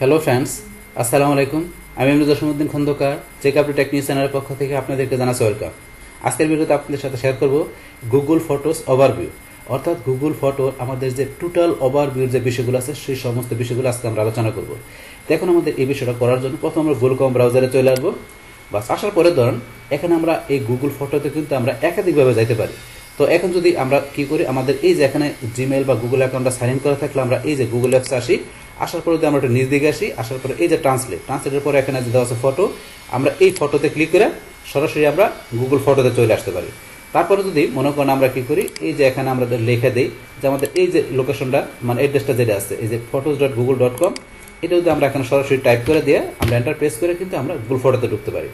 Hello friends, আসসালামু আলাইকুম। আমি এমনি জসীমউদ্দিন খন্দকার, চেকআপ টেকনিক চ্যানেলের পক্ষ থেকে আপনাদেরকে জানাচ্ছি ওয়েলকাম। আজকের ভিডিওতে আপনাদের সাথে শেয়ার করব গুগল ফটোস ওভারভিউ, অর্থাৎ গুগল ফটোর আমাদের যে টোটাল ওভারভিউর যে বিষয়গুলো আছে সেই সমস্ত বিষয়গুলো আজকে আমরা আলোচনা করব। এখন আমাদের এই বিষয়টা করার জন্য প্রথম আমরা গুগল ক্রোম ব্রাউজারে চলে আসবো। বাস আসার পরে ধরুন এখানে আমরা এই গুগল ফটোতে কিন্তু আমরা একাধিকভাবে যাইতে পারি। তো এখন যদি আমরা কি করি, আমাদের এই যে এখানে জিমেইল বা গুগল অ্যাকাউন্টটা সাইন ইন করা থাকলে আমরা এই যে গুগল অ্যাপসে আসি, আসার পরে যদি আমরা একটু নিচ দিকে আসি, আসার পরে এই যে ট্রান্সলেটের পরে এখানে যে দেওয়া আছে ফটো, আমরা এই ফটোতে ক্লিক করে সরাসরি আমরা গুগল ফটোতে চলে আসতে পারি। তারপরে যদি মনে করেন আমরা কি করি, এই যে এখানে আমরা লিখে দিই যে আমাদের এই যে লোকেশনটা মানে অ্যাড্রেসটা যেটা আছে এই যে photos.google.com, এটা যদি আমরা এখানে সরাসরি টাইপ করে দিয়ে আমরা এন্টার প্রেস করে কিন্তু আমরা গুগল ফটোতে ঢুকতে পারি।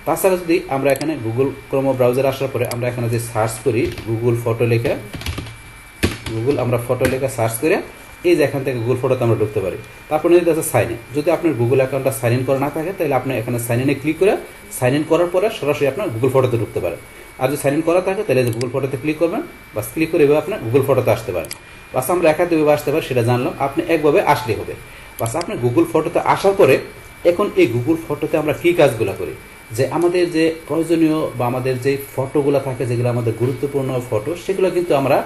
তাছাড়া যদি আমরা এখানে গুগল ক্রোম ব্রাউজারে আসার পরে আমরা এখানে যে সার্চ করি গুগল ফটো লেখা, আমরা ফটো লেখা সার্চ করে এই যে এখান থেকে গুগল ফটোতে আমরা ঢুকতে পারি। তারপরে যদি আছে সাইন ইন, যদি আপনার গুগল অ্যাকাউন্টটা সাইন ইন করা না থাকে তাহলে আপনি এখানে সাইন ইনে ক্লিক করে সাইন ইন করার পরে সরাসরি আপনার গুগল ফটোতে ঢুকতে পারেন। আর যদি সাইন ইন করা থাকে তাহলে যে গুগল ফটোতে ক্লিক করবেন, বাস ক্লিক করে এভাবে আপনার গুগল ফটোতে আসতে পারেন। বাস আমরা একাধিকভাবে আসতে পারি সেটা জানলাম, আপনি একভাবে আসলেই হবে। বাস আপনি গুগল ফটোতে আসার পরে এখন এই গুগল ফটোতে আমরা কী কাজগুলো করি, যে আমাদের যে প্রয়োজনীয় বা আমাদের যে ফটোগুলো থাকে যেগুলো আমাদের গুরুত্বপূর্ণ ফটো, সেগুলো কিন্তু আমরা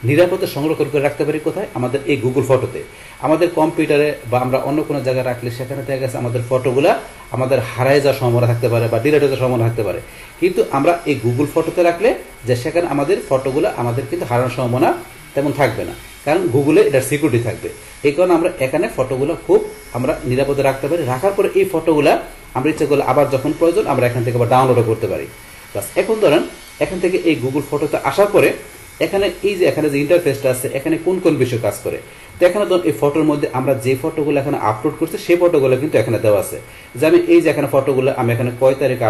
নিরাপদে সংরক্ষণ করে রাখতে পারি। কোথায়? আমাদের এই গুগল ফটোতে। আমাদের কম্পিউটারে বা আমরা অন্য কোনো জায়গায় রাখলে সেখানে দেখা গেছে আমাদের ফটোগুলা আমাদের হারায় যাওয়ার সম্ভাবনা থাকতে পারে বা ডিলিট হয়ে যাওয়ার সম্ভাবনা থাকতে পারে। কিন্তু আমরা এই গুগল ফটোতে রাখলে যে সেখানে আমাদের ফটোগুলো আমাদের কিন্তু হারানোর সম্ভাবনা তেমন থাকবে না, কারণ গুগলে এটার সিকিউরিটি থাকবে। এই কারণে আমরা এখানে ফটোগুলো খুব আমরা নিরাপদে রাখতে পারি। রাখার পরে এই ফটোগুলা আমরা ইচ্ছা করলে আবার যখন প্রয়োজন আমরা এখান থেকে আবার ডাউনলোডও করতে পারি। বাস এখন ধরেন এখান থেকে এই গুগল ফটোতে আসার পরে এখানে এই যে এখানে যে ইন্টারফেসটা আছে এখানে কোন কোন বিষয় কাজ করে, তো এখানে ধরুন এই ফটোর মধ্যে আমরা যে ফটোগুলো এখানে আপলোড করছি সেই ফটোগুলো কিন্তু এখানে দেওয়া আছে। যে আমি এই যে এখানে ফটোগুলো আমি এখানে কয় তারিখে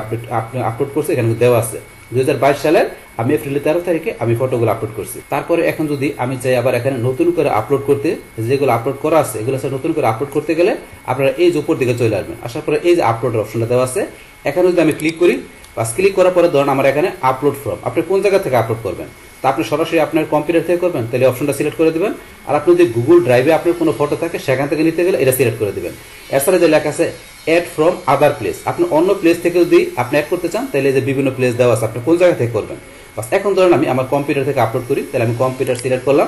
আপলোড করছি এখানে দেওয়া আছে 2022 সালের আমি এপ্রিলের 13 তারিখে আমি ফটোগুলো আপলোড করছি। তারপরে এখন যদি আমি চাই আবার এখানে নতুন করে আপলোড করতে, যেগুলো আপলোড করা আছে এগুলো নতুন করে আপলোড করতে গেলে আপনারা এই যে উপর দিকে চলে আসবেন। আসার পরে এই যে আপলোডের অপশনটা দেওয়া আছে এখানে যদি আমি ক্লিক করি, বাস ক্লিক করার পরে ধরুন আমার এখানে আপলোড ফ্রম, আপনি কোন জায়গা থেকে আপলোড করবেন, তা আপনি সরাসরি আপনার কম্পিউটার থেকে করবেন তাহলে অপশনটা সিলেক্ট করে দেবেন। আর আপনি যদি গুগল ড্রাইভে আপনার কোনো ফটো থাকে সেখান থেকে নিতে গেলে এটা সিলেক্ট করে দেবেন। এছাড়া যে লেখা আছে অ্যাড ফ্রম আদার প্লেস, আপনি অন্য প্লেস থেকে যদি আপনি অ্যাড করতে চান তাহলে যে বিভিন্ন প্লেস দেওয়া আছে আপনি কোন জায়গা থেকে করবেন। বাস এখন ধরুন আমি আমার কম্পিউটার থেকে আপলোড করি, তাহলে আমি কম্পিউটার সিলেক্ট করলাম।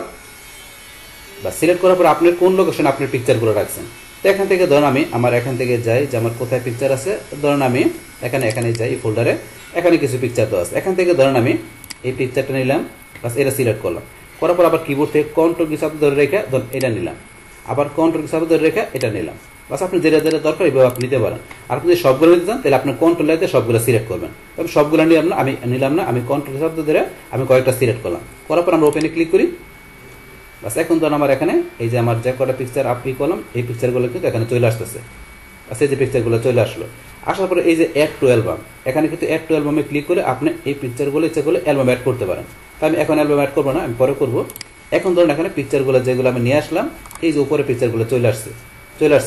বা সিলেক্ট করার পর আপনার কোন লোকেশনে আপনার পিকচারগুলো রাখছেন, তো এখান থেকে ধরুন আমি আমার এখান থেকে যাই যে আমার কোথায় পিকচার আছে, ধরুন আমি এখানে যাই এই ফোল্ডারে, এখানে কিছু পিকচার দেওয়া আছে। এখান থেকে ধরুন আমি এই পিকচারটা নিলাম, বাস এটা সিলেক্ট করলাম। করার পর আবার কিবোর্ড থেকে কন্ট্রোল কি শব্দ ধরে রেখে ধরুন এটা নিলাম, আবার কন্ট্রোল কি শব্দ ধরে রেখে এটা নিলাম। বাস আপনি যেটা যেটা দরকার এইভাবে আপনি নিতে পারেন। আর আপনি যদি সবগুলো নিতে চান তাহলে আপনার কন্ট্রোল দিয়ে সবগুলো সিলেক্ট করবেন। তবে সবগুলো নিয়ে আমি নিলাম না, আমি কন্ট্রোল শব্দ ধরে আমি কয়েকটা সিলেক্ট করলাম। করার পর আমরা ওপেনে ক্লিক করি। বাস এখন ধরুন আমার এখানে এই যে আমার যে কটা পিকচার আপনি করলাম এই পিকচারগুলো কিন্তু এখানে চলে আসতেছে। আচ্ছা, এই যে পিকচারগুলো চলে আসলো। আসার পরে এই যে অ্যাড টু অ্যালবাম, এখানে কিন্তু অ্যাড টু অ্যালবামে ক্লিক করে আপনি এই পিকচারগুলো ইচ্ছা করলে অ্যালবাম অ্যাড করতে পারেন। তো আমি এখন অ্যালবাম অ্যাড করবো না, আমি পরে করবো। এখন ধরুন এখানে পিকচারগুলো যেগুলো আমি নিয়ে আসলাম এই যে উপরে পিকচারগুলো চলে আসছে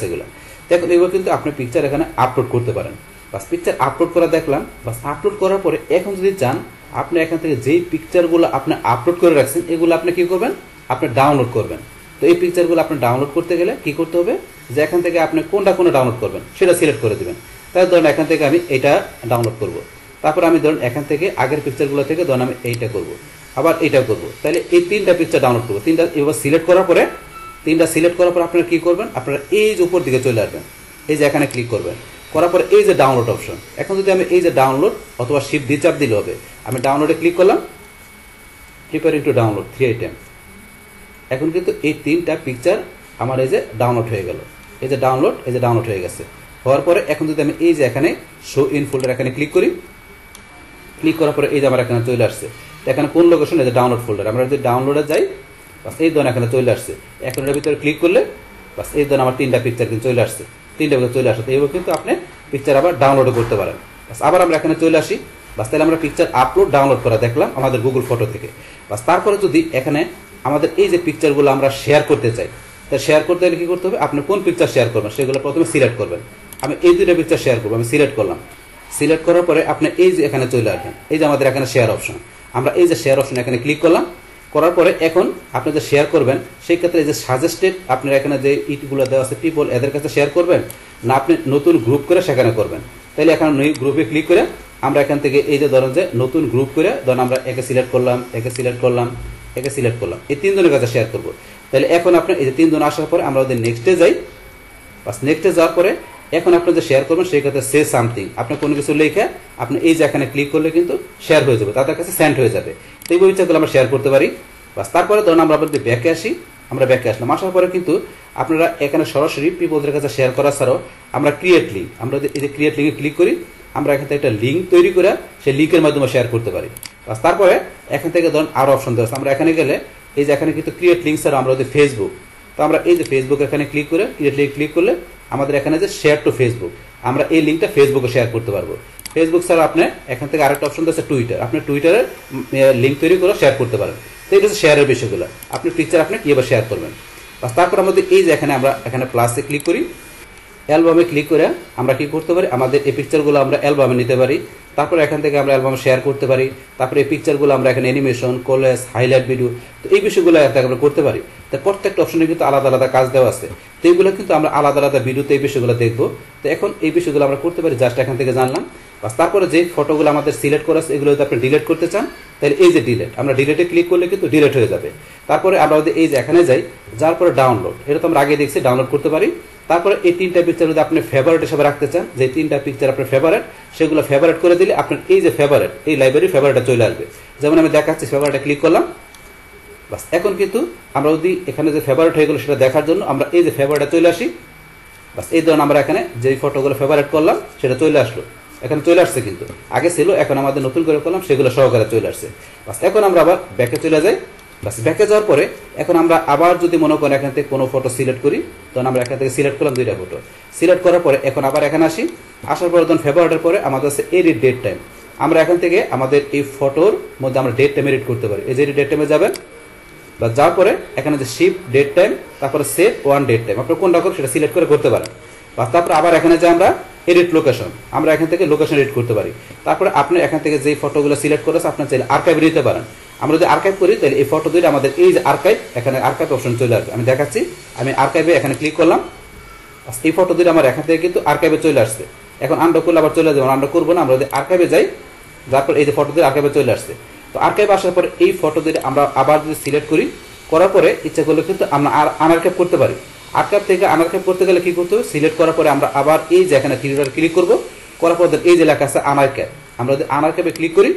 এগুলো দেখুন, এগুলো কিন্তু আপনি পিকচার এখানে আপলোড করতে পারেন। বাস পিকচার আপলোড করা দেখলাম। বাস আপলোড করার পরে এখন যদি চান আপনি এখান থেকে যেই পিকচারগুলো আপনি আপলোড করে রাখছেন এগুলো আপনি কি করবেন, আপনি ডাউনলোড করবেন। তো এই পিকচারগুলো আপনি ডাউনলোড করতে গেলে কি করতে হবে, যে এখান থেকে আপনি কোনটা ডাউনলোড করবেন সেটা সিলেক্ট করে দেবেন। তাহলে ধরুন এখান থেকে আমি এটা ডাউনলোড করব। তারপর আমি ধরুন এখান থেকে আগের পিকচারগুলো থেকে ধরুন আমি এইটা করব, আবার এইটা করব। তাহলে এই তিনটা পিকচার ডাউনলোড করবো। তিনটা এবার সিলেক্ট করার পরে আপনারা কি করবেন, আপনারা এই যে উপর দিকে চলে আসবেন, এই যে এখানে ক্লিক করবেন। করার পরে এই যে ডাউনলোড অপশন, এখন যদি আমি এই যে ডাউনলোড অথবা শিফট দিয়ে চাপ দিলে হবে। আমি ডাউনলোডে ক্লিক করলাম, প্রিপেয়ারিং টু ডাউনলোড 3 আইটেম। এখন কিন্তু এই তিনটা পিকচার আমার এই যে ডাউনলোড হয়ে গেল, এই যে ডাউনলোড হয়ে গেছে। হওয়ার পরে এখন যদি আমি এই যে এখানে শো ইন ফোল্ডার এখানে ক্লিক করি, ক্লিক করার পরে এই যে আমার এখানে চলে আসছে। এখানে কোন লোকেশন, এই যে ডাউনলোড ফোল্ডার, আমরা যদি ডাউনলোডে যাই বাস এই ধরনের এখানে চলে আসছে। এখন এর ভিতরে ক্লিক করলে বাস এই ধরনের আমার তিনটা পিকচার কিন্তু চলে আসছে, এইভাবে কিন্তু আপনি পিকচার আবার ডাউনলোড করতে পারেন। বাস আবার আমরা এখানে চলে আসি। বাস তাহলে আমরা পিকচার আপলোড ডাউনলোড করা দেখলাম আমাদের গুগল ফটো থেকে। বাস তারপরে যদি এখানে আমাদের এই যে পিকচারগুলো আমরা শেয়ার করতে চাই, তা শেয়ার করতে হলে কি করতে হবে, আপনি কোন পিকচার শেয়ার করবেন সেগুলো প্রথমে সিলেক্ট করবেন। আমি এই দুইটা পিকচার শেয়ার করবো, আমি সিলেক্ট করলাম। সিলেক্ট করার পরে আপনি এই যে এখানে চলে আসবেন, এই যে আমাদের এখানে শেয়ার অপশন, আমরা এই যে শেয়ার অপশন এখানে ক্লিক করলাম। করার পরে এখন আপনি যে শেয়ার করবেন সেই ক্ষেত্রে এই যে সাজেস্টেড আপনার এখানে যে ইটগুলো দেওয়া আছে পিপল এদের কাছে শেয়ার করবেন না আপনি নতুন গ্রুপ করে সেখানে করবেন। তাহলে এখন গ্রুপে ক্লিক করে আমরা এখান থেকে এই যে ধরেন যে নতুন গ্রুপ করে ধরুন আমরা একে সিলেক্ট করলাম, একে সিলেক্ট করলাম, একে সিলেক্ট করলাম, এই তিনজনের কাছে শেয়ার করব। তাহলে এখন আপনি এই যে তিনজন আসার পরে আমরা ওদের নেক্সটে যাই। বাস নেক্সটে যাওয়ার পরে এখন আপনি যে শেয়ার করবেন সেই ক্ষেত্রে সে সামথিং আপনি কোনো কিছু লিখে আপনি এই যে এখানে ক্লিক করলে কিন্তু শেয়ার হয়ে যাবে, তাদের কাছে সেন্ড হয়ে যাবে। তো এই ইচ্ছাগুলো আমরা শেয়ার করতে পারি। বাস তারপরে ধরুন আমরা যদি ব্যাকে আসি, আমরা ব্যাকে আসলাম, আসার পরে কিন্তু আপনারা এখানে সরাসরি পিপলদের কাছে শেয়ার করা ছাড়াও আমরা ক্রিয়েট লিঙ্ক, আমরা এই যে ক্রিয়েট লিঙ্কে ক্লিক করি আমরা এখান থেকে একটা লিঙ্ক তৈরি করে সেই লিঙ্কের মাধ্যমে শেয়ার করতে পারি। বাস তারপরে এখান থেকে ধরুন আরো অপশন দেওয়া আছে, আমরা এখানে গেলে এই যে এখানে কিন্তু ক্রিয়েট লিঙ্ক ছাড়া আমরা যদি ফেসবুক, তো আমরা এই যে ফেসবুক এখানে ক্লিক করে ক্রিয়েট লিঙ্ক ক্লিক করলে আমাদের এখানে যে শেয়ার টু ফেসবুক, আমরা এই লিঙ্কটা ফেসবুকে শেয়ার করতে পারবো। ফেসবুক ছাড়া আপনি এখান থেকে আরেকটা অপশন আছে টুইটার, আপনি টুইটারে লিঙ্ক তৈরি করে শেয়ার করতে পারেন। তো এটা হচ্ছে শেয়ারের বিষয়গুলো, আপনি পিকচার আপনি কীভাবে শেয়ার করবেন। তারপর আমাদের এই যে এখানে আমরা এখানে প্লাসে ক্লিক করি, অ্যালবামে ক্লিক করে আমরা কি করতে পারি আমাদের এই পিকচারগুলো আমরা অ্যালবামে নিতে পারি। তারপর এখান থেকে আমরা অ্যালবামে শেয়ার করতে পারি। তারপরে এই পিকচারগুলো আমরা এখানে অ্যানিমেশন, কোলেজ, হাইলাইট ভিডিও, তো এই বিষয়গুলো আমরা করতে পারি। তো প্রত্যেকটা অপশনে কিন্তু আলাদা আলাদা কাজ দেওয়া আছে, তো এইগুলো কিন্তু আমরা আলাদা আলাদা ভিডিওতে এই বিষয়গুলো দেখবো। তো এখন এই বিষয়গুলো আমরা করতে পারি, জাস্ট এখান থেকে জানলাম। বাস তারপরে যে ফটোগুলো আমাদের সিলেক্ট করা আছে এগুলো যদি আপনি ডিলিট করতে চান তাহলে এই যে ডিলিট, আমরা ডিলিটে ক্লিক করলে কিন্তু ডিলিট হয়ে যাবে। তারপরে আমরা যদি এই যে এখানে যাই, যার পরে ডাউনলোড, এটা তো আমরা আগে দেখছি ডাউনলোড করতে পারি। তারপরে এই তিনটা পিকচার যদি আপনি ফেভারিট হিসেবে রাখতে চান, যে তিনটা পিকচার আপনার ফেভারিট, সেগুলো ফেভারিট করে দিলে আপনার এই যে ফেভারিট এই লাইব্রেরি ফেভারিটটা চলে আসবে। যেমন আমি দেখাচ্ছি, ফেভারিটে ক্লিক করলাম। বাস এখন কিন্তু আমরা যদি এখানে যে ফেভারিট হয়ে গেলো সেটা দেখার জন্য আমরা এই যে ফেভারিটে চলে আসি। বাস এই ধরুন আমরা এখানে যে ফটোগুলো ফেভারিট করলাম সেটা চলে আসলো, এখানে চলে আসছে, কিন্তু আগে ছিল, এখন আমাদের নতুন করে করলাম সেগুলো সহকারে চলে আসছে। বাস এখন আমরা আবার ব্যাকে চলে যাই। বাস ব্যাকে যাওয়ার পরে এখন আমরা আবার যদি মনে করেন এখান থেকে কোনো ফটো সিলেক্ট করি, তখন আমরা এখান থেকে সিলেক্ট করলাম দুইটা ফটো, সিলেক্ট করার পরে এখন আবার এখানে আসি। আসার পরে তখন ফেভারিটের পরে আমাদের আছে এডিট ডেট টাইম, আমরা এখান থেকে আমাদের এই ফটোর মধ্যে আমরা ডেট টাইম এডিট করতে পারি। এই যে ডেট টাইমে যাবেন, বা যাওয়ার পরে এখানে যে শিফট ডেট টাইম, তারপরে সেভ ওয়ান ডেট টাইম, আপনি কোনটা করবেন সেটা সিলেক্ট করে করতে পারেন। বা তারপরে আবার এখানে যে আমরা এডিট লোকেশন, আমরা এখান থেকে লোকেশন এডিট করতে পারি। তারপরে আপনি এখান থেকে যে ফটোগুলো সিলেক্ট করেছে আপনার চাইলে আর্কাইভ নিতে পারেন। আমরা যদি আর্কাইভ করি তাহলে এই ফটো দুইটা আমাদের এই যে আর্কাইভ, এখানে আর্কাইভ অপশন চলে আসবে। আমি দেখাচ্ছি, আমি আর্কাইভে এখানে ক্লিক করলাম, এই ফটো দুইটা আমার এখান থেকে কিন্তু আর্কাইভে চলে আসছে। এখন আন্ডার করলে আবার চলে যাবো, আন্ডার করবো না, আমরা যদি আর্কাইভে যাই, তারপর এই যে ফটো দুইটা আর্কাইভে চলে আসছে। তো আর্কাইভে আসার পরে এই ফটো দুইটা আমরা আবার যদি সিলেক্ট করি, করার পরে ইচ্ছা করলে কিন্তু আমরা আনআর্কাইভ করতে পারি। আর্কাইভ থেকে আনআর্কাইভ করতে গেলে কি করতে হবে, সিলেক্ট করার পরে আমরা আবার এই যে এখানে থ্রিডার ক্লিক করবো, করার পর এই যে লেখা আছে আনআর্কাইভ, আমরা যদি আনআর্কাইভে ক্লিক করি,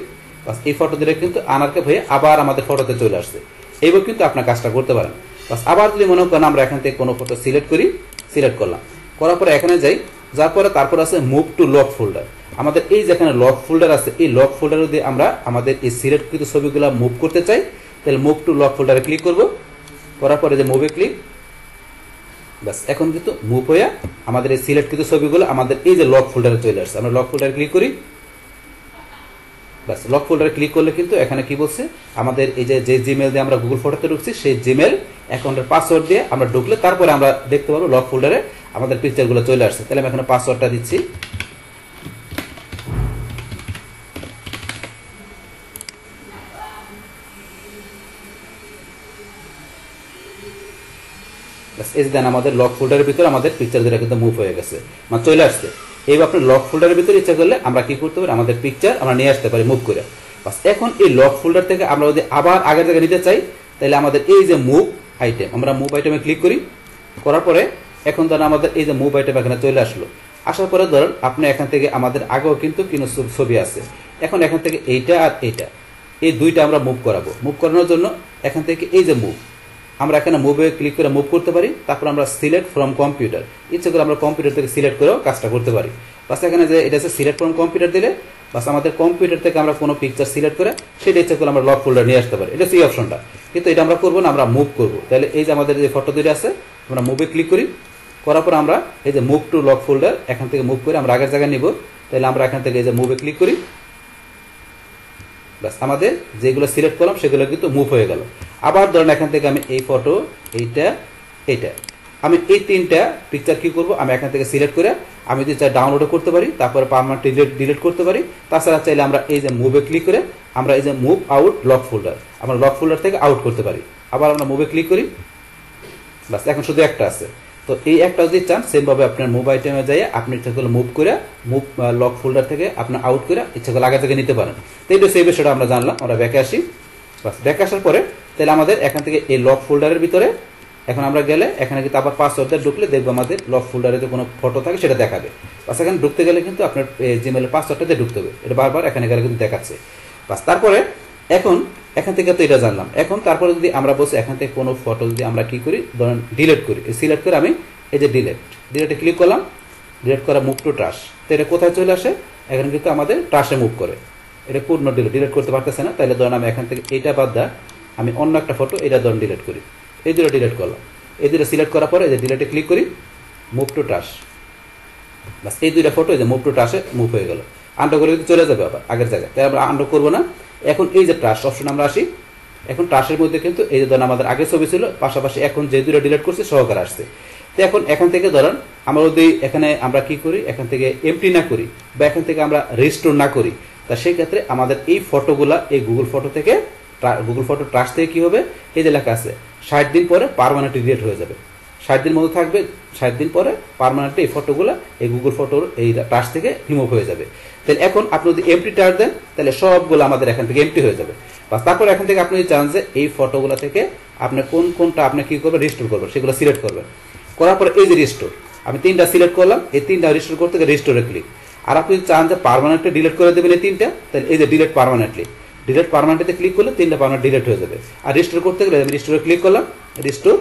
বাস এই ফটো দিলে কিন্তু আনআর্কাইভ হয়ে আবার আমাদের ফটোতে চলে আসছে। এইভাবে কিন্তু আপনার কাজটা করতে পারেন। বাস আবার যদি মনে করেন আমরা এখান থেকে কোনো ফটো সিলেক্ট করি, সিলেক্ট করলাম, করার পরে এখানে যাই, যার পরে তারপর আছে মুভ টু লক ফোল্ডার, আমাদের এই যে এখানে লক ফোল্ডার আছে, এই লক ফোল্ডারে যদি আমরা আমাদের এই সিলেক্টকৃত ছবিগুলো মুভ করতে চাই তাহলে মুভ টু লক ফোল্ডারে ক্লিক করব, করার পরে যে মুভে ক্লিক, বাস এখন কিন্তু মুভ হয়ে আমাদের এই সিলেক্টকৃত ছবিগুলো আমাদের এই যে লক ফোল্ডারে চলে আসছে। আমরা লক ফোল্ডারে ক্লিক করি, বাস লক ফোল্ডারে ক্লিক করলে কিন্তু এখানে কি বলছে, আমাদের এই যে জিমেল দিয়ে আমরা গুগল ফটোতে ঢুকছি সেই জিমেল অ্যাকাউন্টের পাসওয়ার্ড দিয়ে আমরা ঢুকলে তারপরে আমরা দেখতে পাবো লক ফোল্ডারে আমাদের পিকচারগুলো চলে আসছে। তাহলে আমি এখানে পাসওয়ার্ডটা দিচ্ছি, এই যে দেন আমাদের লক ফোল্ডারের ভিতরে আমাদের পিকচার যেটা কিন্তু মুভ হয়ে গেছে, মানে চলে আসছে। এইবার আপনি লক ফোল্ডারের ভিতরে ইচ্ছা করলে আমরা কি করতে পারি, আমাদের পিকচার আমরা নিয়ে আসতে পারি মুভ করে। বাস এখন এই লক ফোল্ডার থেকে আমরা যদি আবার আগের জায়গায় নিতে চাই তাহলে আমাদের এই যে মুভ আইটেম, আমরা মুভ আইটেমে ক্লিক করি, করার পরে এখন ধরেন আমাদের এই যে মুভ আইটেম এখানে চলে আসলো। আসার পরে ধরেন আপনি এখান থেকে আমাদের আগেও কিন্তু কোনো ছবি আছে, এখন এখান থেকে এইটা আর এইটা, এই দুইটা আমরা মুভ করাবো। মুভ করানোর জন্য এখান থেকে এই যে মুভ, আমরা এখানে মুভে ক্লিক করে মুভ করতে পারি। তারপর আমরা সিলেক্ট ফ্রম কম্পিউটার, ইচ্ছে করে আমরা কম্পিউটার থেকে সিলেক্ট করেও কাজটা করতে পারি। বাস এখানে যে এটা আছে সিলেক্ট ফ্রম কম্পিউটার দিলে বাস আমাদের কম্পিউটার থেকে আমরা কোনো পিকচার সিলেক্ট করে সেটা ইচ্ছে করে আমরা লক ফোল্ডার নিয়ে আসতে পারি। এটা সেই অপশনটা, কিন্তু এটা আমরা করবো না, আমরা মুভ করবো। তাহলে এই যে আমাদের যে ফটো দুটো আছে, আমরা মুভে ক্লিক করি, করার পর আমরা এই যে মুভ টু লক ফোল্ডার এখান থেকে মুভ করে আমরা আগের জায়গায় নিব। তাহলে আমরা এখান থেকে এই যে মুভে ক্লিক করি, বাস আমাদের যেগুলো সিলেক্ট করলাম সেগুলো কিন্তু মুভ হয়ে গেল। আবার ধরেন এখান থেকে আমি এই ফটো এইটা এইটা আমি এই তিনটা পিকচার কি করব, আমি এখান থেকে সিলেক্ট করে আমি যদি চাই ডাউনলোড করতে পারি, তারপরে পার্মানেন্টলি ডিলিট করতে পারি। তাছাড়া চাইলে আমরা এই যে মুভে ক্লিক করে আমরা এই যে মুভ আউট লক ফোল্ডার, আমরা লক ফোল্ডার থেকে আউট করতে পারি। আবার আমরা মুভে ক্লিক করি, বাস এখন শুধু একটা আছে। তো এই একটা যদি চান সেমভাবে আপনার মুভ আইটেমে যাই আপনি ইচ্ছা করলে মুভ করে মুভ লক ফোল্ডার থেকে আপনার আউট করে ইচ্ছা করলে আগে থেকে নিতে পারেন। তো এই সেই বিষয়টা আমরা জানলাম। আমরা ব্যাকে আসি, বাস ব্যাকে আসার পরে তাহলে আমাদের এখান থেকে এই লক ফোল্ডারের ভিতরে এখন আমরা গেলে এখানে কিন্তু আবার পাসওয়ার্ড দিয়ে ঢুকলে দেখবো আমাদের লক ফোল্ডারে যে কোনো ফটো থাকে সেটা দেখাবে। বাস এখানে ঢুকতে গেলে কিন্তু আপনার জিমেলের পাসওয়ার্ডটা দিয়ে ঢুকতে হবে, এটা বারবার এখানে গেলে কিন্তু দেখাচ্ছে। বাস তারপরে এখন এখান থেকে তো এটা জানলাম। এখন তারপরে যদি আমরা বলছি এখান থেকে কোনো ফটো যদি আমরা কি করি, ধরেন ডিলিট করি, সিলেক্ট করে আমি এই যে ডিলেটে ক্লিক করলাম, ডিলিট করা মুভ টু ট্রাশ। তো এটা কোথায় চলে আসে, এখানে কিন্তু আমাদের ট্রাশে মুভ করে, এটা পূর্ণ ডিলিট করতে পারতেছে না। তাহলে ধরেন আমি এখান থেকে এইটা বাদ দেয় আমি অন্য একটা ফটো এটা ধরেন ডিলিট করি, এই দুটো ডিলিট করলাম। এই দুটো সিলেক্ট করার পরে এই যে ডিলিটে ক্লিক করি, মুভ টু ট্রাশ, বাস এই দুইটা ফটো এই যে মুভ টু ট্রাশে মুভ হয়ে গেল। আন্ডো করে কিন্তু চলে যাবে আবার আগের জায়গায়, তাই আমরা আন্ডো করবো না। এখন এই যে ট্রাশ অপশন আমরা আসি, এখন ট্রাশের মধ্যে কিন্তু এই যে ধরেন আমাদের আগে ছবি ছিল, পাশাপাশি এখন যে দুটো ডিলিট করছি সহকারে আসছে। তো এখন এখান থেকে ধরেন আমরা যদি এখানে আমরা কি করি, এখান থেকে এমটি না করি বা এখান থেকে আমরা রেজিস্টোর না করি, তা সেই ক্ষেত্রে আমাদের এই ফটোগুলা এই গুগল ফটো থেকে গুগল ফটো ট্রাশ থেকে কি হবে, এই যে লেখা আছে 60 দিন পরে পার্মানেন্টলি ডিলিট হয়ে যাবে। 60 দিন মতো থাকবে, 60 দিন পরে পার্মানেন্টলি এই ফটোগুলো এই গুগল ফটোর এই ট্রাশ থেকে রিমুভ হয়ে যাবে। তাহলে এখন আপনি যদি এমটি টাচ দেন তাহলে সবগুলো আমাদের এখান থেকে এমটি হয়ে যাবে। বাস তারপর এখান থেকে আপনি চান যে এই ফটোগুলো থেকে আপনি কোনটা আপনি কি করবেন, রিস্টোর করবেন, সেগুলো সিলেক্ট করবেন। করার পরে এই যে রিস্টোর, আমি তিনটা সিলেক্ট করলাম, এই তিনটা রিস্টোর করতে গেলে রিস্টোরে ক্লিক। আর আপনি চান যে পার্মানেন্টলি ডিলিট করে দেবেন এই তিনটা, তাহলে এই যে ডিলিট পার্মানেন্টলিতে ক্লিক করলে তিনটা পার্মানেন্ট ডিলিট হয়ে যাবে। আর রিস্টোর করতে গেলে আমি রিস্টোরে ক্লিক করলাম, রিস্টোর,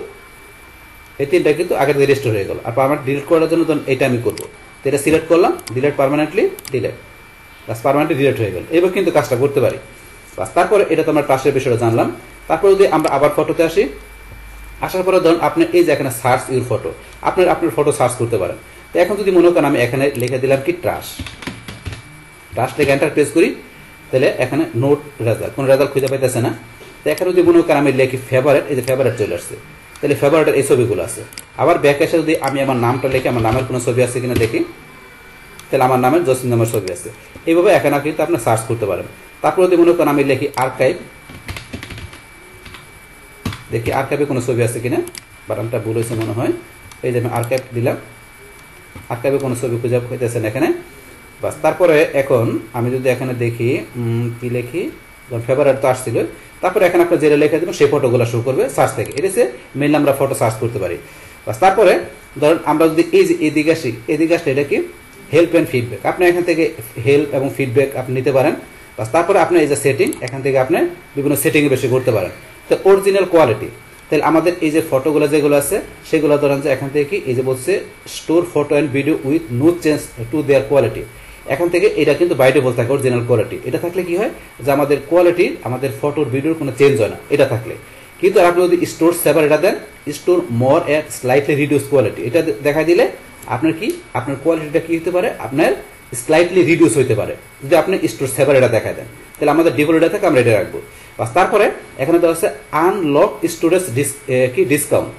এই তিনটা কিন্তু আগে থেকে রিস্টোর হয়ে গেল। আর পার্মানেন্ট ডিলিট করার জন্য এইটা আমি করবো, তো এটা সিলেক্ট করলাম, ডিলিট পার্মানেন্টলি ডিলিট, বাস পার্মানেন্টলি ডিলিট হয়ে গেল। এবার কিন্তু কাজটা করতে পারি। বাস তারপরে এটা তো আমরা ট্রাশের বিষয়টা জানলাম। তারপর যদি আমরা আবার ফটোতে আসি, আসার পরে ধরুন আপনি এই যে এখানে সার্চ ইউর ফটো, আপনার ফটো সার্চ করতে পারেন। তো এখন যদি মনে করেন আমি এখানে লিখে দিলাম কি ট্রাশ লিখে এন্টার প্রেস করি, তাহলে এখানে নোট রেজাল্ট, কোনো রেজাল্ট খুঁজে পাইতেছে না। তো এখানে যদি মনে করেন আমি লিখি ফেভারিট, এই যে ফেভারিট চলে আসছে, তাহলে ফেভারিটের এই ছবিগুলো আছে। আবার ব্যাক এসে যদি আমি আমার নামটা লিখে আমার নামের কোনো ছবি আছে কিনা দেখি, তাহলে আমার নামের জসিম নামের ছবি আছে। এইভাবে এখানে কিন্তু আপনি সার্চ করতে পারেন। তারপর যদি মনে করেন আমি লিখি আর্কাইভ, দেখি আর্কাইভে কোনো ছবি আছে কিনা, বাটনটা ভুল হয়েছে মনে হয়, এই যে আমি আর্কাইভ দিলাম, আর্কাইভে কোনো ছবি খুঁজে পেতেছেন এখানে। বাস তারপরে এখন আমি যদি এখানে দেখি কি লিখি, ফেভারিট তো আসছিল, তারপরে এখানে আপনার যেটা লেখা দেবেন সেই ফটোগুলো শো করবে সার্চ থেকে, এটা হচ্ছে মেনলি আমরা ফটো সার্চ করতে পারি। বাস তারপরে ধরুন আমরা যদি এই যে এদিকে আসি, এটা কি হেল্প অ্যান্ড ফিডব্যাক, আপনি এখান থেকে হেল্প এবং ফিডব্যাক আপনি নিতে পারেন। বাস তারপরে আপনি এই যে সেটিং, এখান থেকে আপনি বিভিন্ন সেটিংয়ে বেশি করতে পারেন। তো অরিজিনাল কোয়ালিটি, তাহলে আমাদের এই যে ফটোগুলো যেগুলো আছে সেগুলো ধরেন যে এখান থেকে কি এই যে বলছে store photo and video with no change to their quality, এখান থেকে এটা কিন্তু বাইরে বলতে থাকে অরিজিনাল কোয়ালিটি। এটা থাকলে কি হয় যে আমাদের কোয়ালিটি আমাদের ফটোর ভিডিওর কোনো চেঞ্জ হয় না এটা থাকলে। কিন্তু আপনি যদি স্টোর সেভার এটা দেন, স্টোর মোর এট স্লাইটলি রিডিউস কোয়ালিটি, এটা দেখা দিলে আপনার কি আপনার কোয়ালিটিটা কি হতে পারে, আপনার স্লাইটলি রিডিউস হতে পারে যদি আপনি স্টোর সেভার এটা দেখা দেন। তাহলে আমাদের ডিফল্ট এটা থেকে আমরা এটা রাখবো। বাস তারপরে এখানে দেওয়া আছে আনলক স্টোরেজ কি ডিসকাউন্ট।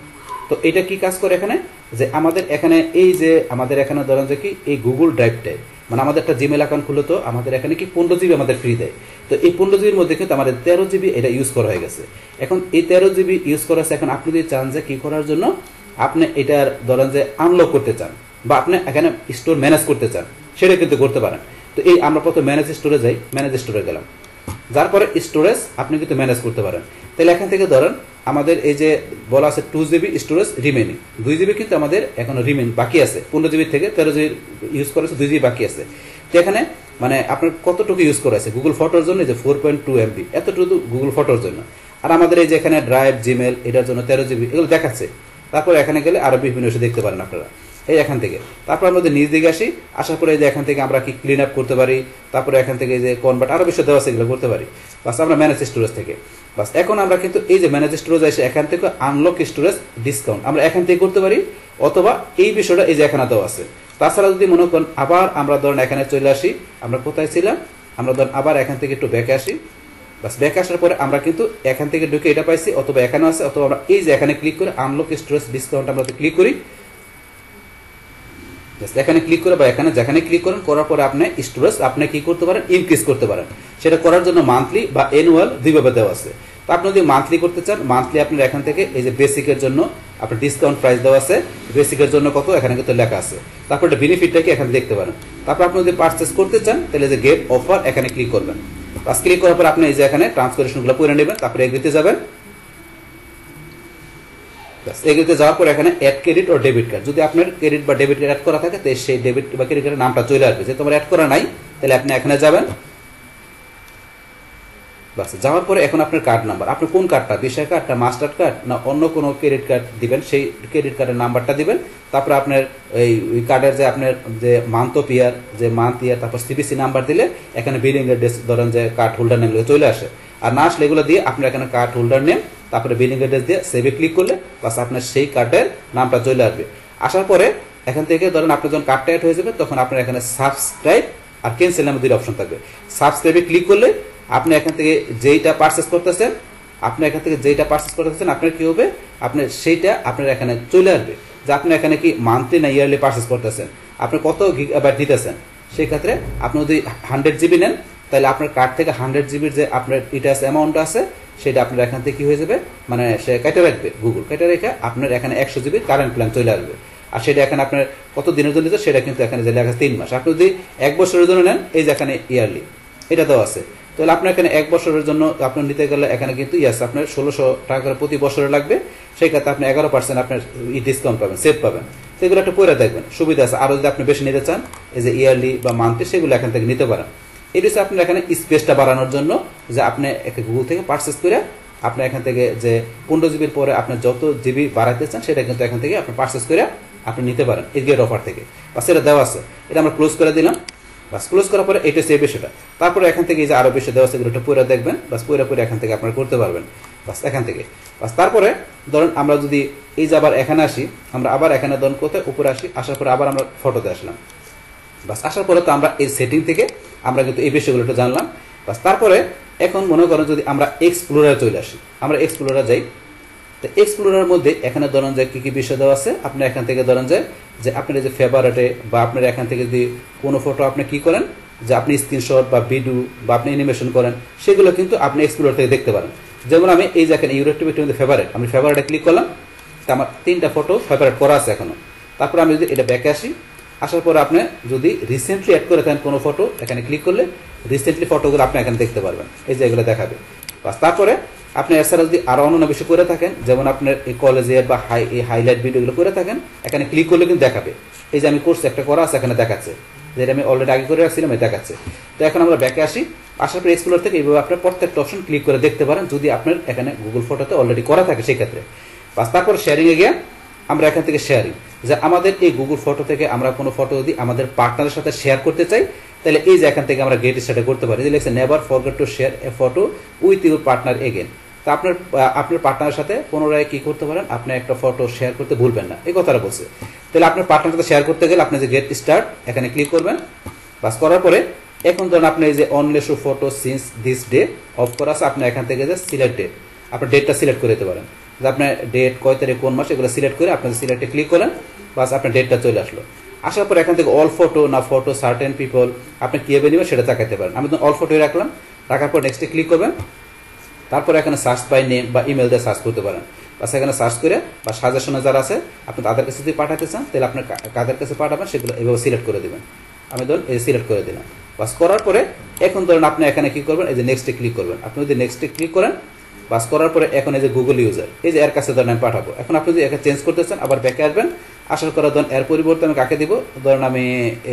তো এটা কি কাজ করে এখানে, যে আমাদের এখানে এই যে আমাদের এখানে ধরেন যে কি এই গুগল ড্রাইভটাই, মানে আমাদের একটা জিমেল অ্যাকাউন্ট খুলে তো আমাদের এখানে কি 15 জিবি আমাদের ফ্রি দেয়। তো এই 15 জিবির মধ্যে কিন্তু আমাদের 13 জিবি এটা ইউজ করা হয়ে গেছে। এখন এই 13 জিবি ইউজ করা আছে, এখন আপনি যদি চান যে কি করার জন্য আপনি এটার ধরেন যে আনলক করতে চান বা আপনি এখানে স্টোর ম্যানেজ করতে চান, সেটা কিন্তু করতে পারেন। তো এই আমরা প্রথমে ম্যানেজ স্টোরে যাই, ম্যানেজ স্টোরে গেলাম, যার পরে স্টোরেজ আপনি কিন্তু ম্যানেজ করতে পারেন। তাহলে এখান থেকে ধরেন আমাদের এই যে বলা আছে 2 জিবি স্টোরেজ রিমেনিং, 2 জিবি কিন্তু আমাদের এখনো রিমেন বাকি আছে, 15 জিবি থেকে 13 জিবি ইউজ করেছে, 2 জিবি বাকি আছে। তো এখানে মানে আপনার কতটুকু ইউজ করা আছে গুগল ফটোর জন্য, যে 4.2 MB এতটুকু গুগল ফটোর জন্য। আর আমাদের এই যে এখানে ড্রাইভ জিমেল এটার জন্য 13 জিবি এগুলো দেখাচ্ছে। তারপরে এখানে গেলে আরো বিভিন্ন বিষয় দেখতে পারেন আপনারা এই এখান থেকে। তারপর আমরা নিজ দিকে আসি, আসার পরে এই যে এখান থেকে আমরা কি ক্লিন আপ করতে পারি, তারপরে এখান থেকে যে কনভার্ট আরো বিষয় দেওয়া আছে এগুলো করতে পারি। বাস আমরা ম্যানেজ স্টোরেজ থেকে, বাস এখন আমরা কিন্তু এই যে ম্যানেজ স্টোরেজ এসে এখান থেকে আনলক স্টোরেজ ডিসকাউন্ট আমরা এখান থেকে করতে পারি, অথবা এই বিষয়টা এই যে এখানে দেওয়া আছে। তাছাড়া যদি মনে করেন আবার আমরা ধরেন এখানে চলে আসি, আমরা কোথায় ছিলাম, আমরা ধরেন আবার এখান থেকে একটু ব্যাকে আসি, বাস ব্যাক আসার পরে আমরা কিন্তু এখান থেকে ঢুকে এটা পাইছি, অথবা এখানে আছে, অথবা আমরা এই যে এখানে ক্লিক করে আনলক স্টোরেজ ডিসকাউন্ট আমরা ক্লিক করি। এখানে ক্লিক করে বা এখানে যেখানে ক্লিক করেন, করার পরে আপনি স্টোরেজ আপনি কি করতে পারেন, ইনক্রিজ করতে পারেন। সেটা করার জন্য মান্থলি বা অ্যানুয়াল দুইভাবে দেওয়া আছে। তো আপনি যদি মান্থলি করতে চান, মান্থলি আপনার এখান থেকে এই যে বেসিকের জন্য আপনার ডিসকাউন্ট প্রাইস দেওয়া আছে, বেসিকের জন্য কত এখানে কিন্তু লেখা আছে। তারপর এটা বেনিফিটটা কি এখানে দেখতে পারেন। তারপর আপনি যদি পারচেস করতে চান তাহলে যে গেট অফার এখানে ক্লিক করবেন। বাস ক্লিক করার পর আপনি এই যে এখানে ট্রান্সফারেশনগুলো করে নেবেন, তারপরে এগ্রিতে যাবেন। এগুলোতে যাওয়ার পর এখানে অ্যাড ক্রেডিট ও ডেবিট কার্ড, যদি আপনার ক্রেডিট বা ডেবিট কার্ড অ্যাড করা থাকে তাহলে সেই ডেবিট বা ক্রেডিট কার্ডের নামটা চলে আসবে। যে তোমার অ্যাড করা নাই তাহলে আপনি এখানে যাবেন। বাস যাওয়ার পরে এখন আপনার কার্ড নাম্বার, আপনি কোন কার্ডটা, ভিসা কার্ডটা, মাস্টার কার্ড না অন্য কোনো ক্রেডিট কার্ড দিবেন, সেই ক্রেডিট কার্ডের নাম্বারটা দিবেন। তারপরে আপনার এই কার্ডের যে আপনার যে মান্থ অফ ইয়ার, যে মান্থ ইয়ার, তারপর সিবিসি নাম্বার দিলে এখানে বিলিং এর ডেট ধরেন যে কার্ড হোল্ডার নেম চলে আসে। আর না আসলে এগুলো দিয়ে আপনার এখানে কার্ড হোল্ডার নেম, তারপরে বিলিং এড্রেস দিয়ে সেভে ক্লিক করলে বাস আপনার সেই কার্ডের নামটা চলে আসবে। আসার পরে এখান থেকে ধরেন আপনার যখন কার্ডটা অ্যাড হয়ে যাবে তখন আপনার এখানে সাবস্ক্রাইব আর ক্যান্সেল নামে দুটো অপশন থাকবে। সাবস্ক্রাইবে ক্লিক করলে আপনি এখান থেকে যেইটা পারচেস করতেছেন, আপনার কি হবে, আপনার সেইটা আপনার এখানে চলে আসবে যে আপনি এখানে কি মান্থলি না ইয়ারলি পারচেস করতেছেন, আপনি কত গিগাবাইট দিতেছেন। সেই ক্ষেত্রে আপনি যদি 100 জিবি নেন তাহলে আপনার কার্ড থেকে 100 জিবির যে আপনার ইটাস অ্যামাউন্ট আছে সেটা আপনার এখান থেকে কি হয়ে যাবে, মানে সে কেটে রাখবে, গুগল কেটে রেখে আপনার এখানে 100 জিবির কারেন্ট প্ল্যান চলে আসবে। আর সেটা এখানে আপনার কত দিনের জন্য সেটা কিন্তু এখানে যে লেখা 3 মাস। আপনি যদি 1 বছরের জন্য নেন, এই যে এখানে ইয়ারলি এটা দেওয়া আছে, তাহলে আপনার এখানে 1 বছরের জন্য আপনার নিতে গেলে এখানে কিন্তু আপনার 1600 টাকা করে প্রতি বছরে লাগবে। সেই ক্ষেত্রে আপনি 11% আপনার ডিসকাউন্ট পাবেন, সেভ পাবেন। সেগুলো একটা পড়ে দেখবেন, সুবিধা আছে। আরও যদি আপনি বেশি নিতে চান, এই যে ইয়ারলি বা মান্থলি, সেগুলো এখান থেকে নিতে পারেন। এটা হচ্ছে আপনার এখানে স্পেসটা বাড়ানোর জন্য, যে আপনি গুগল থেকে পারচেস করে আপনি এখান থেকে যে 15 জিবির পরে আপনি যত জিবি বাড়াইতে চান সেটা কিন্তু এখান থেকে আপনি পারচেস করে আপনি নিতে পারেন এই গেট অফার থেকে। বা সেটা দেওয়া আছে, এটা আমরা ক্লোজ করে দিলাম। বাস ক্লোজ করার পরে এটা সেই বিষয়টা, তারপরে এখান থেকে এই যে আরো বেশি দেওয়া আছে এগুলো পুরো দেখবেন। বাস পুরো এখান থেকে আপনারা করতে পারবেন। বাস এখান থেকে বাস তারপরে ধরুন আমরা যদি এই যে আবার এখানে আসি, আমরা আবার এখানে ধরুন কোথায় উপরে আসি, আসার পরে আবার আমরা ফটোতে আসলাম। বাস আসার পরে তো আমরা এই সেটিং থেকে আমরা কিন্তু এই বিষয়গুলো একটু জানলাম। বাস তারপরে এখন মনে করেন যদি আমরা এক্সপ্লোরার চলে আসি, আমরা এক্সপ্লোরার যাই, তো এক্সপ্লোরার মধ্যে এখানে ধরেন যে কি কি বিষয় দেওয়া আছে, আপনি এখান থেকে ধরেন যে আপনার যে ফেভারিটে বা আপনার এখান থেকে যদি কোনো ফটো আপনি কি করেন, যে আপনি স্ক্রিনশট বা ভিডিও বা আপনি অ্যানিমেশন করেন, সেগুলো কিন্তু আপনি এক্সপ্লোরার থেকে দেখতে পারেন। যেমন আমি এই যে এখানে ইউরোটিভিটির মধ্যে ফেভারিট, আমি ফেভারিটে ক্লিক করলাম, তো আমার 3টা ফটো ফেভারিট করা আছে এখনো। তারপর আমি যদি এটা ব্যাকে আসি, আসার পরে আপনি যদি রিসেন্টলি অ্যাড করে থাকেন কোনো ফটো, এখানে ক্লিক করলে রিসেন্টলি ফটোগুলো আপনি এখানে দেখতে পারবেন, এই যে এগুলো দেখাবে। বাস তারপরে আপনি এছাড়া যদি আরো অন্যান্য বিষয় করে থাকেন, যেমন আপনার এই কলেজের বা হাইলাইট ভিডিওগুলো করে থাকেন, এখানে ক্লিক করলে কিন্তু দেখাবে। এই যে আমি কোর্স একটা করা আছে এখানে দেখাচ্ছে, যেটা আমি অলরেডি আগে করে রাখছিলাম, এই দেখাচ্ছে। তো এখন আমরা ব্যাকে আসি, আসার পরে এক্সপ্লোর থেকে এইভাবে আপনার প্রত্যেকটা অপশন ক্লিক করে দেখতে পারেন যদি আপনার এখানে গুগল ফটোতে অলরেডি করা থাকে সেই ক্ষেত্রে। বাস তারপর শেয়ারিংয়ে গিয়ে আমরা এখান থেকে শেয়ারিং, যে আমাদের এই গুগল ফটো থেকে আমরা কোনো ফটো যদি আমাদের পার্টনারের সাথে শেয়ার করতে চাই, তাহলে এই যে এখান থেকে আমরা গেট স্টার্টে করতে পারি। যে লেখছে never forget to share A photo with your partner again. তো আপনার পার্টনারের সাথে পুনরায় কি করতে পারেন, আপনি একটা ফটো শেয়ার করতে ভুলবেন না, এই কথাটা বলছে। তাহলে আপনার পার্টনারের সাথে শেয়ার করতে গেলে আপনি যে গেট স্টার্ট এখানে ক্লিক করবেন। বাস করার পরে এখন ধরুন আপনি এই যে only show photo since this day of করা আছে, আপনি এখান থেকে যে সিলেক্ট ডেট, আপনার ডেটটা সিলেক্ট করে দিতে পারেন, যে আপনার ডেট কয় তারিখ কোন মাস এগুলো সিলেক্ট করে আপনি সিলেক্টে ক্লিক করেন। বাস আপনার ডেটটা চলে আসলো। আসার পর এখান থেকে অল ফটো না ফটো সার্টেন পিপল আপনি কীভাবে নেবেন সেটা দেখাতে পারেন। আমি অল ফটোই রাখলাম, রাখার পর নেক্সটে ক্লিক করবেন। তারপরে এখানে সার্চ বাই নেম বা ইমেল দিয়ে সার্চ করতে পারেন। বাস এখানে সার্চ করে বা সাজেশনে যারা আছে আপনি তাদের কাছে যদি পাঠাতে চান তাহলে আপনার কাদের কাছে পাঠাবেন সেগুলো এভাবে সিলেক্ট করে দেবেন। আমি ধরুন এই সিলেক্ট করে দিলাম। বাস করার পরে এখন ধরুন আপনি এখানে কি করবেন, এই যে নেক্সটে ক্লিক করবেন। আপনি যদি নেক্সটে ক্লিক করেন, বাস করার পরে এখন এই যে গুগল ইউজার, এই যে এর কাছে ধরেন আমি পাঠাবো। এখন আপনি যদি একে চেঞ্জ করতে চান আবার ব্যাকে আসবেন, আসার করার ধরুন এর পরিবর্তে আমি কাকে দিব, ধরুন আমি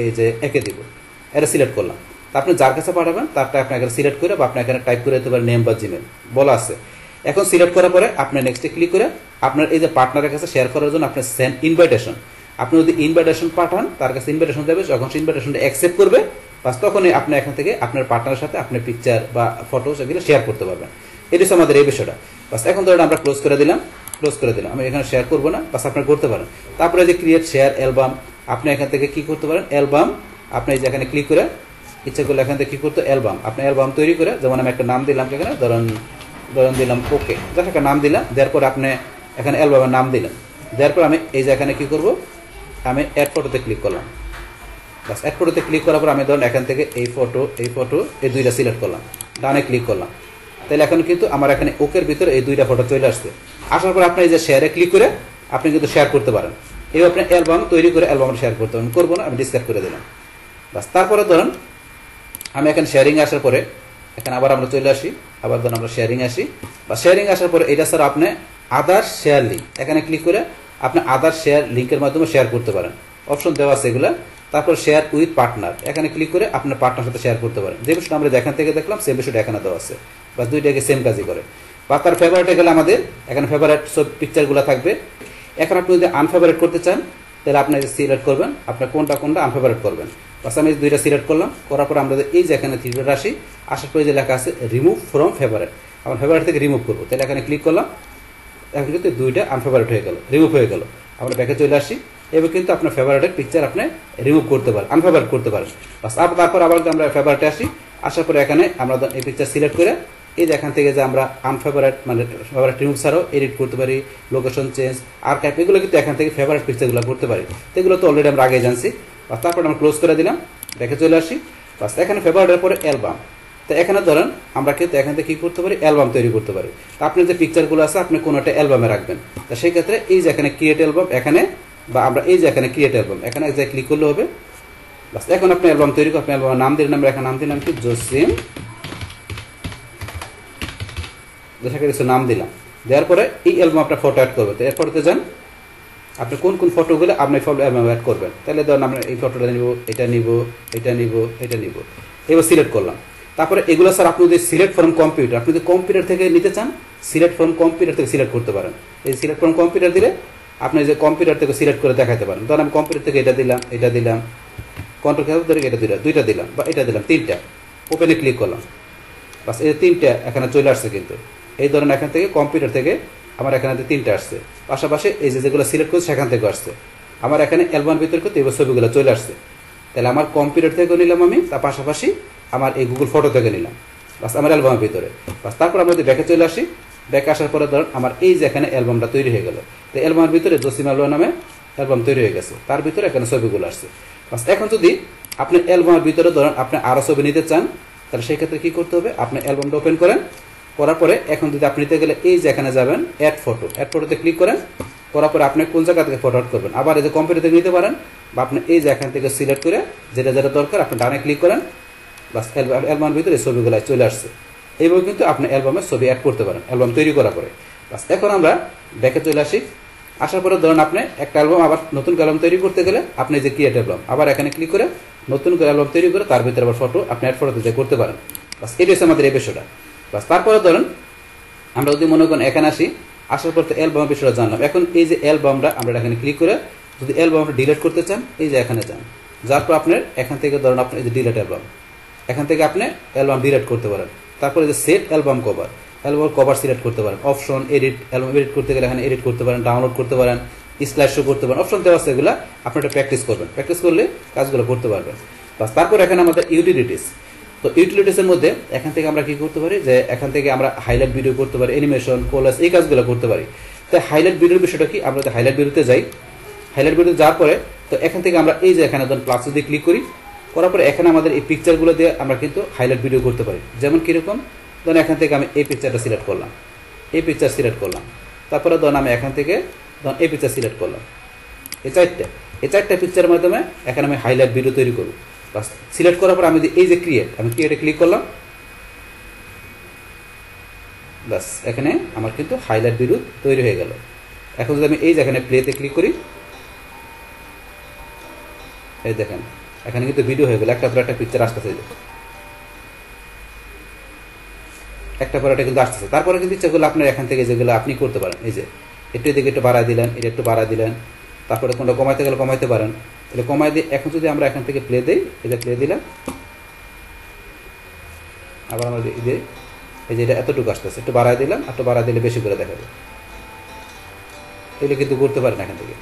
এই যে একে দিব, এটা সিলেক্ট করলাম। তা আপনি যার কাছে পাঠাবেন তারটা আপনি এখানে সিলেক্ট করে বা আপনি এখানে টাইপ করে দিতে পারেন নেম বা জিমেল বলা আছে। এখন সিলেক্ট করার পরে আপনি নেক্সটে ক্লিক করে আপনার এই যে পার্টনারের কাছে শেয়ার করার জন্য আপনি সেন্ড ইনভাইটেশন, আপনি যদি ইনভাইটেশন পাঠান তার কাছে ইনভাইটেশন যাবে, যখন সে ইনভাইটেশনটা অ্যাকসেপ্ট করবে বাস তখনই আপনি এখান থেকে আপনার পার্টনারের সাথে আপনি পিকচার বা ফটো সেগুলো শেয়ার করতে পারবেন। এটা হচ্ছে আমাদের এই বিষয়টা। বাস এখন ধরেন আমরা ক্লোজ করে দিলাম, আমি এখানে শেয়ার করবো না, বাস আপনি করতে পারেন। তারপরে যে ক্রিয়েট শেয়ার অ্যালবাম, আপনি এখান থেকে কি করতে পারেন, অ্যালবাম আপনি যেখানে ক্লিক করে ইচ্ছা করলে এখান থেকে কী করতো অ্যালবাম, আপনি অ্যালবাম তৈরি করে, যেমন আমি একটা নাম দিলাম এখানে, ধরুন দিলাম ওকে, যাকে একটা নাম দিলাম, দেওয়ার পরে আপনি এখানে অ্যালবামের নাম দিলেন, দেওয়ার পর আমি এই যে এখানে কী করবো, আমি অ্যাড ফটোতে ক্লিক করলাম। বাস অ্যাড ফটোতে ক্লিক করার পর আমি ধরুন এখান থেকে এই ফটো এই দুইটা সিলেক্ট করলাম, ডানে ক্লিক করলাম। তাহলে এখন কিন্তু আমার এখানে ওকের ভিতরে এই দুইটা ফটো চলে আসছে। আসার পর আপনি এই যে শেয়ারে ক্লিক করে আপনি কিন্তু শেয়ার করতে পারেন। এবার আপনি অ্যালবাম তৈরি করে অ্যালবামে শেয়ার করতে পারেন। করবো না, আমি ডিসকার্ড করে দিলাম। বাস তারপরে ধরুন আমি এখানে শেয়ারিং আসার পরে এখানে আবার আমরা চলে আসি, আবার ধরুন আমরা শেয়ারিং আসি, বা শেয়ারিং আসার পরে এটা স্যার আপনি আদার শেয়ার লিঙ্ক, এখানে ক্লিক করে আপনি আদার শেয়ার লিঙ্কের মাধ্যমে শেয়ার করতে পারেন। অপশন দেওয়া আছে এগুলো। তারপর শেয়ার উইথ পার্টনার, এখানে ক্লিক করে আপনার পার্টনার সাথে শেয়ার করতে পারেন। যে বিষয়টা আমরা এখান থেকে দেখলাম সেই বিষয়টা এখানে দেওয়া আছে, বা দুইটাকে সেম কাজই করে। বা তার ফেভারিটে গেলে আমাদের এখানে ফেভারিট সব পিকচারগুলো থাকবে। এখন আপনি যদি আনফেভারিট করতে চান তাহলে আপনি সিলেক্ট করবেন, আপনার কোনটা আনফেভারিট করবেন। বাস আমি দুইটা সিলেক্ট করলাম, করার পর আমরা এই যে এখানে থ্রি ডট আসি, আসার পরে যে লেখা আছে রিমুভ ফ্রম ফেভারিট, আমার ফেভারিট থেকে রিমুভ করবো। তাহলে এখানে ক্লিক করলাম, এখন কিন্তু দুইটা আনফেভারিট হয়ে গেল, রিমুভ হয়ে গেল। আমরা ব্যাকে চলে আসি, এবার কিন্তু আপনার ফেভারিটের পিকচার আপনি রিমুভ করতে পারেন, আনফেভারিট করতে পারেন। বাস তারপর আবার আমরা ফেভারিটে আসি, আসার পরে এখানে আমরা এই পিকচার সিলেক্ট করে এই যে এখান থেকে যে আমরা আনফেভারিট মানে ফেভারিট রিমুভ ছাড়াও এডিট করতে পারি, লোকেশন চেঞ্জ, আর্কাইভ, এগুলো কিন্তু এখান থেকে ফেভারিট পিকচারগুলো করতে পারি। তো এগুলো তো অলরেডি আমরা আগে জানছি। বাস তারপর আমরা ক্লোজ করে দিলাম, ব্যাকে চলে আসি। বাস এখানে ফেভারিটের পরে অ্যালবাম, তো এখানে ধরেন আমরা কিন্তু এখান থেকে কী করতে পারি, অ্যালবাম তৈরি করতে পারি। তো আপনি যে পিকচারগুলো আছে আপনি কোনো একটা অ্যালবামে রাখবেন। তো সেই ক্ষেত্রে এই যে এখানে ক্রিয়েট অ্যালবাম, এখানে বা আমরা এই যে এখানে ক্রিয়েট অ্যালবাম, এখানে যে ক্লিক করলে হবে। বাস এখন আপনি অ্যালবাম তৈরি করে আপনি অ্যালবামের নাম দিলেন, আমরা এখানে নাম দিলাম কি জসিম, কিছু নাম দিলাম। দেওয়ার পরে এই অ্যালবাম আপনার ফটো অ্যাড করবে। তো এর ফটোতে যান, আপনি কোন ফটোগুলো আপনি অ্যালবামে অ্যাড করবেন। তাহলে ধরুন আমরা এই ফটোটা নিব, এটা নিব, এটা নিব, এটা নিব, এবার সিলেক্ট করলাম। তারপরে এগুলো স্যার আপনি যদি সিলেক্ট ফ্রম কম্পিউটার, আপনি যদি কম্পিউটার থেকে নিতে চান, সিলেক্ট ফ্রম কম্পিউটার থেকে সিলেক্ট করতে পারেন। এই সিলেক্ট ফ্রম কম্পিউটার দিলে আপনি যে কম্পিউটার থেকে সিলেক্ট করে দেখাতে পারেন। ধরুন আমি কম্পিউটার থেকে এটা দিলাম, কন্ট্রোল ধরে এটা দুইটা দিলাম, বা এটা দিলাম, তিনটা। ওপেনে ক্লিক করলাম, বাস এই তিনটা এখানে চলে আসছে। কিন্তু এই ধরনের এখান থেকে কম্পিউটার থেকে আমার এখানে তিনটা আসছে, পাশাপাশি এই যেগুলো সিলেক্ট করছে সেখান থেকে আসছে। আমার এখানে অ্যালবাম ভিতরে করতে এবার ছবিগুলো চলে আসছে। তাহলে আমার কম্পিউটার থেকেও নিলাম আমি, তার পাশাপাশি আমার এই গুগল ফটো থেকে নিলাম, বাস আমার অ্যালবামের ভিতরে। বাস তারপর আমরা যদি ব্যাকে চলে আসি, ব্যাকে আসার পরে ধরুন আমার এই যে এখানে অ্যালবামটা তৈরি হয়ে গেল। তো অ্যালবামের ভিতরে জসিম আলওয়া নামে অ্যালবাম তৈরি হয়ে গেছে, তার ভিতরে এখানে ছবিগুলো আসছে। বাস এখন যদি আপনি অ্যালবামের ভিতরে ধরুন আপনি আরও ছবি নিতে চান, তাহলে সেই ক্ষেত্রে কী করতে হবে, আপনি অ্যালবামটা ওপেন করেন, করার পরে এখন যদি আপনি নিতে গেলে এই যে এখানে যাবেন অ্যাড ফটোতে ক্লিক করেন, করার পরে আপনি কোন জায়গা থেকে ফটো অ্যাড করবেন, আবার এই যে কম্পিউটার থেকে নিতে পারেন, বা আপনি এই যে এখান থেকে সিলেক্ট করে যেটা দরকার আপনি ডানে ক্লিক করেন, বাস অ্যালবামের ভিতরে ছবিগুলো চলে আসছে। এইভাবে কিন্তু আপনি অ্যালবামের ছবি অ্যাড করতে পারেন অ্যালবাম তৈরি করার পরে। বাস এখন আমরা ব্যাকে চলে আসি, আসার পরে ধরুন আপনি একটা অ্যালবাম আবার নতুন অ্যালবাম তৈরি করতে গেলে আপনি যে ক্রিয়েট অ্যালবাম আবার এখানে ক্লিক করে নতুন অ্যালবাম তৈরি করে তার ভিতরে আবার ফটো আপনি অ্যাড ফটোতে করতে পারেন। বাস এটি হচ্ছে আমাদের এই বিষয়টা। বাস তারপরে ধরুন আমরা যদি মনে করেন এখানে আসি, আসার পর তো অ্যালবামের বিষয়টা জানলাম। এখন এই যে অ্যালবামটা আমরা এখানে ক্লিক করে যদি অ্যালবামটা ডিলিট করতে চান, এই যে এখানে যান, যার পর আপনার এখান থেকে ধরুন আপনি এই যে ডিলিট অ্যালবাম, এখান থেকে আপনি অ্যালবাম ডিলিট করতে পারেন। তারপরে যে সেট অ্যালবাম কভার সিলেক্ট করতে পারেন, অপশন এডিট, অ্যালবাম এডিট করতে গেলে এখানে এডিট করতে পারেন, ডাউনলোড করতে পারেন, স্লাইড শো করতে পারেন, অপশন দেওয়া আছে। এগুলো আপনি একটা প্র্যাকটিস করবেন, প্র্যাকটিস করলে কাজগুলো করতে পারবেন। বাস তারপর এখানে আমাদের ইউটিলিটিস, তো ইউটিলিটিসের মধ্যে এখান থেকে আমরা কি করতে পারি, যে এখান থেকে আমরা হাইলাইট ভিডিও করতে পারি, অ্যানিমেশন, কোলাস, এই কাজগুলো করতে পারি। তো হাইলাইট ভিডিওর বিষয়টা কি, আমরা যদি হাইলাইট ভিডিওতে যাই, হাইলাইট ভিডিওতে যাওয়ার পরে তো এখান থেকে আমরা এই যে এখানে ধরুন প্লাস যদি ক্লিক করি, করার পরে এখানে আমাদের এই পিকচারগুলো দিয়ে আমরা কিন্তু হাইলাইট ভিডিও করতে পারি। যেমন কীরকম, ধরুন এখান থেকে আমি এই পিকচারটা সিলেক্ট করলাম, এই পিকচার সিলেক্ট করলাম, তারপরে ধরুন আমি এখান থেকে ধরুন এই পিকচার সিলেক্ট করলাম, এই চারটা পিকচারের মাধ্যমে এখানে আমি হাইলাইট ভিডিও তৈরি করব। বাস সিলেক্ট করার পর আমি এই যে আমি ক্রিয়েটে ক্লিক করলাম, বাস এখানে আমার কিন্তু হাইলাইট ভিডিও তৈরি হয়ে গেল। এখন যদি আমি এই যে এখানে প্লেতে ক্লিক করি, এই দেখেন এখানে কিন্তু ভিডিও হয়ে গেল, একটা পর একটা পিকচার আসতেছে, একটা পর একটা কিন্তু আসতেছে। তারপরে কিন্তু ইচ্ছা করলে আপনার এখান থেকে যেগুলো আপনি করতে পারেন, এই যে একটু এদিকে একটু বাড়ায় দিলেন, এটা একটু বাড়ায় দিলেন, তারপরে কোনটা কমাইতে গেলে কমাইতে পারেন। তাহলে কমাই দিয়ে এখন যদি আমরা এখান থেকে প্লে দিই, এটা প্লে দিলাম, আবার আমরা এই যে এটা এতটুকু আসতেছে, একটু বাড়ায় দিলাম, একটু বাড়ায় দিলে বেশি করে দেখাবে, এগুলো কিন্তু করতে পারেন এখান থেকে।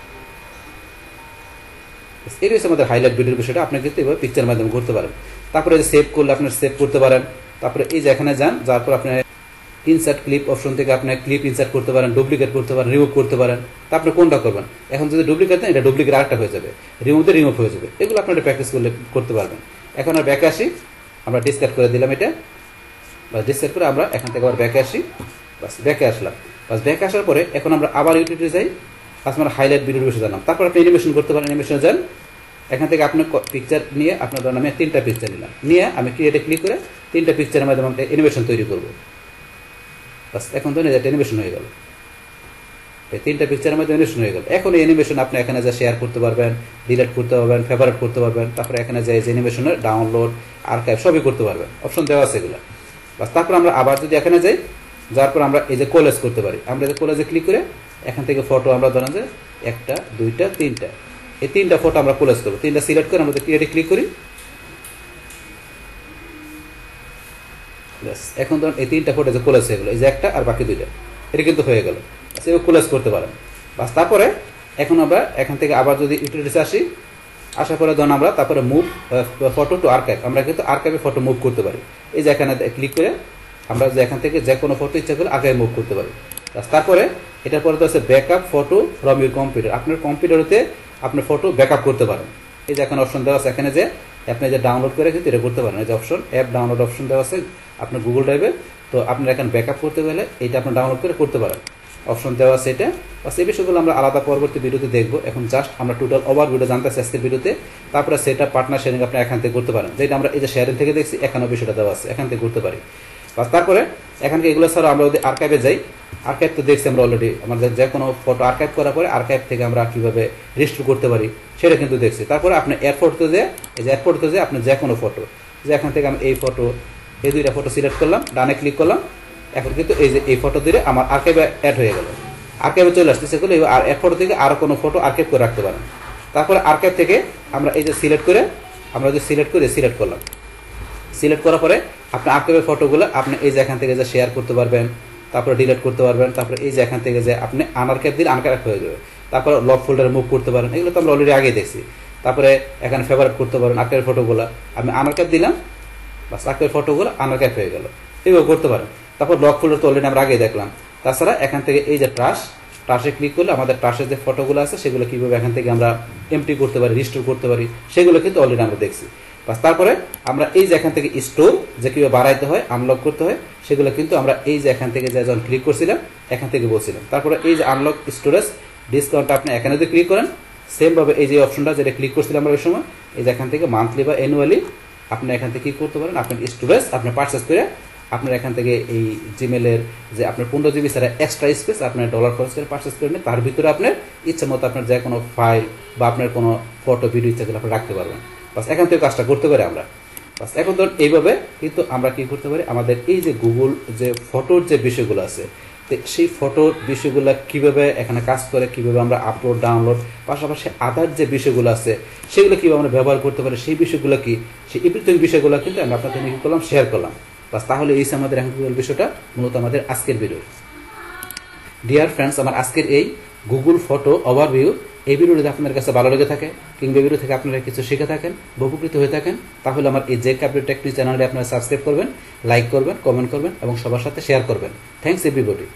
এই হচ্ছে আমাদের হাইলাইট ভিডিওর বিষয়টা। আপনি কিন্তু এভাবে পিকচারের মাধ্যমে করতে পারেন। তারপরে যে সেভ করলে আপনি সেভ করতে পারেন। তারপরে এই যে এখানে যান, যার পর আপনি ইনসার্ট ক্লিপ অপশন থেকে আপনি ক্লিপ ইনসার্ট করতে পারেন, ডুপ্লিকেট করতে পারেন, রিমুভ করতে পারেন। তা আপনি কোনটা করবেন? এখন যদি ডুপ্লিকেট দেন, এটা ডুপ্লিকেট আরেকটা হয়ে যাবে, রিমুভ হয়ে যাবে। এগুলো আপনারা প্র্যাকটিস করতে পারবেন। এখন আর ব্যাকে আসি, আমরা ডিসকার্ড করে দিলাম এটা, বা ডিসকার্ড করে আমরা এখান থেকে আবার ব্যাকে আসি। বাস ব্যাকে আসলাম। বাস ব্যাকে আসার পরে এখন আমরা আবার ইউটিউবে যাই। আমরা হাইলাইট ভিডিওর বিষয়ে জানলাম। তারপর আপনি অ্যানিমেশন করতে পারেন, অ্যানিমেশনে যান। এখান থেকে আপনি পিকচার নিয়ে, আপনার ধরেন আমি 3টা পিকচার নিলাম, নিয়ে আমি ক্রিয়েটে ক্লিক করে 3টা পিকচারের মাধ্যমে আমরা অ্যানিমেশন তৈরি করবো। বাস এখন ধরুন এটা অ্যানিমেশন হয়ে গেল, এই 3টা পিকচারের মধ্যে অ্যানিমেশন হয়ে গেল। এখন এই অ্যানিমেশন আপনি এখানে যা শেয়ার করতে পারবেন, ডিলিট করতে পারবেন, ফেভারিট করতে পারবেন। তারপরে এখানে যে অ্যানিমেশনের ডাউনলোড, আর্কাইভ সবই করতে পারবেন, অপশন দেওয়া আছে এগুলো। বাস তারপর আমরা আবার যদি এখানে যাই, যার পর আমরা এই যে কোলেজ করতে পারি। আমরা যে কোলেজে ক্লিক করে এখান থেকে ফটো আমরা ধরেন যে 1টা 2টা 3টা, এই 3টা ফটো আমরা কোলেজ করবো। 3টা সিলেক্ট করে আমরা ক্রিয়েটে ক্লিক করি। এখন ধরুন এই 3টা ফটো যে কোলেজ হয়ে গেলো, এই যে একটা আর বাকি 2টা, এটা কিন্তু হয়ে গেল। সেভাবে কোলেজ করতে পারেন। বাস তারপরে এখন আমরা এখান থেকে আবার যদি ইউটিলিটিসে আসি, আসার পরে ধরুন আমরা তারপরে মুভ ফটো টু আর্কাইভ, আমরা কিন্তু আর্কাইভে ফটো মুভ করতে পারি। এই যে এখানে ক্লিক করে আমরা যে এখান থেকে যে কোনো ফটো ইচ্ছা করে আর্কাইভে মুভ করতে পারি। তারপরে এটার পরে তো আছে backup photo from your computer. আপনার কম্পিউটারতে আপনার ফটো ব্যাকআপ করতে পারেন। এই যে এখানে অপশন দেওয়া আছে, এখানে যে আপনি যে ডাউনলোড করে কিন্তু এটা করতে পারেন। এই যে অপশন অ্যাপ ডাউনলোড অপশন দেওয়া আছে আপনার গুগল ড্রাইভে। তো আপনার এখানে ব্যাকআপ করতে গেলে এটা আপনি ডাউনলোড করে করতে পারেন, অপশন দেওয়া আছে এটা। বাস এই বিষয়গুলো আমরা আলাদা পরবর্তী ভিডিওতে দেখবো। এখন জাস্ট আমরা টোটাল ওভার ভিডিও জানতে চাই আজকের ভিডিওতে। তারপরে সেটা পার্টনার শেয়ারিং আপনি এখান থেকে করতে পারেন, যেটা আমরা এই যে শেয়ারিং থেকে দেখছি, এখানেও বিষয়টা দেওয়া আছে, এখান থেকে করতে পারি। বাস তারপরে এখান থেকে এগুলো ছাড়া আমরা যদি আর্কাইভে যাই, আর্কাইভ তো দেখছি আমরা অলরেডি, আমাদের যে কোনো ফটো আর্কাইভ করার পরে আর্কাইভ থেকে আমরা কীভাবে রেজিস্টার করতে পারি সেটা কিন্তু দেখছি। তারপরে আপনি এয়ারপোর্টতে যে এই যে এয়ারপোর্টতে যে আপনি যে কোনো ফটো, যে এখান থেকে আমি এই ফটো, এই 2টা ফটো সিলেক্ট করলাম, ডানে ক্লিক করলাম। এখন কিন্তু এই যে এই ফটো দিয়ে আমার আর্কাইভে অ্যাড হয়ে গেল, আর্কাইভে চলে আসতেছে। করলে আর এক ফটো থেকে আরও কোনো ফটো আর্কাইভ করে রাখতে পারেন। তারপরে আর্কাইভ থেকে আমরা এই যে সিলেক্ট করে, আমরা যে সিলেক্ট করলাম, সিলেক্ট করার পরে আপনি আর্কাইভের ফটোগুলো আপনি এই যে এখান থেকে যে শেয়ার করতে পারবেন, তারপরে ডিলিট করতে পারবেন। তারপরে এই যে এখান থেকে যে আপনি আনআর্কাইভ দিলে আনআর্কাইভ হয়ে যাবে। তারপরে লক ফোল্ডারে মুভ করতে পারেন, এগুলো তো আমরা অলরেডি আগেই দেখছি। তারপরে এখানে ফেভারিট করতে পারেন আর্কাইভের ফটোগুলো, আমি আনআর্কাইভ দিলাম, বাস আর্কাইভের ফটোগুলো আনআর্কাইভ হয়ে গেল, এগুলো করতে পারেন। তারপর লক ফোল্ডার তো অলরেডি আমরা আগেই দেখলাম। তাছাড়া এখান থেকে এই যে ট্রাশে ক্লিক করলে আমাদের ট্রাশের যে ফটোগুলো আছে সেগুলো কীভাবে এখান থেকে আমরা এমটি করতে পারি, রিস্টোর করতে পারি, সেগুলো কিন্তু অলরেডি আমরা দেখছি। বাস তারপরে আমরা এই যে এখান থেকে স্টোর যে কীভাবে বাড়াইতে হয়, আনলক করতে হয়, সেগুলো কিন্তু আমরা এই যে এখান থেকে যখন ক্লিক করছিলাম এখান থেকে বলছিলাম। তারপরে এই যে আনলক স্টোরেজ ডিসকাউন্ট আপনি এখানে যদি ক্লিক করেন, সেমভাবে এই যে অপশনটা যেটা ক্লিক করছিলাম আমরা ওই সময়, এই যে এখান থেকে মান্থলি বা অ্যানুয়ালি আপনি এখান থেকে কী করতে পারেন, আপনার স্টোরেজ আপনি পারচেস করে আপনার এখান থেকে এই জিমেলের যে আপনার 15 GB ছাড়া এক্সট্রা স্পেস আপনার ডলার খরচ করে পারচেস করে তার ভিতরে আপনার ইচ্ছা মতো আপনার যে কোনো ফাইল বা আপনার কোনো ফটো ভিডিও ইচ্ছা করে আপনি রাখতে পারবেন। বাস এখান থেকে কাজটা করতে পারি আমরা। বাস এখন ধরুন এইভাবে কিন্তু আমরা কি করতে পারি, আমাদের এই যে গুগল যে ফটোর যে বিষয়গুলো আছে, তো সেই ফটোর বিষয়গুলো কীভাবে এখানে কাজ করে, কীভাবে আমরা আপলোড ডাউনলোড, পাশাপাশি আদার যে বিষয়গুলো আছে সেগুলো কীভাবে আমরা ব্যবহার করতে পারি, সেই বিষয়গুলো কি, সেই এভরিথিং বিষয়গুলো কিন্তু আমরা আপনাদের কী করলাম, শেয়ার করলাম। বাস তাহলে এই আমাদের এখন বিষয়টা মূলত আমাদের আজকের ভিডিও। ডিয়ার ফ্রেন্ডস, আমার আজকের এই গুগল ফটো ওভারভিউ এই ভিডিওটি আপনাদের কাছে ভালো লেগে থাকে কিংবা ভিডিও থেকে আপনারা কিছু শিখে থাকেন, উপকৃত হয়ে থাকেন, তাহলে আমার এই জেক আপডেট টেকনিক চ্যানেলটি আপনারা সাবস্ক্রাইব করবেন, লাইক করবেন, কমেন্ট করবেন এবং সবার সাথে শেয়ার করবেন। Thanks everybody.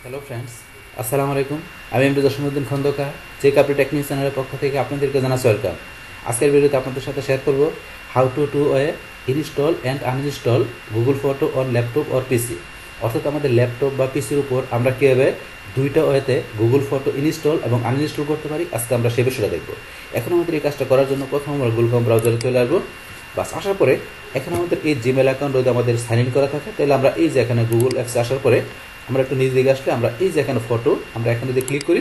হ্যালো ফ্রেন্ডস, আসসালামু আলাইকুম। আমি এমডি জসিমউদ্দিন খন্দকার, জেক আপডেট টেকনিক চ্যানেলের পক্ষ থেকে আপনাদেরকে জানাচ্ছি ওয়েলকাম। আজকের ভিডিওতে আপনাদের সাথে শেয়ার করব how to install and uninstall Google photo on laptop or PC. অর্থাৎ আমাদের ল্যাপটপ বা পিসির উপর আমরা কীভাবে 2টা ওয়েতে গুগল ফটো ইনস্টল এবং আনইনস্টল করতে পারি, আজকে আমরা সে বিষয়টা দেখব। এখন আমাদের এই কাজটা করার জন্য প্রথম আমরা গুগল ক্রোম ব্রাউজারে চলে আসবো। বাস আসার পরে এখানে আমাদের এই জিমেল অ্যাকাউন্ট যদি আমাদের সাইন ইন করা থাকে, তাহলে আমরা এই যে এখানে গুগল অ্যাপসে আসার পরে আমরা একটু নিজ দিকে আসলে আমরা এই যে এখানে ফটো আমরা এখানে যদি ক্লিক করি,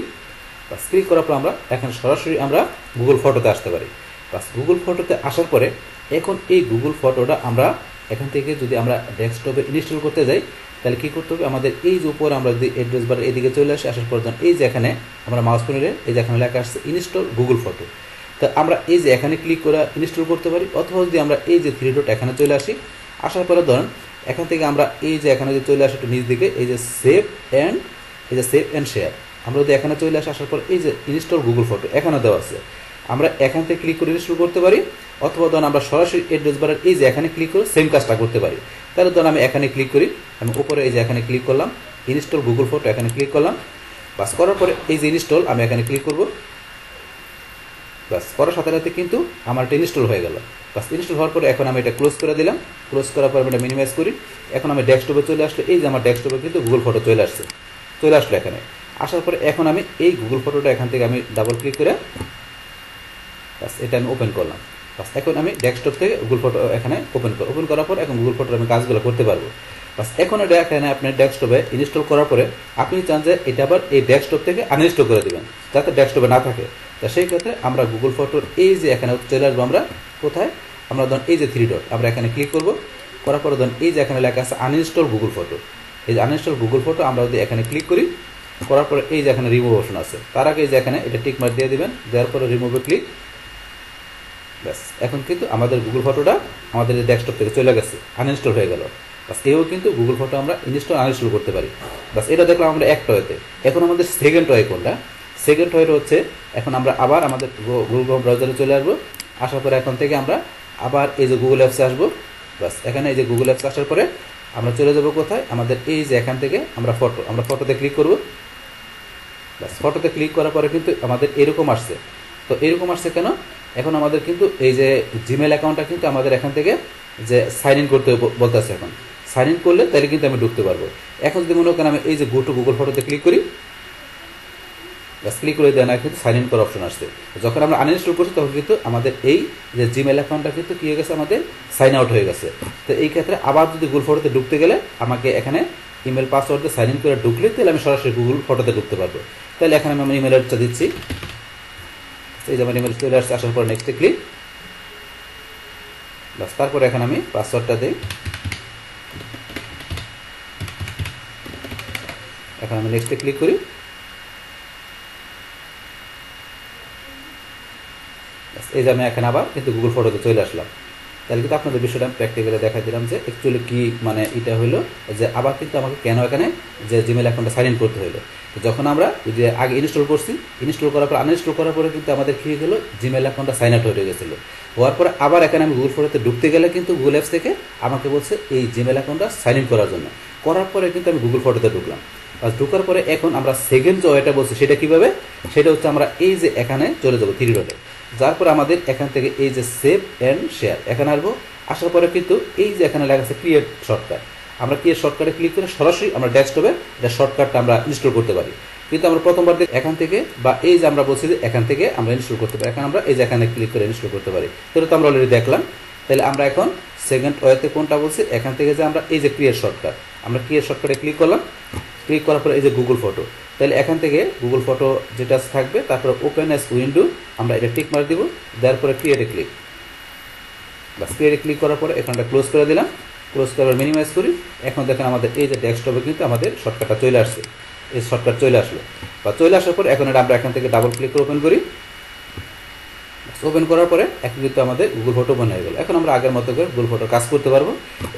বাস ক্লিক করার পর আমরা এখানে সরাসরি আমরা গুগল ফটোতে আসতে পারি। বাস গুগল ফটোতে আসার পরে এখন এই গুগল ফটোটা আমরা এখান থেকে যদি আমরা ডেস্কটপে ইনস্টল করতে যাই, তাহলে কী করতে হবে, আমাদের এই যে উপরে আমরা যদি অ্যাড্রেস বারে এদিকে চলে আসি, আসার পর এই যে এখানে আমরা মাউস পয়েন্টারে এই যে এখানে লেখা আসছে ইনস্টল গুগল ফটো, তো আমরা এই যে এখানে ক্লিক করে ইনস্টল করতে পারি। অথবা যদি আমরা এই যে 3 ডট এখানে চলে আসি, আসার পরে ধরেন এখান থেকে আমরা এই যে এখানে যদি চলে আসি একটু নিচ দিকে এই যে সেভ অ্যান্ড শেয়ার, আমরা যদি এখানে চলে আসার পর এই যে ইনস্টল গুগল ফটো এখানে দেওয়া আছে, আমরা এখান থেকে ক্লিক করে ইনস্টল করতে পারি, অথবা ধরুন আমরা সরাসরি অ্যাড্রেস বারের এই যে এখানে ক্লিক করে সেম কাজটা করতে পারি। তাহলে ধরুন আমি এখানে ক্লিক করি, আমি উপরে এই যে এখানে ক্লিক করলাম, ইনস্টল গুগল ফটো এখানে ক্লিক করলাম, বাস করার পরে এই যে ইনস্টল আমি এখানে ক্লিক করব, বাস করার সাথে সাথে কিন্তু আমার এটা ইনস্টল হয়ে গেল। বাস ইনস্টল হওয়ার পরে এখন আমি এটা ক্লোজ করে দিলাম, ক্লোজ করার পর আমি এটা মিনিমাইজ করি। এখন আমি ডেস্কটপে চলে আসলে এই যে আমার ডেস্কটপে কিন্তু গুগল ফটো চলে আসলো এখানে। আসার পরে এখন আমি এই গুগল ফটোটা এখান থেকে আমি ডাবল ক্লিক করে বাস এটা আমি ওপেন করলাম। বাস এখন আমি ডেস্কটপ থেকে গুগল ফটো এখানে ওপেন করার পর এখন গুগল ফটোর আমি কাজগুলো করতে পারবো। বাস এখন এটা এখানে আপনার ডেস্কটপে ইনস্টল করার পরে আপনি চান যে এটা আবার এই ডেস্কটপ থেকে আনইনস্টল করে দেবেন যাতে ডেস্কটপে না থাকে। তা সেই ক্ষেত্রে আমরা গুগল ফটোর এই যে এখানে চলে আসবো, আমরা কোথায়, আমরা ধরুন এই যে 3 ডট আমরা এখানে ক্লিক করব, করার পরে ধরুন এই যে এখানে লেখা আছে আনইনস্টল গুগল ফটো, এই যে আনইনস্টল গুগল ফটো আমরা যদি এখানে ক্লিক করি, করার পরে এই যে এখানে রিমুভ অপশন আছে, তার আগে এই যে এখানে এটা টিক মার্ক দিয়ে দিবেন, দেওয়ার পরে রিমুভে ক্লিক। ব্যাস এখন কিন্তু আমাদের গুগল ফটোটা আমাদের ডেস্কটপ থেকে চলে গেছে, আনইনস্টল হয়ে গেল। বাস এও কিন্তু গুগল ফটো আমরা ইনস্টল আনইনস্টল করতে পারি। বাস এটা দেখলাম আমরা একটা ওয়েতে। এখন আমাদের সেকেন্ড ওয়ে কোনটা? সেকেন্ড ওয়ে হচ্ছে এখন আমরা আবার আমাদের গুগল ক্রোম ব্রাউজারে চলে আসবো, আসার পরে এখন থেকে আমরা আবার এই যে গুগল অ্যাপসে আসবো। বাস এখানে এই যে গুগল অ্যাপসে আসার পরে আমরা চলে যাব কোথায়, আমাদের এই যে এখান থেকে আমরা ফটোতে ক্লিক করব। বাস ফটোতে ক্লিক করার পরে কিন্তু আমাদের এরকম আসছে। তো এরকম আসছে কেন? এখন আমাদের কিন্তু এই যে জিমেল অ্যাকাউন্টটা কিন্তু আমাদের এখান থেকে যে সাইন ইন করতে বলতেছে, এখন সাইন ইন করলে তাহলে কিন্তু আমি ঢুকতে পারবো। এখন যদি মনে করেন আমি এই যে গো টু গুগল ফটোতে ক্লিক করি, বাস ক্লিক করে দেওয়া কিন্তু সাইন ইন করার অপশন আসছে। যখন আমরা আনইনস্টল করছি তখন কিন্তু আমাদের এই যে জিমেল অ্যাকাউন্টটা কিন্তু কী হয়ে গেছে, আমাদের সাইন আউট হয়ে গেছে। তো এই ক্ষেত্রে আবার যদি গুগল ফটোতে ঢুকতে গেলে আমাকে এখানে ইমেল পাসওয়ার্ড দিয়ে সাইন ইন করে ঢুকলে তাহলে আমি সরাসরি গুগল ফটোতে ঢুকতে পারবো। তাহলে এখানে আমি আমার ইমেল অ্যাড্রেসটা দিচ্ছি, এই যে আমার ইমেল চলে আসছে, আসার পর নেক্সটে ক্লিক। বাস তারপরে এখন আমি পাসওয়ার্ডটা দিই, এখন আমি নেক্সটে ক্লিক করি। এই যে আমি এখানে আবার কিন্তু গুগল ফটোতে চলে আসলাম। তাহলে কিন্তু আপনাদের বিষয়টা আমি প্র্যাকটিক্যালি দেখাই দিলাম যে অ্যাকচুয়ালি কি মানে এটা হলো যে আবার কিন্তু আমাকে কেন এখানে যে জিমেল অ্যাকাউন্টটা সাইন ইন করতে হলো। তো যখন আমরা যে আগে ইনস্টল করছি, ইনস্টল করার পর আনইনস্টল করার পরে কিন্তু আমাদের কী হলো, জিমেল অ্যাকাউন্টটা সাইন আউট হয়ে গেছিলো। হওয়ার পরে আবার এখানে আমি গুগল ফটোতে ঢুকতে গেলে কিন্তু গুগল অ্যাপস থেকে আমাকে বলছে এই জিমেল অ্যাকাউন্টটা সাইন ইন করার জন্য। করার পরে কিন্তু আমি গুগল ফটোতে ঢুকলাম। আর ঢোকার পরে এখন আমরা সেকেন্ড যে ওয়েটা বলছি সেটা কীভাবে, সেটা হচ্ছে আমরা এই যে এখানে চলে যাবো 3 ডটে, যার পরে আমাদের এখান থেকে এই যে সেভ অ্যান্ড শেয়ার এখানে আসবো। আসার পরে কিন্তু এই যে এখানে লেখা আছে ক্রিয়েট শর্টকাট, আমরা ক্রিয়েট শর্টকাটে ক্লিক করে সরাসরি আমরা ডেস্কটপে এটা শর্টকাটটা আমরা ইনস্টল করতে পারি। কিন্তু আমরা প্রথমবার এখান থেকে বা এই যে আমরা বলছি যে এখান থেকে আমরা ইনস্টল করতে পারি, এখন আমরা এই যে এখানে ক্লিক করে ইনস্টল করতে পারি। সেটা তো আমরা অলরেডি দেখলাম। তাহলে আমরা এখন সেকেন্ড ওয়েতে কোনটা বলছি, এখান থেকে যে আমরা এই যে ক্রিয়েট শর্টকাট, আমরা ক্রিয়েট শর্টকাটে ক্লিক করলাম, ক্লিক করার পরে এই যে গুগল ফটো, তাহলে এখান থেকে গুগল ফটো যেটা থাকবে তারপরে ওপেন অ্যাজ উইন্ডো আমরা এটা টিক মার দিব, দেওয়ার পরে ক্রিয়েটে ক্লিক। বাস ক্রিয়েটে ক্লিক করার পরে এখানটা ক্লোজ করে দিলাম, ক্লোজ করে মিনিমাইজ করি। এখন দেখেন আমাদের এই যে ডেস্কটপে কিন্তু আমাদের শর্টকাটটা চলে আসছে, এই শর্টকাট চলে আসলো। বা চলে আসার পর এখন এটা আমরা এখান থেকে ডাবল ক্লিক করে ওপেন করি। ওপেন করার পরে এখন কিন্তু আমাদের গুগল ফটো ওপেন হয়ে গেল। এখন আমরা আগের মতো করে গুগল ফটো কাজ করতে পারবো।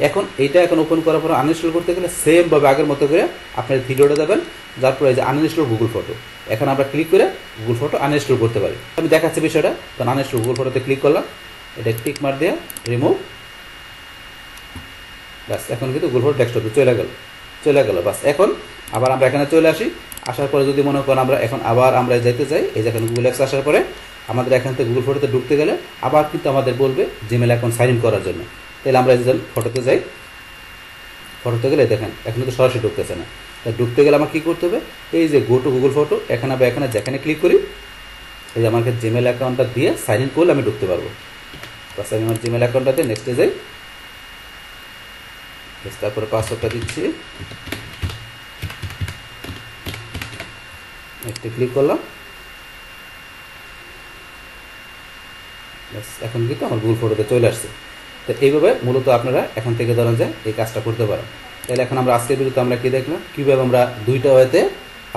এখন এইটা এখন ওপেন করার পরে আনইনস্টল করতে গেলে সেমভাবে আগের মতো করে আপনার ভিডিওটা দেবেন, যার পরে এই যে আনইনস্টল গুগল ফটো, এখন আমরা ক্লিক করে গুগল ফটো আনইনস্টল করতে পারি। আমি দেখাচ্ছি বিষয়টা। তখন আনইনস্টল গুগল ফটোতে ক্লিক করলাম, এটা টিক মার দিয়ে রিমুভ। বাস এখন কিন্তু গুগল ফটো ডেস্কটপে চলে গেল। বাস এখন আবার আমরা এখানে চলে আসি। আসার পরে যদি মনে করেন আমরা এখন আবার আমরা যাইতে চাই, এই যে এখন গুগল অ্যাপস আসার পরে আমাদের এখান থেকে গুগল ফটোতে ঢুকতে গেলে আবার কিন্তু আমাদের বলবে জিমেল অ্যাকাউন্ট সাইন ইন করার জন্য। তাহলে আমরা যদি ফটোতে যাই, ফটোতে গেলে দেখেন এখন কিন্তু সরাসরি ঢুকতেছে না। তাই ঢুকতে গেলে আমার কী করতে হবে, এই যে গো টু গুগল ফটো এখানে আমরা এখানে যেখানে ক্লিক করি, এই যে আমাকে জিমেল অ্যাকাউন্টটা দিয়ে সাইন ইন করলে আমি ঢুকতে পারবো। বাস আমি আমার জিমেল অ্যাকাউন্টটাতে নেক্সটে যাই, তারপরে পাসওয়ার্ডটা দিচ্ছি, নেক্সটে ক্লিক করলাম। এখন কিন্তু আমার গুগল ফটোতে চলে আসছে। তো এইভাবে মূলত আপনারা এখন থেকে ধরেন যে এই কাজটা করতে পারেন। তাহলে এখন আমরা আজকের ভিডিওতে আমরা কি দেখলাম, কীভাবে আমরা দুইটা ওয়েতে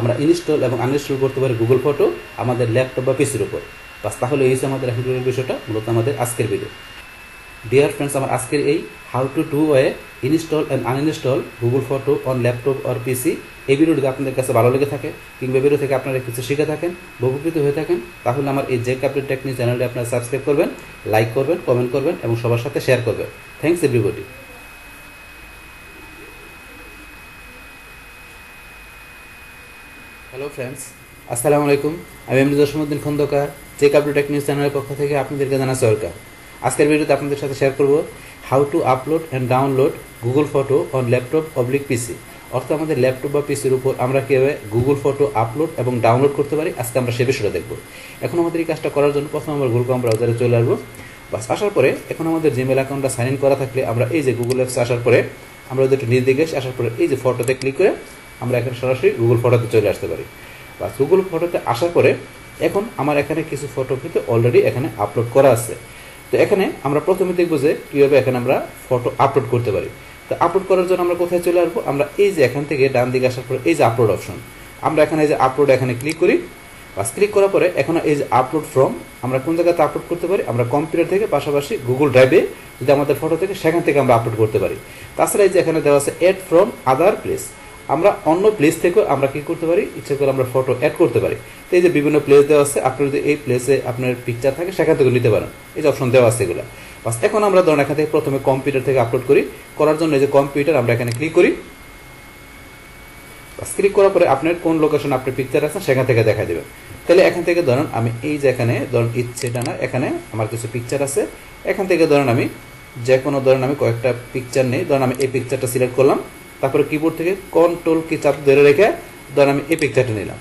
আমরা ইনস্টল এবং আনইনস্টল করতে পারি গুগল ফটো আমাদের ল্যাপটপ বা পিসির উপর। বাস তাহলে এই হচ্ছে আমাদের এখন বিষয়টা, মূলত আমাদের আজকের ভিডিও। ডিয়ার ফ্রেন্ডস, আমার আজকের এই how to do install and uninstall Google photo on laptop or PC এই ভিডিওটি আপনাদের কাছে ভালো লেগে থাকে কিংবা ভিডিও থেকে আপনারা কিছু শিখে থাকেন, উপকৃত হয়ে থাকেন, তাহলে আমার এই জেক আপডেট টেকনিক চ্যানেলটি আপনারা সাবস্ক্রাইব করবেন, লাইক করবেন, কমেন্ট করবেন এবং সবার সাথে শেয়ার করবেন। Thanks everybody. হ্যালো ফ্রেন্ডস, আসসালামু আলাইকুম। আমি এমডি জসিমউদ্দিন খন্দকার, জেক আপডেট টেকনিক চ্যানেলের পক্ষ থেকে আপনাদেরকে জানাচ্ছি ওয়েলকাম। আজকের ভিডিওতে আপনাদের সাথে শেয়ার করব how to upload and download Google photo on laptop অবলিক পিসি। অর্থাৎ আমাদের ল্যাপটপ বা পিসির উপর আমরা কীভাবে গুগল ফটো আপলোড এবং ডাউনলোড করতে পারি, আজকে আমরা সে বিষয়টা দেখব। এখন আমাদের এই কাজটা করার জন্য প্রথমে আমরা গুগল ক্রোম ব্রাউজারে চলে আসবো। বাস আসার পরে এখন আমাদের জিমেল অ্যাকাউন্টটা সাইন ইন করা থাকলে আমরা এই যে গুগল অ্যাপসে আসার পরে আমরা ওদের একটু নিজ দিকে আসার পরে এই যে ফটোতে ক্লিক করে আমরা এখানে সরাসরি গুগল ফটোতে চলে আসতে পারি। বাস গুগল ফটোতে আসার পরে এখন আমার এখানে কিছু ফটো কিন্তু অলরেডি এখানে আপলোড করা আছে। তো এখানে আমরা প্রথমে দেখবো যে কীভাবে এখানে আমরা ফটো আপলোড করতে পারি। তো আপলোড করার জন্য আমরা কোথায় চলে আসবো, আমরা এই যে এখান থেকে ডান দিকে আসার পরে এই যে আপলোড অপশন, আমরা এখানে এই যে আপলোড এখানে ক্লিক করি। বাস ক্লিক করার পরে এখন এই যে আপলোড ফ্রম আমরা কোন জায়গাতে আপলোড করতে পারি, আমরা কম্পিউটার থেকে পাশাপাশি গুগল ড্রাইভে যদি আমাদের ফটো থেকে সেখান থেকে আমরা আপলোড করতে পারি। তাছাড়া এই যে এখানে দেওয়া আছে অ্যাড ফ্রম আদার প্লেস, আমরা অন্য প্লেস থেকেও আমরা কি করতে পারি, ইচ্ছে করে আমরা ফটো অ্যাড করতে পারি। তো এই যে বিভিন্ন প্লেস দেওয়া আছে, আপনি যদি এই প্লেসে আপনার পিকচার থাকে সেখান থেকে নিতে পারেন, এই যে অপশন দেওয়া আছে এগুলো। বাস এখন আমরা ধরুন এখান থেকে প্রথমে কম্পিউটার থেকে আপলোড করি, করার জন্য এই যে কম্পিউটার আমরা এখানে ক্লিক করি। বাস ক্লিক করার পরে আপনার কোন লোকেশন আপনার পিকচার আছে সেখান থেকে দেখা দেবে। তাহলে এখান থেকে ধরুন আমি এই যে এখানে ধরুন ইচ্ছেটা না, এখানে আমার কিছু পিকচার আছে, এখান থেকে ধরুন আমি যে কোনো ধরুন আমি কয়েকটা পিকচার নেই, ধরুন আমি এই পিকচারটা সিলেক্ট করলাম, তারপরে কিবোর্ড থেকে কন্ট্রোল কি চাপ ধরে রেখে ধরুন আমি এই পিকচারটা নিলাম,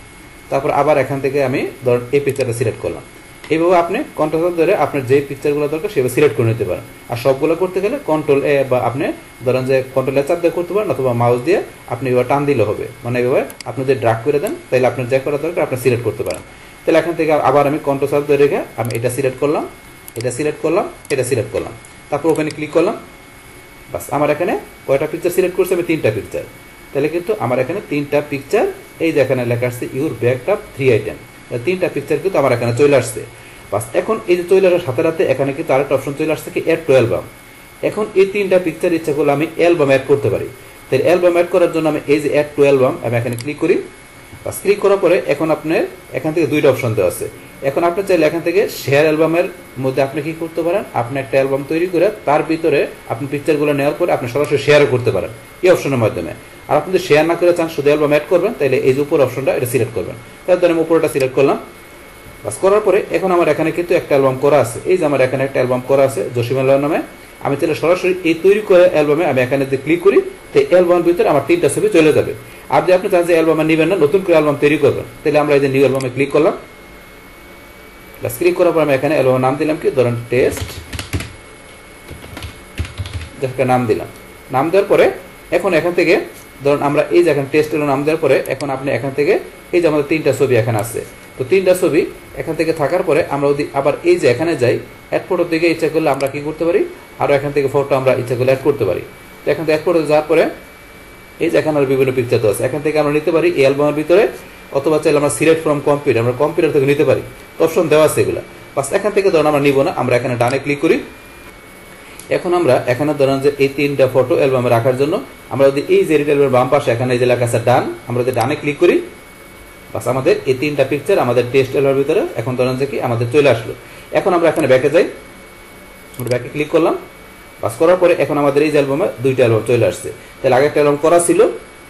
তারপর আবার এখান থেকে আমি ধরুন এই পিকচারটা সিলেক্ট করলাম। এইভাবে আপনি কন্ট্রোল ধরে আপনার যে পিকচারগুলো দরকার সেভাবে সিলেক্ট করে নিতে পারেন। আর সবগুলো করতে গেলে কন্ট্রোল এ বা আপনি ধরেন যে কন্ট্রোল এ চাপ দিয়ে করতে পারেন, অথবা মাউস দিয়ে আপনি এবার টান দিলে হবে, মানে এভাবে আপনি যদি ড্রাগ করে দেন তাহলে আপনার যা করা দরকার আপনি সিলেক্ট করতে পারেন। তাহলে এখান থেকে আবার আমি কন্ট্রোল চাপ ধরে রেখে আমি এটা সিলেক্ট করলাম, এটা সিলেক্ট করলাম, এটা সিলেক্ট করলাম, তারপর ওখানে ক্লিক করলাম। বাস আমার এখানে কয়টা পিকচার সিলেক্ট করছে, আমি 3টা পিকচার। তাহলে কিন্তু আমার এখানে 3টা পিকচার, এই যে এখানে লেখা আসছে ইউর ব্যাকআপ 3 আইটেম, 3টা পিকচার কিন্তু আমার এখানে চলে আসছে। বাস এখন এই যে চলে আসার সাথে সাথে এখানে কিন্তু আরেকটা অপশন চলে আসছে কি অ্যাড টু অ্যালবাম। এখন এই 3টা পিকচার ইচ্ছা করলে আমি অ্যালবাম অ্যাড করতে পারি। তাই অ্যালবাম অ্যাড করার জন্য আমি এই যে অ্যাড টু অ্যালবাম আমি এখানে ক্লিক করি। বাস ক্লিক করার পরে এখন আপনার এখান থেকে 2টা অপশন দেওয়া আছে। এখন আপনি চাইলে এখান থেকে শেয়ার অ্যালবামের মধ্যে আপনি কি করতে পারেন, আপনি একটা অ্যালবাম তৈরি করে তার ভিতরে আপনি পিকচারগুলো নেওয়ার পরে আপনি সরাসরি শেয়ারও করতে পারেন এই অপশনের মাধ্যমে। আর আপনি যদি শেয়ার না করে চান শুধু অ্যালবাম অ্যাড করবেন, তাহলে এই যে উপর অপশনটা এটা সিলেক্ট করবেন। তার জন্য আমি উপরটা সিলেক্ট করলাম। বাস করার পরে এখন আমার এখানে কিন্তু একটা অ্যালবাম করা আছে, এই যে আমার এখানে একটা অ্যালবাম করা আছে জসিম আল্লাহর নামে। আমি চাইলে সরাসরি এই তৈরি করে অ্যালবামে আমি এখানে যদি ক্লিক করি তো অ্যালবামের ভিতরে আমার 3টা ছবি চলে যাবে। আর যদি আপনি চান যে অ্যালবামে নেবেন না, নতুন করে অ্যালবাম তৈরি করবেন, তাহলে আমরা এই যে নিউ অ্যালবামে ক্লিক করলাম। বাস ক্লিক করার পর আমি এখানে অ্যালবামের নাম দিলাম কি ধরেন টেস্ট, যাকে নাম দিলাম। নাম দেওয়ার পরে এখন এখান থেকে ধরুন আমরা এই যে এখানে টেস্ট নাম দেওয়ার পরে এখন আপনি এখান থেকে এই যে আমাদের 3টা ছবি এখানে আছে, তো 3টা ছবি এখান থেকে থাকার পরে আমরা যদি আবার এই যে এখানে যাই অ্যাড ফটো থেকে ইচ্ছা করলে আমরা কি করতে পারি, আরও এখান থেকে ফটো আমরা ইচ্ছা করলে অ্যাড করতে পারি। তো এখান থেকে অ্যাড ফটো যাওয়ার পরে এই যে এখানে বিভিন্ন পিকচার তো আছে, এখান থেকে আমরা নিতে পারি এই অ্যালবামের ভিতরে, অথবা চাইলে আমরা সিলেক্ট ফ্রম কম্পিউটার আমরা কম্পিউটার থেকে নিতে পারি, তো অপশন দেওয়া আছে এগুলো। বাস এখান থেকে ধরুন আমরা নিব না, আমরা এখানে ডানে ক্লিক করি। এখন আমরা এখানে ধরেন যে এই 3টা ফটো অ্যালবামে রাখার জন্য আমরা যদি এই যে এডিট অ্যালবামের বাম পাশে এখানে এই যে লেখা আছে ডান, আমরা যদি ডানে ক্লিক করি, বাস আমাদের এই 3টা পিকচার আমাদের টেস্ট অ্যালবামের ভিতরে এখন ধরেন যে কি আমাদের চলে আসলো। এখন আমরা এখানে ব্যাকে যাই, আমরা ব্যাকে ক্লিক করলাম। বাস করার পরে এখন আমাদের এই যে অ্যালবামে 2টা অ্যালবাম চলে আসছে। তাহলে আগে একটা অ্যালবাম করা ছিল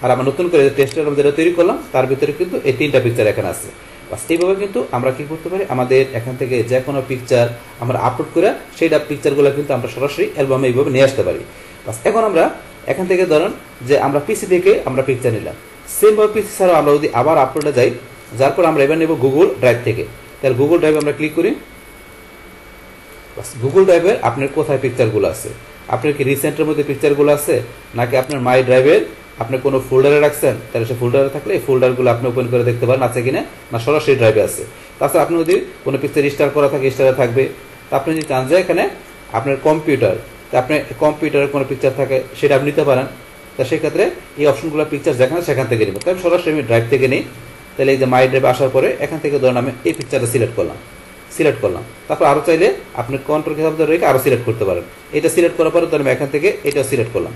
আর আমরা নতুন করে টেস্ট অ্যালবাম যেটা তৈরি করলাম তার ভিতরে কিন্তু এই 3টা পিকচার এখানে আছে। বাস এইভাবে কিন্তু আমরা কি করতে পারি, আমাদের এখান থেকে যে কোনো পিকচার আমরা আপলোড করে সেইটা পিকচারগুলো কিন্তু আমরা সরাসরি অ্যালবামে এইভাবে নিয়ে আসতে পারি। বাস এখন আমরা এখান থেকে ধরেন যে আমরা পিসি থেকে আমরা পিকচার নিলাম, সেমভাবে পিসি ছাড়াও আমরা যদি আবার আপলোডে যাই, যার পর আমরা এবার নেব গুগল ড্রাইভ থেকে। তাহলে গুগল ড্রাইভে আমরা ক্লিক করি। বাস গুগল ড্রাইভের আপনার কোথায় পিকচারগুলো আছে, আপনার কি রিসেন্টের মধ্যে পিকচারগুলো আছে, নাকি আপনার মাই ড্রাইভের আপনি কোনো ফোল্ডারে রাখছেন, তাহলে সেই ফোল্ডারে থাকলে এই ফোল্ডারগুলো আপনি ওপেন করে দেখতে পারেন আছে কিনা, না সরাসরি ড্রাইভে আছে। তাছাড়া আপনি যদি কোনো পিকচার স্টার করা থাকে স্টারে থাকবে। তা আপনি যদি চান যে এখানে আপনার কম্পিউটার, তা আপনি কম্পিউটারের কোনো পিকচার থাকে সেটা আপনি নিতে পারেন। তা সেক্ষেত্রে এই অপশনগুলো পিকচার যেখানে সেখান থেকে নেব। তাই সরাসরি আমি ড্রাইভ থেকে নিই। তাহলে এই যে মাই ড্রাইভে আসার পরে এখান থেকে ধরুন আমি এই পিকচারটা সিলেক্ট করলাম। সিলেক্ট করলাম। তারপর আরও চাইলে আপনি কন্ট্রোল কি ধরে রেখে আরও সিলেক্ট করতে পারেন। এটা সিলেক্ট করার পরে ধরুন এখান থেকে এটা সিলেক্ট করলাম,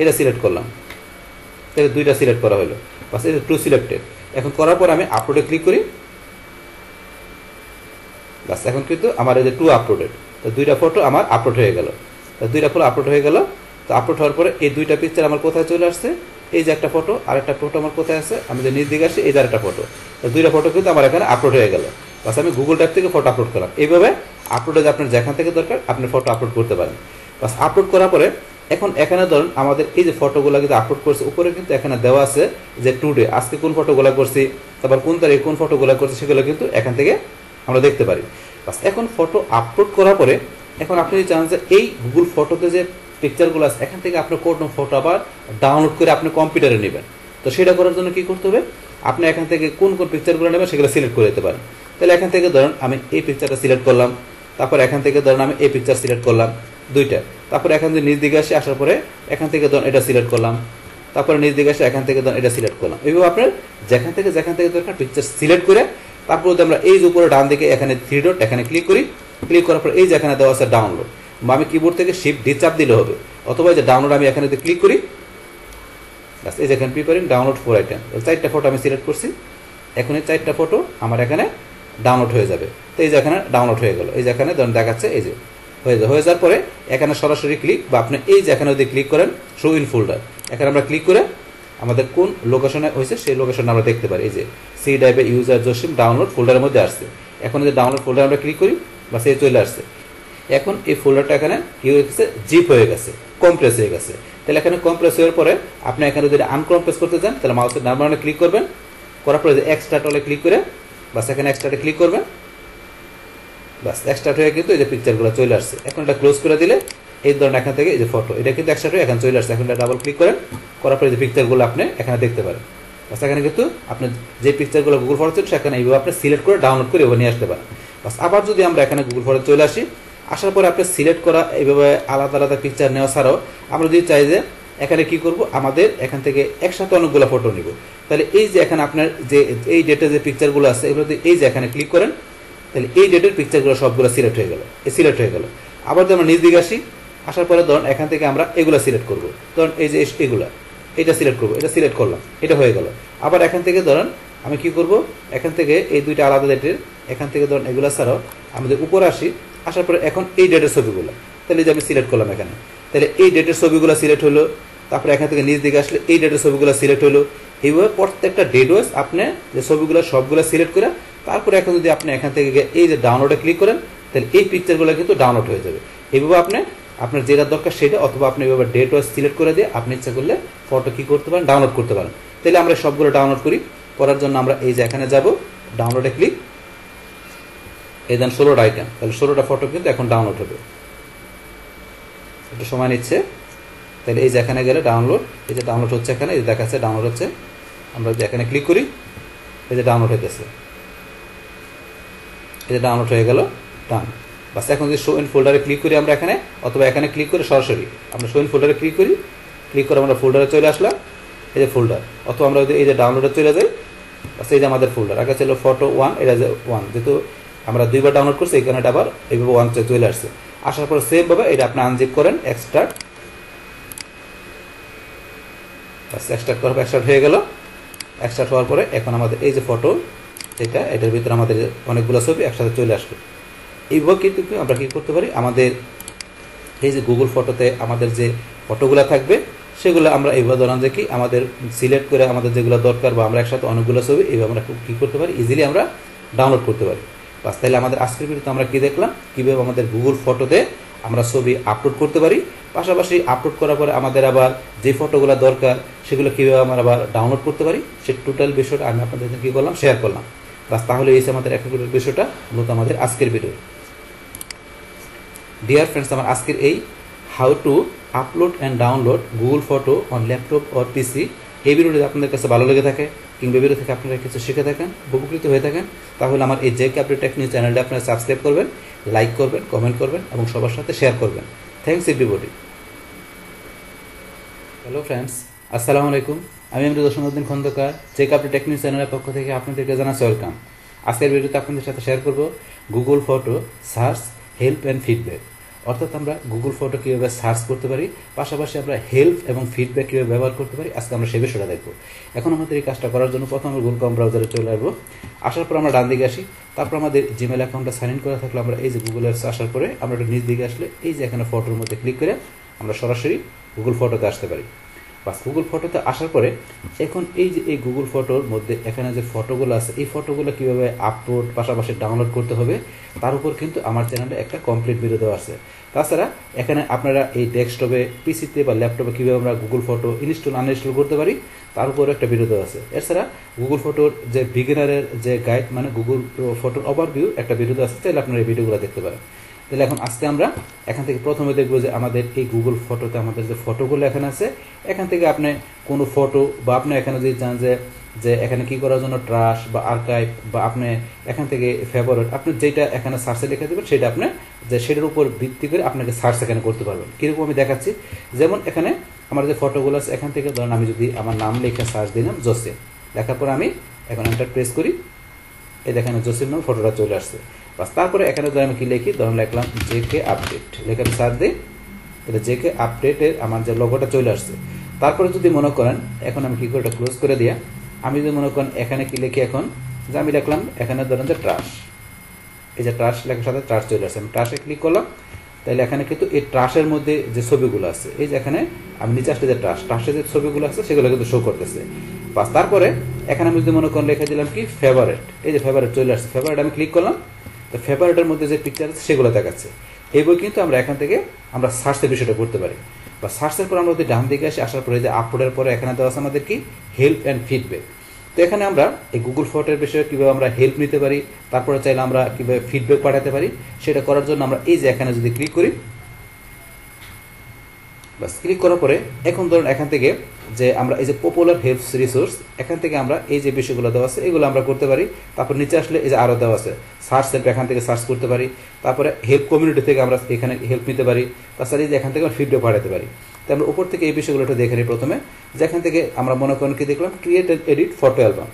এটা সিলেক্ট করলাম, তাহলে দুইটা সিলেক্ট করা হলো, বাস এটা টু সিলেক্টেড। এখন করার পর আমি আপলোডে ক্লিক করি, বাস এখন কিন্তু আমার এই যে টু আপলোডেড, তো দুইটা ফটো আমার আপলোড হয়ে গেল, দুইটা ফটো আপলোড হয়ে গেল। তো আপলোড হওয়ার পরে এই দুইটা পিকচার আমার কোথায় চলে আসছে, এই যে একটা ফটো আর একটা ফটো আমার কোথায় আছে, আমি যে নিজ দিকে আসি এই যে আরেকটা ফটো, দুইটা ফটো কিন্তু আমার এখানে আপলোড হয়ে গেল। বাস আমি গুগল ড্রাইভ থেকে ফটো আপলোড করলাম। এইভাবে আপলোডে আপনার যেখান থেকে দরকার আপনি ফটো আপলোড করতে পারেন। বাস আপলোড করার পরে এখন এখানে ধরুন আমাদের এই যে ফটোগুলো কিন্তু আপলোড করছে, উপরে কিন্তু এখানে দেওয়া আছে যে টুডে, আজকে কোন ফটোগুলো করছি, তারপর কোন তারিখে কোন ফটোগুলো করছি, সেগুলো কিন্তু এখান থেকে আমরা দেখতে পারি। বাস এখন ফটো আপলোড করার পরে এখন আপনি যদি চান যে এই গুগল ফটোতে যে পিকচারগুলো আছে এখান থেকে আপনি কোনো ফটো আবার ডাউনলোড করে আপনি কম্পিউটারে নেবেন, তো সেটা করার জন্য কি করতে হবে, আপনি এখান থেকে কোন কোন পিকচারগুলো নেবেন সেগুলো সিলেক্ট করে দিতে পারেন। তাহলে এখান থেকে ধরুন আমি এই পিকচারটা সিলেক্ট করলাম, তারপর এখান থেকে ধরুন আমি এই পিকচার সিলেক্ট করলাম দুইটা, তারপর এখান থেকে নিজ দিকে আসে আসার পরে এখান থেকে ধরুন এটা সিলেক্ট করলাম, তারপরে নিজ দিকে আসে এখান থেকে ধরুন এটা সিলেক্ট করলাম। এইভাবে আপনার যেখান থেকে দরকার পিকচার সিলেক্ট করে তারপর যদি আমরা এই যে উপরে ডান দিকে এখানে থ্রি ডট এখানে ক্লিক করি, ক্লিক করার পর এই যে এখানে দেওয়া আছে ডাউনলোড, বা আমি কিবোর্ড থেকে শিফট ডি চাপ দিলে হবে, অথবা এই যে ডাউনলোড আমি এখানে ক্লিক করি, বাস এই যে এখানে প্রিপেয়ারিং ডাউনলোড 4 আইটেম, চারটা ফটো আমি সিলেক্ট করছি, এখন এই চারটা ফটো আমার এখানে ডাউনলোড হয়ে যাবে। তো এই যে এখানে ডাউনলোড হয়ে গেল, এই যে এখানে ধরুন দেখাচ্ছে এই যে হয়ে যাওয়ার পরে এখানে সরাসরি ক্লিক, বা আপনি এই যে এখানে যদি ক্লিক করেন শো ইন ফোল্ডার, এখানে আমরা ক্লিক করে আমাদের কোন লোকেশনে হয়েছে সেই লোকেশনে আমরা দেখতে পারি। এই যে সি ড্রাইভে ইউজার জসিম ডাউনলোড ফোল্ডারের মধ্যে আসছে, এখন যে ডাউনলোড ফোল্ডার আমরা ক্লিক করি, বা সে চলে আসছে। এখন এই ফোল্ডারটা এখানে কি হয়ে গেছে, জিপ হয়ে গেছে, কম্প্রেস হয়ে গেছে। তাহলে এখানে কম্প্রেস হওয়ার পরে আপনি এখানে যদি আনকম্প্রেস করতে চান তাহলে মাউসের ডান বাটনে ক্লিক করবেন, করার পরে যে এক্সট্রাক্ট হলে ক্লিক করে বাস এখানে এক্সট্রাক্টে ক্লিক করবেন, বাস এক্সট্রাক্ট হয়ে কিন্তু এই যে পিকচারগুলো চলে আসছে। এখন এটা ক্লোজ করে দিলে এই ধরনের এখান থেকে এই যে ফটো এটা কিন্তু এক্সট্রাক্ট হয়ে এখানে চলে আসছে। এখন এটা ডাবল ক্লিক করেন, করার পরে যে পিকচারগুলো আপনি এখানে দেখতে পারেন, বাস এখানে কিন্তু আপনি যে পিকচারগুলো গুগল ফটো সেখানে এইভাবে আপনি সিলেক্ট করে ডাউনলোড করে এভাবে নিয়ে আসতে পারেন। বাস আবার যদি আমরা এখানে গুগল ফটো চলে আসি, আসার পরে আপনি সিলেক্ট করা এইভাবে আলাদা আলাদা পিকচার নেওয়া ছাড়াও আমরা যদি চাই যে এখানে কি করব, আমাদের এখান থেকে একসাথে অনেকগুলো ফটো নিব, তাহলে এই যে এখানে আপনার যে এই ডেটের যে পিকচারগুলো আছে এগুলো এই যে এখানে ক্লিক করেন, তাহলে এই ডেটের পিকচারগুলো সবগুলো সিলেক্ট হয়ে গেল, সিলেক্ট হয়ে গেল। আবার যদি আমরা নিজ দিকে আসি, আসার পরে ধরুন এখান থেকে আমরা এগুলো সিলেক্ট করব, ধরুন এই যে এগুলা এটা সিলেক্ট করব, এটা সিলেক্ট করলাম, এটা হয়ে গেল। আবার এখান থেকে ধরুন আমি কি করব, এখান থেকে এই দুইটা আলাদা ডেটের এখান থেকে ধরুন এগুলো ছাড়াও আমাদের উপরে আসি, আসার পরে এখন এই ডেটের ছবিগুলো তাহলে যে আমি সিলেক্ট করলাম এখানে, তাহলে এই ডেটের ছবিগুলো সিলেক্ট হলো, তারপরে এখান থেকে নিজ দিকে আসলে এই ডেটের ছবিগুলো সিলেক্ট হলো। এইভাবে প্রত্যেকটা ডেট ওয়াইজ আপনি যে ছবিগুলো সবগুলো সিলেক্ট করে তারপরে এখন যদি আপনি এখান থেকে এই যে ডাউনলোডে ক্লিক করেন তাহলে এই পিকচারগুলো কিন্তু ডাউনলোড হয়ে যাবে। এইভাবে আপনি আপনার যেটা দরকার সেটা, অথবা আপনি এইভাবে ডেট ওয়াইজ সিলেক্ট করে দিয়ে আপনি ইচ্ছা করলে ফটো কি করতে পারেন, ডাউনলোড করতে পারেন। তাহলে আমরা সবগুলো ডাউনলোড করি, করার জন্য আমরা এই যে এখানে যাব, ডাউনলোডে ক্লিক, এই দেন 16টা আইটেম, তাহলে 16টা ফটো কিন্তু এখন ডাউনলোড হবে, একটু সময় নিচ্ছে। তাহলে এই যে এখানে গেলে ডাউনলোড, এই যে ডাউনলোড হচ্ছে, এখানে এই যে দেখাচ্ছে ডাউনলোড হচ্ছে, আমরা যে এখানে ক্লিক করি এই যে ডাউনলোড হইতেছে, এই যে ডাউনলোড হয়ে গেল, ডান। বাস এখন যদি শো ইন ফোল্ডারে ক্লিক করি আমরা এখানে, অথবা এখানে ক্লিক করে সরাসরি আমরা শো ইন ফোল্ডারে ক্লিক করি, ক্লিক করে আমরা ফোল্ডারে চলে আসলাম, এই যে ফোল্ডার, অথবা আমরা যদি এই যে ডাউনলোডে চলে যাই, বাস এই যে আমাদের ফোল্ডার আগে ছিল ফটো 1, এটা যে 1, যেহেতু আমরা দুইবার ডাউনলোড করছি এই কারণে এটা আবার এইভাবে 1 চলে আসছে। আসার পর সেভ ভাবে এটা আপনি আনজিপ করেন, এক্সট্রাক্ট, বাস এক্সট্রাক্ট করার পর এক্সট্রাক্ট হয়ে গেল। এক্সট্রাক্ট হওয়ার পরে এখন আমাদের এই যে ফটো এটার ভিতরে আমাদের অনেকগুলো ছবি একসাথে চলে আসবে। এইভাবে কিন্তু আমরা কি করতে পারি, আমাদের এই যে গুগল ফটোতে আমাদের যে ফটোগুলো থাকবে সেগুলো আমরা এইভাবে ধরান যে কি আমাদের সিলেক্ট করে আমাদের যেগুলো দরকার বা আমরা একসাথে অনেকগুলো ছবি এইভাবে আমরা কী করতে পারি, ইজিলি আমরা ডাউনলোড করতে পারি। বাস তাহলে আমাদের আজকের ভিডিওতে আমরা কি দেখলাম, কীভাবে আমাদের গুগল ফটোতে আমরা ছবি আপলোড করতে পারি, পাশাপাশি আপলোড করার পরে আমাদের আবার যে ফটোগুলো দরকার সেগুলো কীভাবে আমরা আবার ডাউনলোড করতে পারি, সে টোটাল বিষয়টা আমি আপনাদের কী করলাম, শেয়ার করলাম। বাস তাহলে এই আমাদের একটা বিষয়টা মূলত আমাদের আজকের ভিডিও। ডিয়ার ফ্রেন্ডস, আমার আজকের এই how to upload and download Google photo on laptop or PC, এই ভিডিওটি আপনাদের কাছে ভালো লেগে থাকে কিংবা ভিডিও থেকে আপনারা কিছু শিখে থাকেন, উপকৃত হয়ে থাকেন, তাহলে আমার এই জেকে আপডেট টেক নিউজ চ্যানেলটা আপনারা সাবস্ক্রাইব করবেন, লাইক করবেন, কমেন্ট করবেন এবং সবার সাথে শেয়ার করবেন। Thanks everybody. হ্যালো ফ্রেন্ডস, আসসালামু আলাইকুম। আমি Amrul Jasim Khandakar, JK update tech news চ্যানেলের পক্ষ থেকে আপনাদেরকে জানাচ্ছি ওয়েলকাম। আজকের ভিডিওতে আপনাদের সাথে শেয়ার করব Google photo search help and feedback. অর্থাৎ আমরা গুগল ফটো কীভাবে সার্চ করতে পারি, পাশাপাশি আমরা হেল্প এবং ফিডব্যাক কীভাবে ব্যবহার করতে পারি, আজকে আমরা সে বিষয়টা দেখব। এখন আমাদের এই কাজটা করার জন্য প্রথমে গুগল ক্রোম ব্রাউজারে চলে আসবো। আসার পর আমরা ডান দিকে আসি, তারপর আমাদের জিমেল অ্যাকাউন্টটা সাইন ইন করা থাকলে আমরা এই যে গুগল অ্যাপস আসার পরে আমরা একটু নিচ দিকে আসলে এই যে এখানে ফটোর মধ্যে ক্লিক করে আমরা সরাসরি গুগল ফটোতে আসতে পারি। বাস গুগল ফটোতে আসার পরে এখন এই যে এই গুগল ফটোর মধ্যে এখানে যে ফটোগুলো আছে এই ফটোগুলো কীভাবে আপলোড পাশাপাশি ডাউনলোড করতে হবে তার উপর কিন্তু আমার চ্যানেলে একটা কমপ্লিট ভিডিও দেওয়া আছে। তাছাড়া এখানে আপনারা এই ডেস্কটপে পিসিতে বা ল্যাপটপে কীভাবে আমরা গুগল ফটো ইনস্টল আনইনস্টল করতে পারি তার উপরে একটা ভিডিও দেওয়া আছে। এছাড়া গুগল ফটোর যে বিগিনারের যে গাইড মানে গুগল ফটোর ওভারভিউ একটা ভিডিও দেওয়া আছে, চাইলে আপনারা এই ভিডিওগুলো দেখতে পারেন। তাহলে এখন আজকে আমরা এখান থেকে প্রথমে দেখবো যে আমাদের এই গুগল ফটোতে আমাদের যে ফটোগুলো এখানে আছে এখান থেকে আপনি কোনো ফটো বা আপনি এখানে যদি চান যে এখানে কি করার জন্য ট্রাশ বা আর্কাইভ বা আপনি এখান থেকে ফেভারিট আপনি যেটা এখানে সার্চে লিখে দেবেন সেটা আপনি যে সেটার উপর ভিত্তি করে আপনাকে সার্চ এখানে করতে পারবেন। কীরকম আমি দেখাচ্ছি, যেমন এখানে আমার যে ফটোগুলো আছে এখান থেকে ধরুন আমি যদি আমার নাম লিখে সার্চ দিলাম জোসেফ, লেখার পর আমি এখন এন্টার প্রেস করি, এই দেখেন জোসেফ নাম ফটোটা চলে আসছে। বাস তারপরে এখানে ধর আমি কি লিখি, ধরুন লিখলাম জেকে আপডেট, লেখা আমি সার্চ দিই, তাহলে জেকে আপডেটের আমার যে লোগোটা চলে আসছে। তারপরে যদি মনে করেন এখন আমি কি করে এটা ক্লোজ করে দিয়া আমি যদি মনে করেন এখানে কি লিখি এখন যে আমি লিখলাম এখানে ধরেন যে ট্রাশ, এই যে ট্রাশ লেখার সাথে ট্রাশ চলে আসছে, আমি ট্রাশে ক্লিক করলাম। তাহলে এখানে কিন্তু এই ট্রাশের মধ্যে যে ছবিগুলো আছে এই যে এখানে আমি নিচে আসলে যে ট্রাশের যে ছবিগুলো আছে সেগুলো কিন্তু শো করতেছে। বাস তারপরে এখানে আমি যদি মনে করেন লিখে দিলাম কি ফেভারিট, এই যে ফেভারিট চলে আসছে, ফেভারিট আমি ক্লিক করলাম, তো ফেভারিটের মধ্যে যে পিকচার আছে সেগুলো দেখাচ্ছে। এই বই কিন্তু আমরা এখান থেকে আমরা সার্চের বিষয়টা করতে পারি। বা সার্চের পর আমরা যদি ডান দিকে আসি, আসার পরে যে আপলোডের পরে এখানে দেওয়া আছে আমাদের কি হেল্প অ্যান্ড ফিডব্যাক। তো এখানে আমরা এই গুগল ফটোর বিষয়ে কীভাবে আমরা হেল্প নিতে পারি, তারপরে চাইলে আমরা কীভাবে ফিডব্যাক পাঠাতে পারি সেটা করার জন্য আমরা এই যে এখানে যদি ক্লিক করি, বাস ক্লিক করার পরে এখন ধরুন এখান থেকে যে আমরা এই যে পপুলার হেল্প রিসোর্স এখান থেকে আমরা এই যে বিষয়গুলো দেওয়া আছে এগুলো আমরা করতে পারি। তারপর নিচে আসলে এই যে আরও দেওয়া আছে সার্চ হেল্প, এখান থেকে সার্চ করতে পারি। তারপরে হেল্প কমিউনিটি থেকে আমরা এখানে হেল্প নিতে পারি। তাছাড়া এই যে এখান থেকে আমরা ফিডব্যাক পাঠাতে পারি। তো আমরা উপর থেকে এই বিষয়গুলো একটু দেখে নিই। প্রথমে যেখান থেকে আমরা মনে করেন কি দেখলাম create and edit photo album,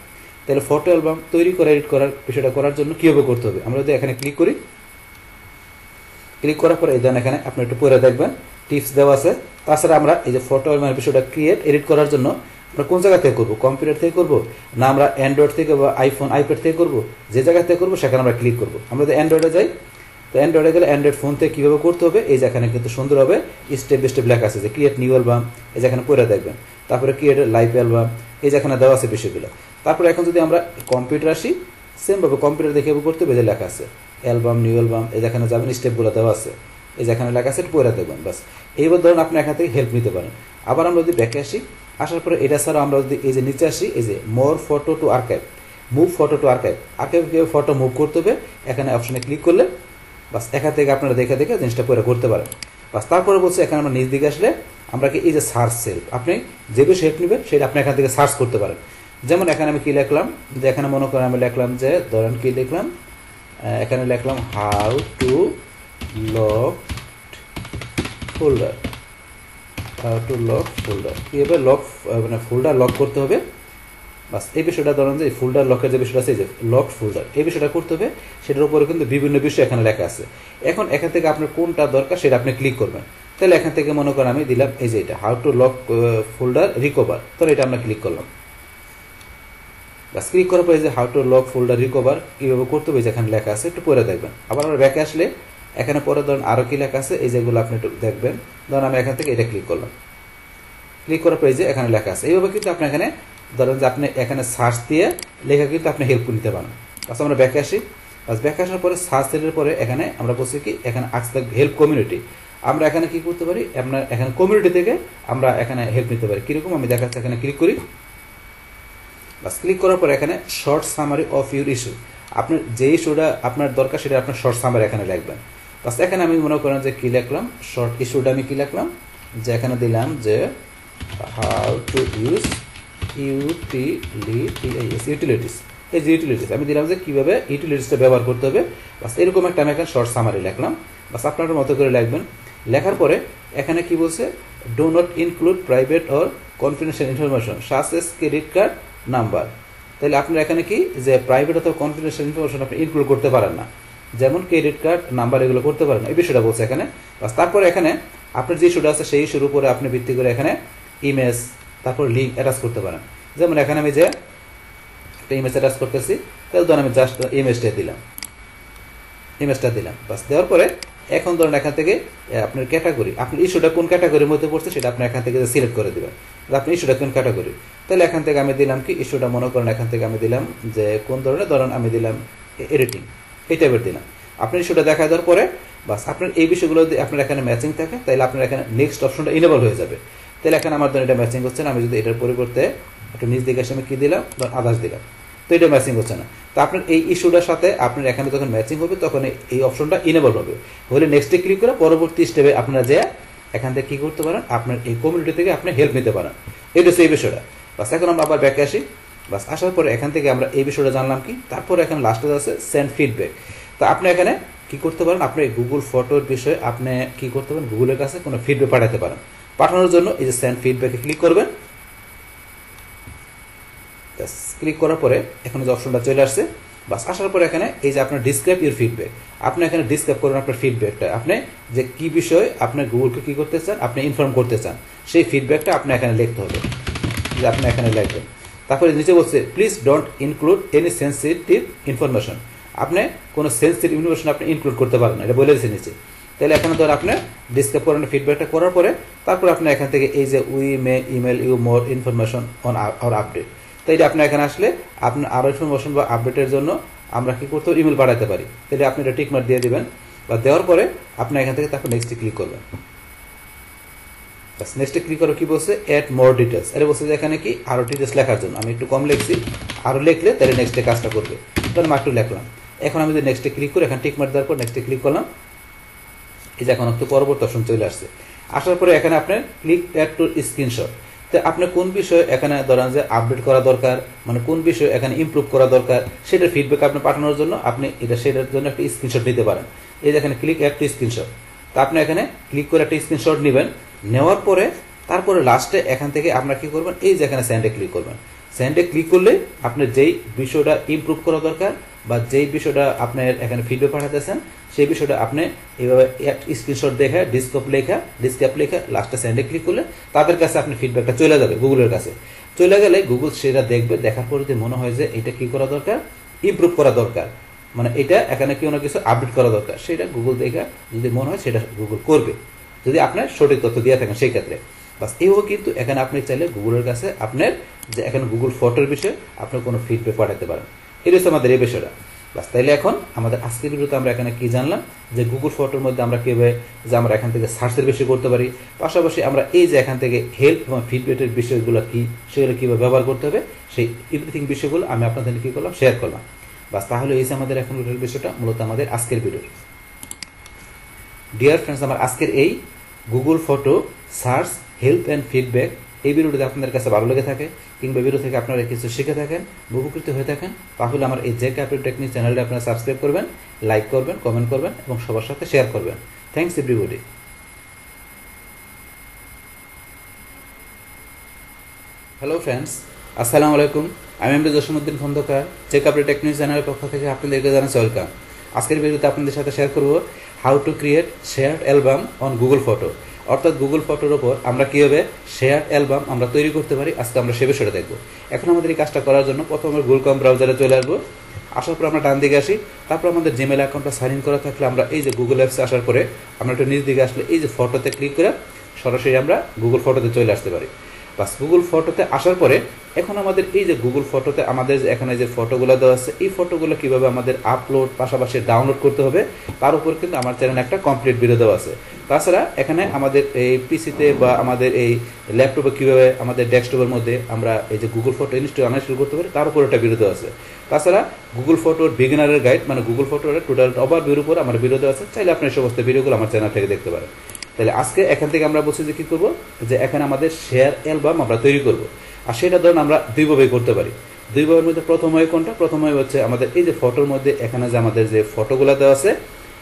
তাহলে ফটো অ্যালবাম তৈরি করে এডিট করার বিষয়টা করার জন্য কীভাবে করতে হবে আমরা যদি এখানে ক্লিক করি, ক্লিক করার পরে এই ধরনের এখানে আপনি একটু পরে দেখবেন টিপস দেওয়া আছে। তাছাড়া আমরা এই যে ফটো অ্যালবামের বিষয়টা ক্রিয়েট এডিট করার জন্য আমরা কোন জায়গা থেকে করবো, কম্পিউটার থেকে করবো না আমরা অ্যান্ড্রয়েড থেকে বা আইফোন আইপ্যাড থেকে করবো, যে জায়গা থেকে করবো সেখানে আমরা ক্লিক করবো। আমরা যদি অ্যান্ড্রয়েডে যাই, তো অ্যান্ড্রয়েডে গেলে অ্যান্ড্রয়েড ফোন থেকে কীভাবে করতে হবে এই যে এখানে কিন্তু সুন্দরভাবে স্টেপ বাই স্টেপ লেখা আছে যে ক্রিয়েট নিউ অ্যালবাম, এই যেখানে পরে দেখবেন। তারপরে ক্রিয়েট লাইভ অ্যালবাম, এই যেখানে দেওয়া আছে বিষয়গুলো। তারপরে এখন যদি আমরা কম্পিউটার আসি, সেমভাবে কম্পিউটার দেখে করতে হবে যে লেখা আছে অ্যালবাম নিউ অ্যালবাম, এই যেখানে যাবেন স্টেপগুলো দেওয়া আছে, এই যেখানে লেখা আছে পরে দেখবেন। বাস এইবার ধরুন আপনি এখান থেকে হেল্প নিতে পারেন। আবার আমরা যদি ব্যাকে আসি, আসার পরে এটা ছাড়া আমরা যদি এই যে নিচে আসি এই যে more photo to archive, move photo to archive, archive কীভাবে ফটো মুভ করতে হবে এখানে অপশনে ক্লিক করলে বাস এখান থেকে আপনারা দেখে দেখে জিনিসটা পরে করতে পারেন। বাস তারপরে বলছে এখানে আমরা নিচ দিকে আসলে আমরা কি এই যে সার্চ সেলফ, আপনি যে বিষয়ে হেল্প নেবেন সেটা আপনি এখান থেকে সার্চ করতে পারেন। যেমন এখানে আমি কি লিখলাম, যে এখানে মনে করেন আমি লিখলাম যে ধরেন কি লিখলাম, এখানে লিখলাম how to lock folder, how to lock folder, কীভাবে লক মানে ফোল্ডার লক করতে হবে। বাস এই বিষয়টা ধরেন যে ফোল্ডার লকের যে বিষয়টা আছে এই যে লক ফোল্ডার, এই বিষয়টা করতে হবে। সেটার উপরে কিন্তু বিভিন্ন বিষয় এখানে লেখা আছে। এখন এখান থেকে আপনার কোনটা দরকার সেটা আপনি ক্লিক করবেন। তাহলে এখান থেকে মনে করেন আমি দিলাম এই যে এটা how to lock folder recover, তাহলে এটা আমরা ক্লিক করলাম। বাস ক্লিক করার পরে যে how to lock folder recover কীভাবে করতে হবে যেখানে লেখা আছে একটু পরে দেখবেন। আবার আমরা ব্যাকে আসলে এখানে পরে ধরুন আরও কি লেখা আছে এই যেগুলো আপনি একটু দেখবেন। ধরুন আমি এখান থেকে এটা ক্লিক করলাম, ক্লিক করার পরে যে এখানে লেখা আছে এইভাবে কিন্তু আপনি এখানে ধরেন যে আপনি এখানে সার্চ দিয়ে লেখা কিন্তু আপনি হেল্প নিতে পারেন। বাস আমরা ব্যাকে আসি, বাস ব্যাকে আসার পরে সার্চ সেলের পরে এখানে আমরা বলছি কি এখানে আজকে হেল্প কমিউনিটি, আমরা এখানে কি করতে পারি আপনার এখানে কমিউনিটি থেকে আমরা এখানে হেল্প নিতে পারি। কীরকম আমি দেখাচ্ছি, এখানে ক্লিক করি, বাস ক্লিক করার পর এখানে short summary of your issue, আপনার যে ইস্যুটা আপনার দরকার সেটা আপনার শর্ট সামারি এখানে লিখবেন। বাস এখানে আমি মনে করেন যে কী লিখলাম শর্ট ইস্যুটা আমি কী লিখলাম যে এখানে দিলাম যে হাউ টু ইউজ ইউটিলিটিস, এই যে ইউটিলিটিস আমি দিলাম যে কীভাবে ইউটিলিটিসটা ব্যবহার করতে হবে। বাস এরকম একটা আমি এখানে শর্ট সামারি লিখলাম। বাস আপনার মতো করে লিখবেন। লেখার পরে এখানে কি বলছে do not include private or confidential information such as credit card number, তাহলে আপনার এখানে কি যে প্রাইভেট অথবা কনফিডেন্সিয়াল ইনফরমেশন আপনি ইনক্লুড করতে পারেন না। যেমন ক্রেডিট কার্ড নাম্বার এগুলো করতে পারেন, এই বিষয়টা বলছে এখানে। বাস তারপরে এখানে আপনার যে ইস্যুটা আছে সেই ইস্যুর উপরে আপনি ভিত্তি করে এখানে ইমেজ তারপর লিঙ্ক অ্যাটাচ করতে পারেন। যেমন এখানে আমি যে একটা ইমেজ অ্যাটাচ করতেছি, তাহলে ধরুন আমি জাস্ট ইমেজটা দিলাম। বাস দেওয়ার পরে এখন ধরুন এখান থেকে আপনার ক্যাটাগরি, আপনার ইস্যুটা কোন ক্যাটাগরির মধ্যে পড়ছে সেটা আপনি এখান থেকে সিলেক্ট করে দেবেন। আপনি ইস্যুটা কোন ক্যাটাগরি, তাহলে এখান থেকে আমি দিলাম কি ইস্যুটা মনে করেন এখান থেকে আমি দিলাম যে কোন ধরনের, ধরুন আমি দিলাম এডিটিং, এই টাইপের দিলাম। আপনার ইস্যুটা দেখা দেওয়ার পরে বাস আপনার এই বিষয়গুলো যদি আপনার এখানে ম্যাচিং থাকে তাহলে আপনার এখানে নেক্সট অপশনটা ইনেবল হয়ে যাবে। তাহলে এখানে আমার ধরুন এটা ম্যাচিং হচ্ছে না, আমি যদি এটার পরিবর্তে একটু নিচ দিকে এসে আমি কি দিলাম, ধরুন আদার্স দিলাম, তো এটা ম্যাচিং হচ্ছে না। তো আপনার এই ইস্যুটার সাথে আপনার এখানে যখন ম্যাচিং হবে তখন এই অপশনটা ইনেবল হবে, হলে নেক্সটে ক্লিক করে পরবর্তী স্টেপে আপনারা যে এখান থেকে কি করতে পারেন, আপনার এই কমিউনিটি থেকে আপনি হেল্প নিতে পারেন। এটা হচ্ছে এই বিষয়টা। বাস এখন আমরা আবার ব্যাকে আসি। বাস আসার পরে এখান থেকে আমরা এই বিষয়টা জানলাম কি, তারপরে এখানে লাস্টে আছে সেন্ড ফিডব্যাক। তো আপনি এখানে কি করতে পারেন, আপনি গুগল ফটোর বিষয়ে আপনি কি করতে পারেন, গুগলের কাছে কোনো ফিডব্যাক পাঠাতে পারেন। পাঠানোর জন্য এই যে সেন্ড ফিডব্যাকে ক্লিক করবেন। ক্লিক করার পরে এখানে যে অপশনটা চলে আসছে, বাস আসার পরে এখানে এই যে আপনার ডিসক্রাইব ইউর ফিডব্যাক, আপনি এখানে ডিসক্রাইব করবেন আপনার ফিডব্যাকটা, আপনি যে কি বিষয়ে আপনি গুগলকে কি করতে চান, আপনি ইনফর্ম করতে চান, সেই ফিডব্যাকটা আপনি এখানে লিখতে হবে, যে আপনি এখানে লিখবেন। তারপরে নিচে বলছে please don't include any sensitive information, আপনি কোনো সেন্সিটিভ ইনফরমেশন আপনি ইনক্লুড করতে পারেন না, এটা বলে দিচ্ছে নিচে। তাহলে এখানে ধর আপনি ডিসক্রাইব করেন ফিডব্যাকটা করার পরে তারপর আপনি এখান থেকে এই যে we may email you more information on our update, তো এটা আপনি এখানে আসলে আপনার আরও ইনফরমেশন বা আপডেটের জন্য আমরা কি করতে পারি, ইমেল পাঠাতে পারি। তাহলে আপনি এটা টিকমার্ক দিয়ে দিবেন, বা দেওয়ার পরে আপনি এখান থেকে তারপর নেক্সটে ক্লিক করবেন। নেক্সটে ক্লিক করে কি বলছে, অ্যাড মোর ডিটেলস, এটা বলছে যে এখানে কি আরও ডিটেলস লেখার জন্য। আমি একটু কম লিখছি, আরও লিখলে তাহলে নেক্সটে কাজটা করবে, তাহলে আমি একটু লিখলাম। এখন আমি যদি নেক্সটে ক্লিক করে এখানে টিকমার্ক দেওয়ার পর নেক্সটে ক্লিক করলাম, এই যে এখন একটু পরবর্তী অপশন চলে আসছে। আসার পরে এখানে আপনার ক্লিক অ্যাড টু স্ক্রিনশট, তো আপনি কোন বিষয়ে এখানে ধরেন যে আপডেট করা দরকার, মানে কোন বিষয়ে এখানে ইমপ্রুভ করা দরকার সেটার ফিডব্যাক আপনি পাঠানোর জন্য আপনি এটা সেটার জন্য একটা স্ক্রিনশট নিতে পারেন। এই যে এখানে ক্লিক অ্যাড টু স্ক্রিনশট, তো আপনি এখানে ক্লিক করে একটা স্ক্রিনশট নেবেন। নেওয়ার পরে তারপরে লাস্টে এখান থেকে আপনারা কি করবেন, এই যে এখানে সেন্ডে ক্লিক করবেন। সেন্ডে ক্লিক করলে আপনার যেই বিষয়টা ইমপ্রুভ করা দরকার বা যেই বিষয়টা আপনার এখানে ফিডব্যাক পাঠাতেছেন সেই বিষয়টা আপনি এইভাবে স্ক্রিনশট দেখে ডিসক্রাইব লেখা লাস্টে সেন্ডে ক্লিক করলে তাদের কাছে আপনার ফিডব্যাকটা চলে যাবে, গুগলের কাছে চলে গেলে গুগল সেটা দেখবে, দেখার পরে যদি মনে হয় যে এটা কি করা দরকার, ইমপ্রুভ করা দরকার, মানে এটা এখানে কি কোনো কিছু আপডেট করা দরকার, সেটা গুগল দেখা যদি মনে হয় সেটা গুগল করবে, যদি আপনার সঠিক তথ্য দিয়ে থাকেন সেই ক্ষেত্রে। বাস এইভাবে কিন্তু এখানে আপনি চাইলে গুগলের কাছে আপনার যে এখানে গুগল ফটোর বিষয়ে আপনি কোনো ফিডব্যাক পাঠাতে পারেন। এই হচ্ছে আমাদের এই বিষয়টা। বাস তাইলে এখন আমাদের আজকের ভিডিওতে আমরা এখানে কি জানলাম, যে গুগল ফটোর মধ্যে আমরা কীভাবে যে আমরা এখান থেকে সার্চের বিষয় করতে পারি, পাশাপাশি আমরা এই যে এখান থেকে হেল্প এবং ফিডব্যাকের বিষয়গুলো কি সেগুলো কীভাবে ব্যবহার করতে হবে সেই এভরিথিং বিষয়গুলো আমি আপনাদের কী করলাম, শেয়ার করলাম। বাস তাহলে এই যে আমাদের এখন বিষয়টা মূলত আমাদের আজকের ভিডিও। ডিয়ার ফ্রেন্ডস, আমার আজকের এই Google photo search help and feedback এই ভিডিওটি আপনাদের কাছে ভালো লেগে থাকে কিংবা ভিডিও থেকে আপনারা কিছু শিখে থাকেন, উপকৃত হয়ে থাকেন, তাহলে আমার এই জে ক্যাপিটাল টেকনিক চ্যানেলটি আপনারা সাবস্ক্রাইব করবেন, লাইক করবেন, কমেন্ট করবেন এবং সবার সাথে শেয়ার করবেন। Thanks everybody. হ্যালো ফ্রেন্ডস, আসসালামু আলাইকুম। আমি MD Jasimuddin Khandakar, J capital technique চ্যানেলের পক্ষ থেকে আপনাদেরকে জানাচ্ছি ওয়েলকাম। আজকের ভিডিওতে আপনাদের সাথে শেয়ার করব how to create shared album on Google photo, অর্থাৎ গুগল ফটোর ওপর আমরা কীভাবে শেয়ার্ড অ্যালবাম আমরা তৈরি করতে পারি, আজকে আমরা সে বিষয়টা দেখব। এখন আমাদের এই কাজটা করার জন্য প্রথমে গুগল ক্রোম ব্রাউজারে চলে আসবো। আসার পর আমরা ডান দিকে আসি, তারপর আমাদের জিমেল অ্যাকাউন্টটা সাইন ইন করা থাকলে আমরা এই যে গুগল অ্যাপসে আসার পরে আমরা একটু নিচ দিকে আসলে এই যে ফটোতে ক্লিক করে সরাসরি আমরা গুগল ফটোতে চলে আসতে পারি। বাস গুগল ফটোতে আসার পরে এখন আমাদের এই যে গুগল ফটোতে আমাদের এখানে যে ফটোগুলো দেওয়া আছে এই ফটোগুলো কীভাবে আমাদের আপলোড পাশাপাশি ডাউনলোড করতে হবে তার উপর কিন্তু আমার চ্যানেলে একটা কমপ্লিট ভিডিও দেওয়া আছে। তাছাড়া এখানে আমাদের এই পিসিতে বা আমাদের এই ল্যাপটপে কীভাবে আমাদের ডেস্কটপের মধ্যে আমরা এই যে গুগল ফটো আনইনস্টল করতে পারি তার উপর একটা ভিডিও দেওয়া আছে। তাছাড়া গুগল ফটোর বিগিনারের গাইড মানে গুগল ফটোর টোটাল ওভারভিউর উপর আমার ভিডিও দেওয়া আছে, চাইলে আপনি সমস্ত ভিডিওগুলো আমার চ্যানেল থেকে দেখতে পারেন। তাহলে আজকে এখান থেকে আমরা বলছি যে কী করবো, যে এখানে আমাদের শেয়ার অ্যালবাম আমরা তৈরি করব। আর সেটা ধরুন আমরা দুইভাবে করতে পারি। দুইভাবের মধ্যে প্রথম হয় কোনটা, প্রথম হয় হচ্ছে আমাদের এই যে ফটোর মধ্যে এখানে যে আমাদের যে ফটোগুলো দেওয়া আছে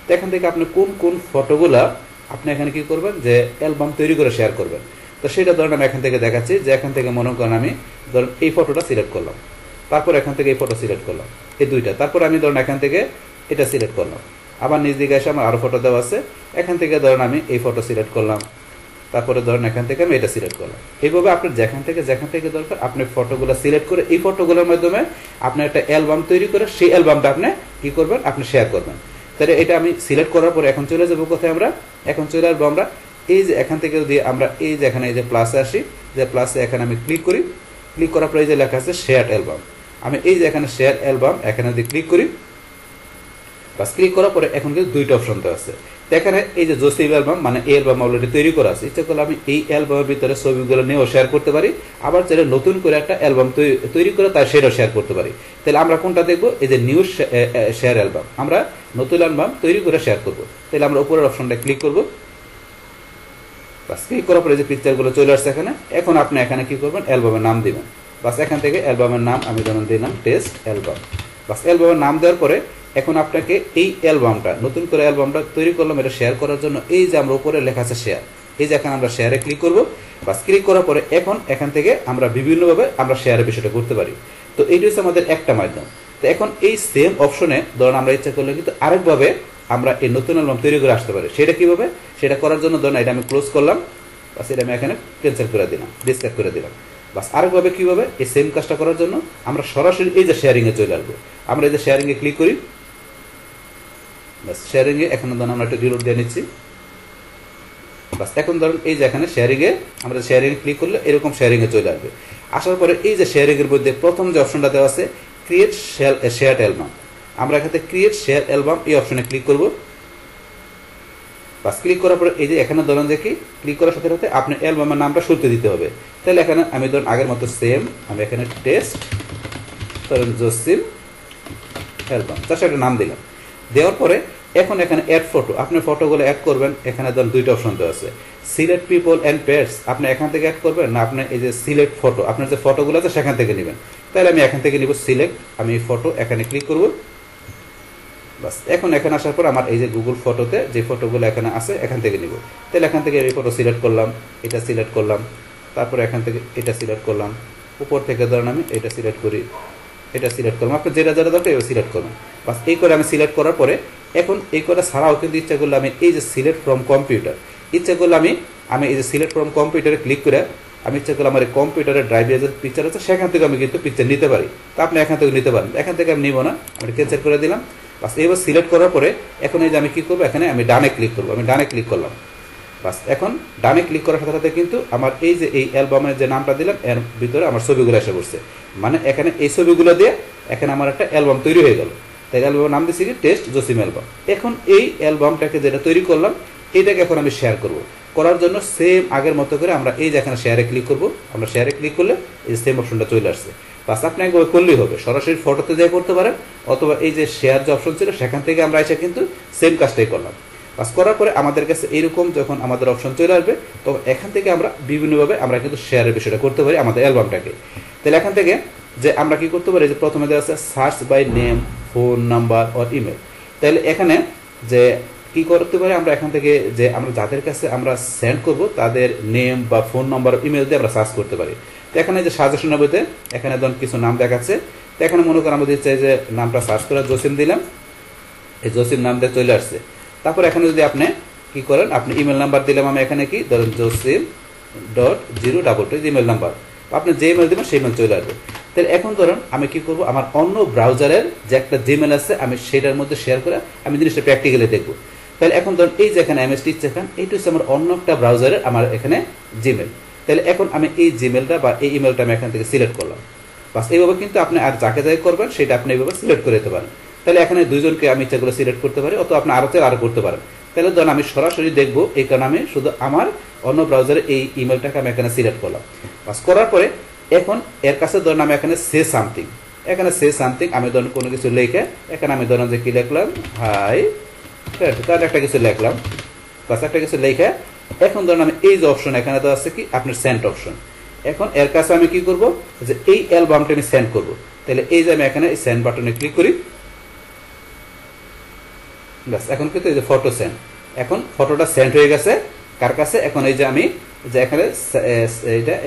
তো এখান থেকে আপনি কোন কোন ফটোগুলা আপনি এখানে কি করবেন, যে অ্যালবাম তৈরি করে শেয়ার করবেন। তো সেটা ধরুন আমি এখান থেকে দেখাচ্ছি, যে এখান থেকে মনে করেন আমি ধরুন এই ফটোটা সিলেক্ট করলাম, তারপর এখান থেকে এই ফটো সিলেক্ট করলাম এই দুইটা, তারপর আমি ধরুন এখান থেকে এটা সিলেক্ট করলাম, আবার নিচ দিকে এসে আমার আরও ফটো দেওয়া আছে, এখান থেকে ধরেন আমি এই ফটো সিলেক্ট করলাম, তারপরে ধরেন এখান থেকে আমি এটা সিলেক্ট করলাম। এইভাবে আপনার যেখান থেকে দরকার আপনি ফটোগুলো সিলেক্ট করে এই ফটোগুলোর মাধ্যমে আপনি একটা অ্যালবাম তৈরি করে সেই অ্যালবামটা আপনি কি করবেন, আপনি শেয়ার করবেন। তাহলে এটা আমি সিলেক্ট করার পরে এখন চলে যাবো কোথায়, আমরা এখন চলে আসবো আমরা এই যে এখান থেকে যদি আমরা এই যে এখানে এই যে প্লাসে আসি, যে প্লাসে এখানে আমি ক্লিক করি, ক্লিক করার পরে এই যে লেখা আছে শেয়ার অ্যালবাম, আমি এই যে এখানে শেয়ার অ্যালবাম এখানে যদি ক্লিক করি, বাস ক্লিক করার পরে এখন কিন্তু দুইটা অপশন তো আছে। এখানে এই যে জোসিম অ্যালবাম মানে এই অ্যালবাম অলরেডি তৈরি করা আছে, ইচ্ছা করলে আমি এই অ্যালবামের ভিতরে ছবিগুলো নিয়েও শেয়ার করতে পারি, আবার চাইলে নতুন করে একটা অ্যালবাম তৈরি করে তার সেটাও শেয়ার করতে পারি। তাহলে আমরা কোনটা দেখবো, এই যে নিউ শেয়ার অ্যালবাম, আমরা নতুন অ্যালবাম তৈরি করে শেয়ার করবো। তাহলে আমরা উপরের অপশনটা ক্লিক করবো, বাস ক্লিক করার পরে যে পিকচারগুলো চলে আসছে এখানে, এখন আপনি এখানে কি করবেন, অ্যালবামের নাম দিবেন। বাস এখান থেকে অ্যালবামের নাম আমি ধরুন দিলাম টেস্ট অ্যালবাম। বাস অ্যালবামের নাম দেওয়ার পরে এখন আপনাকে এই অ্যালবামটা নতুন করে অ্যালবামটা তৈরি করলাম এটা শেয়ার করার জন্য, এই যে আমরা উপরে লেখা আছে শেয়ার, এই যে এখানে আমরা শেয়ারে ক্লিক করব। বাস ক্লিক করার পরে এখন এখান থেকে আমরা বিভিন্নভাবে আমরা শেয়ারের বিষয়টা করতে পারি। তো এইটা হচ্ছে আমাদের একটা মাধ্যম। তো এখন এই সেম অপশনে ধরুন আমরা ইচ্ছা করলে কিন্তু আরেকভাবে আমরা এই নতুন অ্যালবাম তৈরি করে আসতে পারি। সেটা কিভাবে, সেটা করার জন্য ধরুন এটা আমি ক্লোজ করলাম, বাস এটা আমি এখানে ক্যান্সেল করে দিলাম, ডিসকার্ড করে দিলাম। বাস আরেকভাবে কিভাবে, এই সেম কাজটা করার জন্য আমরা সরাসরি এই যে শেয়ারিংয়ে চলে আসবো, আমরা এই যে শেয়ারিংয়ে ক্লিক করি, বাস শেয়ারিংয়ে এখানে ধরুন আমরা একটা রিলোড দিয়ে নিচ্ছি। বাস এখন ধরুন এই যে এখানে শেয়ারিংয়ে আমরা শেয়ারিংয়ে ক্লিক করলে এরকম শেয়ারিংয়ে চলে আসবে। আসার পরে এই যে শেয়ারিংয়ের মধ্যে প্রথম যে অপশনটা দেওয়া আছে ক্রিয়েট শেয়ার অ্যালবাম, আমরা এখানে ক্রিয়েট শেয়ার অ্যালবাম এই অপশনে ক্লিক করব। বাস ক্লিক করার পরে এই যে এখানে ধরুন যে কি ক্লিক করার সাথে সাথে আপনার অ্যালবামের নামটা শুরুতে দিতে হবে। তাহলে এখানে আমি ধরুন আগের মতো সেম আমি এখানে টেস্ট ধরুন জসিম অ্যালবাম তার সাথে নাম দিলাম। দেওয়ার পরে এখন এখানে অ্যাড ফটো, আপনি ফটোগুলো অ্যাড করবেন। এখানে ধরুন দুইটা অপশন দেওয়া আছে, সিলেক্ট পিপল অ্যান্ড পেটস, আপনি এখান থেকে অ্যাড করবেন না আপনি এই যে সিলেক্ট ফটো আপনার যে ফটোগুলো আছে সেখান থেকে নেবেন। তাহলে আমি এখান থেকে নিব সিলেক্ট, আমি এই ফটো এখানে ক্লিক করব। বাস এখন এখানে আসার পর আমার এই যে গুগল ফটোতে যে ফটোগুলো এখানে আছে এখান থেকে নিব। তাহলে এখান থেকে এই ফটো সিলেক্ট করলাম, এটা সিলেক্ট করলাম, তারপরে এখান থেকে এটা সিলেক্ট করলাম, উপর থেকে ধরুন আমি এটা সিলেক্ট করি, এটা সিলেক্ট করলাম, আপনি যেটা যেটা দরকার এবার সিলেক্ট করবেন। বাস এই করে আমি সিলেক্ট করার পরে এখন এই করে ছাড়াও কিন্তু ইচ্ছা করলে আমি এই যে সিলেক্ট ফ্রম কম্পিউটার, ইচ্ছা করলে আমি এই যে সিলেক্ট ফ্রম কম্পিউটারে ক্লিক করে আমি ইচ্ছা করলে আমার এই কম্পিউটারের ড্রাইভে যে পিকচার আছে সেখান থেকে আমি কিন্তু পিকচার নিতে পারি। তা আপনি এখান থেকে নিতে পারেন, এখান থেকে আমি নিব না, আমি ক্যান্সেল করে দিলাম। বাস এবার সিলেক্ট করার পরে এখন এই যে আমি কী করবো, এখানে আমি ডানে ক্লিক করবো, আমি ডানে ক্লিক করলাম। বাস এখন ডানে ক্লিক করার সাথে সাথে কিন্তু আমার এই যে এই অ্যালবামের যে নামটা দিলাম এর ভিতরে আমার ছবিগুলো এসে পড়ছে, মানে এখানে এই ছবিগুলো দিয়ে এখানে আমার একটা অ্যালবাম তৈরি হয়ে গেল। তাই অ্যালবামের নাম দিচ্ছি কি টেস্ট জসিম অ্যালবাম। এখন এই অ্যালবামটাকে যেটা তৈরি করলাম এইটাকে এখন আমি শেয়ার করব। করার জন্য সেম আগের মতো করে আমরা এই যে এখানে শেয়ারে ক্লিক করব, আমরা শেয়ারে ক্লিক করলে এই সেম অপশনটা চলে আসছে। বাস আপনি একবার করলেই হবে, সরাসরি ফটোতে যেয়ে করতে পারেন অথবা এই যে শেয়ার যে অপশন ছিল সেখান থেকে আমরা এসে কিন্তু সেম কাজটাই করলাম। বাস করার পরে আমাদের কাছে এইরকম যখন আমাদের অপশন চলে আসবে তখন এখান থেকে আমরা বিভিন্নভাবে আমরা কিন্তু শেয়ারের বিষয়টা করতে পারি আমাদের অ্যালবামটাকে। তাহলে এখান থেকে যে আমরা কি করতে পারি, যে প্রথমে দেওয়া আছে search by name, phone number or email. তাহলে এখানে যে কি করতে পারি আমরা এখান থেকে যে আমরা যাদের কাছে আমরা সেন্ড করব তাদের নেম বা ফোন নাম্বার ইমেল দিয়ে আমরা সার্চ করতে পারি। তো এখানে যে সাজেশনের বইতে এখানে ধরুন কিছু নাম দেখাচ্ছে, তো এখানে মনে করেন আমাদের চাই যে নামটা সার্চ করে জসিম দিলাম, এই জসিম নাম দিয়ে চলে আসছে। তারপর এখানে যদি আপনি কি করেন, আপনি ইমেল নাম্বার দিলাম আমি এখানে কি ধরেন josim.022 ইমেল নাম্বার, আপনি যে ইমেল দেবেন সেই ইমেল চলে আসবে। তাহলে এখন ধরুন আমি কি করব, আমার অন্য ব্রাউজারের যে একটা জিমেল আছে আমি সেটার মধ্যে শেয়ার করে আমি জিনিসটা প্র্যাকটিক্যালি দেখবো। তাহলে এখন ধরুন এই যে এখানে এমএস টিচ এখানে এইটা হচ্ছে আমার অন্য একটা ব্রাউজারের আমার এখানে জিমেল। তাহলে এখন আমি এই জিমেলটা বা এই ইমেলটা আমি এখান থেকে সিলেক্ট করলাম। বাস এইভাবে কিন্তু আপনি আর যাকে যাই করবেন সেটা আপনি এইভাবে সিলেক্ট করে দিতে পারেন। তাহলে এখানে দুইজনকে আমি ইচ্ছাগুলো সিলেক্ট করতে পারি অথবা আপনি আরও করতে পারেন। তাহলে ধরুন আমি সরাসরি দেখবো এই কারণে আমি শুধু আমার অন্য ব্রাউজারে এই ইমেলটাকে আমি এখানে সিলেক্ট করলাম। বাস করার পরে এখন এর কাছে ধরুন আমি এখানে সে সামথিং, এখানে সে সামথিং আমি ধরুন কোনো কিছু লিখে এখানে আমি ধরুন যে কি লিখলাম হাই, তার একটা কিছু লিখলাম, বাস একটা কিছু লিখে এখন ধরুন আমি এই যে অপশন এখানে তো আছে কি আপনার সেন্ড অপশন, এখন এর কাছে আমি কি করব যে এই অ্যালবামটা আমি সেন্ড করব। তাহলে এই যে আমি এখানে এই সেন্ড বাটনে ক্লিক করি, বাস এখন কিন্তু এই যে ফটো সেন্ড, এখন ফটোটা সেন্ড হয়ে গেছে কার কাছে, এখন এই যে আমি যে এখানে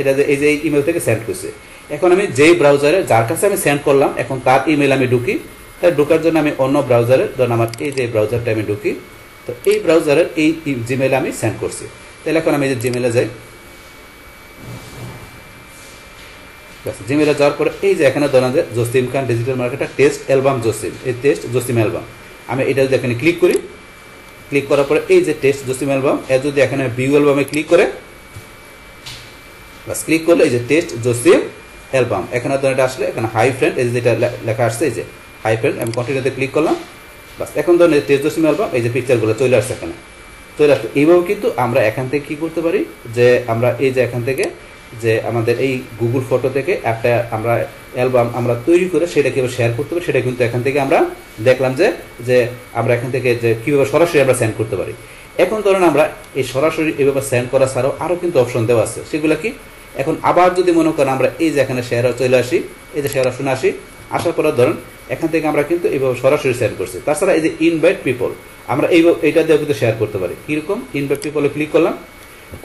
এটা যে এই যে ইমেল থেকে সেন্ড করছে। এখন আমি যেই ব্রাউজারে যার কাছে আমি সেন্ড করলাম এখন তার ইমেল আমি ঢুকি, তাই ঢোকার জন্য আমি অন্য ব্রাউজারে, ধরুন আমার এই যে ব্রাউজারটা আমি ঢুকি, তো এই ব্রাউজারের এই জিমেলে আমি সেন্ড করছি। তাহলে এখন আমি এই যে জিমেলে যাই, জিমেলে যাওয়ার পরে এই যে এখানে ধরেন যে Jasim Khan digital marketer test album Jasim, এই টেস্ট জসিম অ্যালবাম, আমি এটা যদি এখানে ক্লিক করি, ক্লিক করার পরে এই যে টেস্ট জসিম অ্যালবাম, এর যদি এখানে ভিউ অ্যালবামে ক্লিক করে, বাস ক্লিক করলে এই যে টেস্ট জসিম অ্যালবাম, এখানে ধরেন এটা আসলে এখানে হাই ফ্রেন্ড, এই যে যেটা লেখা আসছে এই যে হাই ফ্রেন্ড, আমি কন্টিনিউতে ক্লিক করলাম, বাস এখন ধরেন টেস্ট জসিম অ্যালবাম, এই যে পিকচারগুলো চলে আসছে এখানে চলে আসবে। এইভাবে কিন্তু আমরা এখান থেকে কি করতে পারি, যে আমরা এই যে এখান থেকে যে আমাদের এই গুগল ফটো থেকে একটা আমরা অ্যালবাম আমরা তৈরি করে সেটা কীভাবে শেয়ার করতে পারি, সেটা কিন্তু এখান থেকে আমরা দেখলাম যে আমরা এখান থেকে যে কীভাবে সরাসরি আমরা সেন্ড করতে পারি। এখন ধরুন আমরা এই সরাসরি এইভাবে সেন্ড করা ছাড়াও আরও কিন্তু অপশন দেওয়া আছে, সেগুলো কি, এখন আবার যদি মনে করেন আমরা এই যে এখানে শেয়ার চলে আসি, এই যে শেয়ার অপশনে আসি, আসার পরে ধরুন এখান থেকে আমরা কিন্তু এইভাবে সরাসরি সেন্ড করছি। তাছাড়া এই যে ইনভাইট পিপল, আমরা এইটা দিয়েও কিন্তু শেয়ার করতে পারি। কীরকম, ইনভাইট পিপলে ক্লিক করলাম,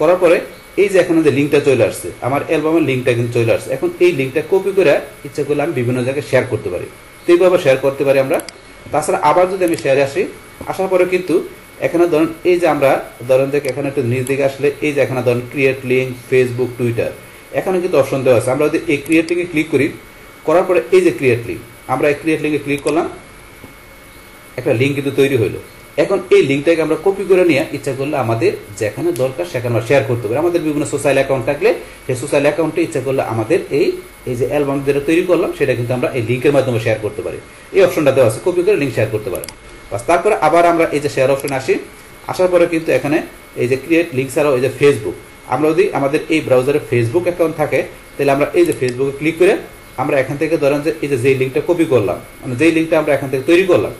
করার পরে এই যে এখানে যে লিঙ্কটা চলে আসছে, আমার অ্যালবামের লিঙ্কটা কিন্তু চলে আসছে। এখন এই লিঙ্কটা কপি করে ইচ্ছা করলে আমি বিভিন্ন জায়গায় শেয়ার করতে পারি, তো এইভাবে শেয়ার করতে পারি আমরা। তাছাড়া আবার যদি আমি শেয়ারে আসি, আসার পরে কিন্তু এখানে ধরুন এই যে আমরা ধরেন যে এখানে একটু নিচ দিকে আসলে এই যে এখানে ধরুন ক্রিয়েট লিঙ্ক, ফেসবুক, টুইটার, এখানে কিন্তু অপশন দেওয়া আছে। আমরা যদি এই ক্রিয়েট লিঙ্কে ক্লিক করি, করার পরে এই যে ক্রিয়েট লিঙ্ক, আমরা এই ক্রিয়েট লিঙ্কে ক্লিক করলাম, একটা লিঙ্ক কিন্তু তৈরি হইলো। এখন এই লিঙ্কটাকে আমরা কপি করে নিয়ে ইচ্ছা করলে আমাদের যেখানে দরকার সেখানে আমরা শেয়ার করতে পারি। আমাদের বিভিন্ন সোশ্যাল অ্যাকাউন্ট থাকলে সেই সোশ্যাল অ্যাকাউন্টে ইচ্ছা করলে আমাদের এই যে অ্যালবাম যেটা তৈরি করলাম সেটা কিন্তু আমরা এই লিঙ্কের মাধ্যমে শেয়ার করতে পারি। এই অপশনটা দেওয়া আছে, কপি করে লিঙ্ক শেয়ার করতে পারি। বাস তারপরে আবার আমরা এই যে শেয়ার অপশনে আসি, আসার পরে কিন্তু এখানে এই যে ক্রিয়েট লিঙ্ক ছাড়াও এই যে ফেসবুক, আমরা যদি আমাদের এই ব্রাউজারে ফেসবুক অ্যাকাউন্ট থাকে তাহলে আমরা এই যে ফেসবুকে ক্লিক করে আমরা এখান থেকে ধরেন যে এই যে লিঙ্কটা কপি করলাম, মানে যেই লিঙ্কটা আমরা এখান থেকে তৈরি করলাম,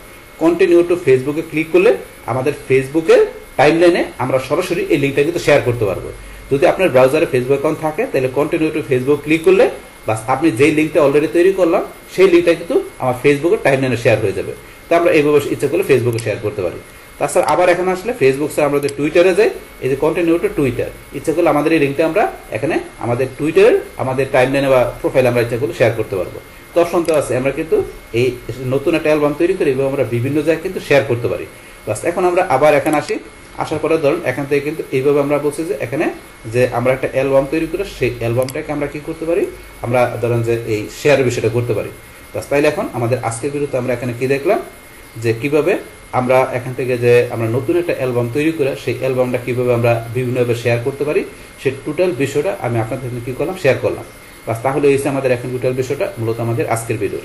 কন্টিনিউ টু ফেসবুকে ক্লিক করলে আমাদের ফেসবুকের টাইমলাইনে আমরা সরাসরি এই লিঙ্কটা কিন্তু শেয়ার করতে পারবো। যদি আপনার ব্রাউজারে ফেসবুক অ্যাকাউন্ট থাকে তাহলে কন্টিনিউ টু ফেসবুক ক্লিক করলে বাস আপনি যেই লিঙ্কটা অলরেডি তৈরি করলাম সেই লিঙ্কটা কিন্তু আমার ফেসবুকের টাইমলাইনে শেয়ার হয়ে যাবে। তো আমরা এইভাবে ইচ্ছা করলে ফেসবুকে শেয়ার করতে পারি। তাছাড়া আবার এখানে আসলে ফেসবুক ছাড়া আমরা যদি টুইটারে যাই, এই যে কন্টিনিউ টু টুইটার, ইচ্ছা করলে আমাদের এই লিঙ্কটা আমরা এখানে আমাদের টুইটারের আমাদের টাইমলাইনে বা প্রোফাইলে আমরা ইচ্ছা করলে শেয়ার করতে পারবো। তো অপশন তো আছে, আমরা কিন্তু এই নতুন একটা অ্যালবাম তৈরি করি এবং আমরা বিভিন্ন জায়গায় কিন্তু শেয়ার করতে পারি। বাস এখন আমরা আবার এখানে আসি, আসার পরে ধরুন এখান থেকে কিন্তু এইভাবে আমরা বলছি যে এখানে যে আমরা একটা অ্যালবাম তৈরি করে সেই অ্যালবামটাকে আমরা কি করতে পারি, আমরা ধরেন যে এই শেয়ারের বিষয়টা করতে পারি। বাস তাইলে এখন আমাদের আজকের ভিডিওতে আমরা এখানে কি দেখলাম, যে কিভাবে আমরা এখান থেকে যে আমরা নতুন একটা অ্যালবাম তৈরি করে সেই অ্যালবামটা কিভাবে আমরা বিভিন্নভাবে শেয়ার করতে পারি, সেই টোটাল বিষয়টা আমি আপনাদের কি করলাম, শেয়ার করলাম। বাস তাহলে এই আমাদের এখন টোটাল বিষয়টা মূলত আমাদের আজকের ভিডিও।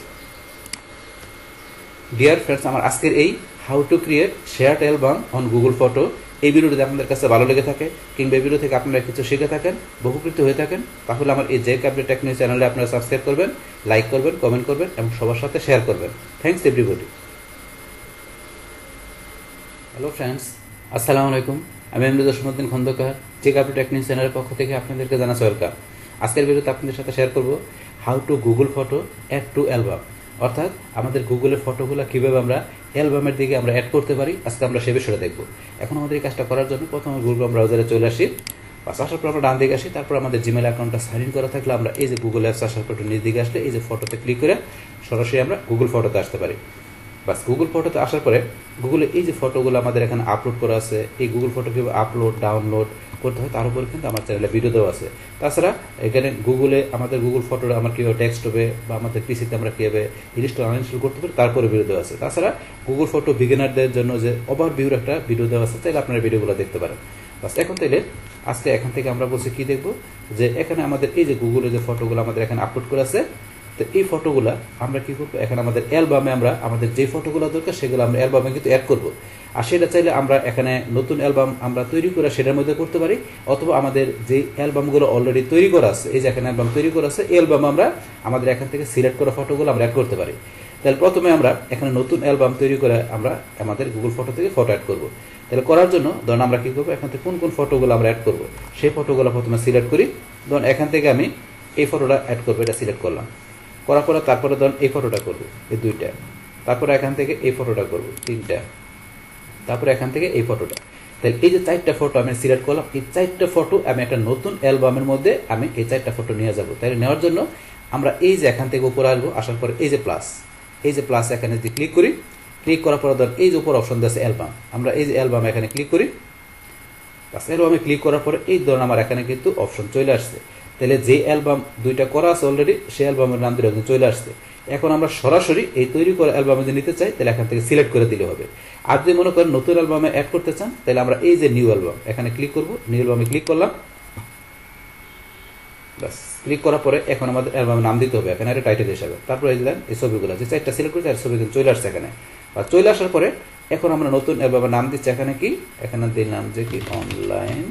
ডিয়ার ফ্রেন্ডস, আমার আজকের এই how to create shared album on Google photo এই ভিডিওটি আপনাদের কাছে ভালো লেগে থাকে কিংবা এই ভিডিও থেকে আপনারা কিছু শিখে থাকেন, উপকৃত হয়ে থাকেন, তাহলে আমার এই জেক আপডেট টেকনিক চ্যানেলে আপনারা সাবস্ক্রাইব করবেন, লাইক করবেন, কমেন্ট করবেন এবং সবার সাথে শেয়ার করবেন। Thanks everybody. হ্যালো ফ্রেন্ডস, আসসালামু আলাইকুম। আমি জসিমউদ্দিন খন্দকার, জেক আপডেট টেকনিক চ্যানেলের পক্ষ থেকে আপনাদেরকে জানাচ্ছি ওয়েলকাম। আজকের ভিডিওতে আপনাদের সাথে শেয়ার করব how to Google photo add to album, অর্থাৎ আমাদের গুগলের ফটোগুলো কীভাবে আমরা অ্যালবামের দিকে আমরা অ্যাড করতে পারি। আজকে আমরা সে বিষয়টা দেখব। এখন আমাদের এই কাজটা করার জন্য প্রথমে গুগল ব্রাউজারে চলে আসি, বাস আসার পর আমরা ডান দিকে আসি, তারপর আমাদের জিমেল অ্যাকাউন্টটা সাইন ইন করা থাকলে আমরা এই যে গুগল অ্যাপস আসার পর নিচ দিকে আসলে এই যে ফটোতে ক্লিক করে সরাসরি আমরা গুগল ফটোতে আসতে পারি। বাস গুগল ফটোতে আসার পরে গুগলে এই যে ফটোগুলো আমাদের এখানে আপলোড করা আছে, এই গুগল ফটো কীভাবে আপলোড ডাউনলোড করতে হয় তার উপরে কিন্তু আমার চ্যানেলে ভিডিও দেওয়া আছে। তাছাড়া এখানে গুগলে আমাদের গুগল ফটোটা আমার কীভাবে টেক্সট হবে বা আমাদের পিসিতে আমরা কীভাবে ইনস্টল আনইনস্টল করতে পারি তারপরে ভিডিও দেওয়া আছে। তাছাড়া গুগল ফটো বিগিনারদের জন্য যে ওভারভিউর একটা ভিডিও দেওয়া আছে, তাহলে আপনারা ভিডিওগুলো দেখতে পারেন। বাস এখন তাইলে আজকে এখান থেকে আমরা বলছি কি দেখবো, যে এখানে আমাদের এই যে গুগলে যে ফটোগুলো আমাদের এখানে আপলোড করা আছে, তো এই ফটোগুলো আমরা কি করবো, এখানে আমাদের অ্যালবামে আমরা আমাদের যে ফটোগুলো দরকার সেগুলো আমরা অ্যালবামে কিন্তু অ্যাড করবো। আর সেটা চাইলে আমরা এখানে নতুন অ্যালবাম আমরা তৈরি করে সেটার মধ্যে করতে পারি, অথবা আমাদের যে অ্যালবামগুলো অলরেডি তৈরি করা আছে, এই যে এখানে অ্যালবাম তৈরি করা আছে, এই অ্যালবাম আমরা আমাদের এখান থেকে সিলেক্ট করা ফটোগুলো আমরা অ্যাড করতে পারি। তাহলে প্রথমে আমরা এখানে নতুন অ্যালবাম তৈরি করে আমরা আমাদের গুগল ফটো থেকে ফটো অ্যাড করবো। তাহলে করার জন্য ধরুন আমরা কি করবো, এখান থেকে কোন কোন ফটোগুলো আমরা অ্যাড করবো সেই ফটোগুলো প্রথমে সিলেক্ট করি। ধরুন এখান থেকে আমি এই ফটোটা অ্যাড করবো, এটা সিলেক্ট করলাম, করার পরে তারপরে ধরুন এই ফটোটা করবো, এই দুইটা, তারপরে এখান থেকে এই ফটোটা করবো, তিনটা, তারপরে এখান থেকে এই ফটোটা। তাহলে এই যে 4টা ফটো আমি সিলেক্ট করলাম, এই 4টা ফটো আমি একটা নতুন অ্যালবামের মধ্যে আমি এই 4টা ফটো নিয়ে যাবো। তাহলে নেওয়ার জন্য আমরা এই যে এখান থেকে উপরে আসবো, আসার পরে এই যে প্লাস, এই যে প্লাস এখানে যদি ক্লিক করি, ক্লিক করার পরে ধরুন এই যে উপর অপশন দিয়েছে অ্যালবাম, আমরা এই যে অ্যালবাম এখানে ক্লিক করি। বাস অ্যালবামে ক্লিক করার পরে এই ধরুন আমার এখানে কিন্তু অপশন চলে আসছে। তাহলে যে অ্যালবাম দুইটা করা আছে অলরেডি, সেই অ্যালবামের নাম দিলে চলে আসছে। এখন আমরা সরাসরি এই তৈরি করা অ্যালবামে যদি নিতে চাই, তাহলে এখান থেকে সিলেক্ট করে দিলে হবে। আর যদি মনে করেন নতুন অ্যালবামে অ্যাড করতে চান, তাহলে আমরা এই যে নিউ অ্যালবাম এখানে ক্লিক করব, নিউ অ্যালবামে ক্লিক করলাম। বাস ক্লিক করার পরে এখন আমাদের অ্যালবামের নাম দিতে হবে এখানে একটা টাইটেল হিসাবে। তারপরে এই দিলেন এই ছবিগুলো, যে চারটা সিলেক্ট করেছি আর ছবি কিন্তু চলে আসছে এখানে। আর চলে আসার পরে এখন আমরা নতুন অ্যালবামের নাম দিচ্ছি এখানে কি, এখানে দিলাম যে কি অনলাইন,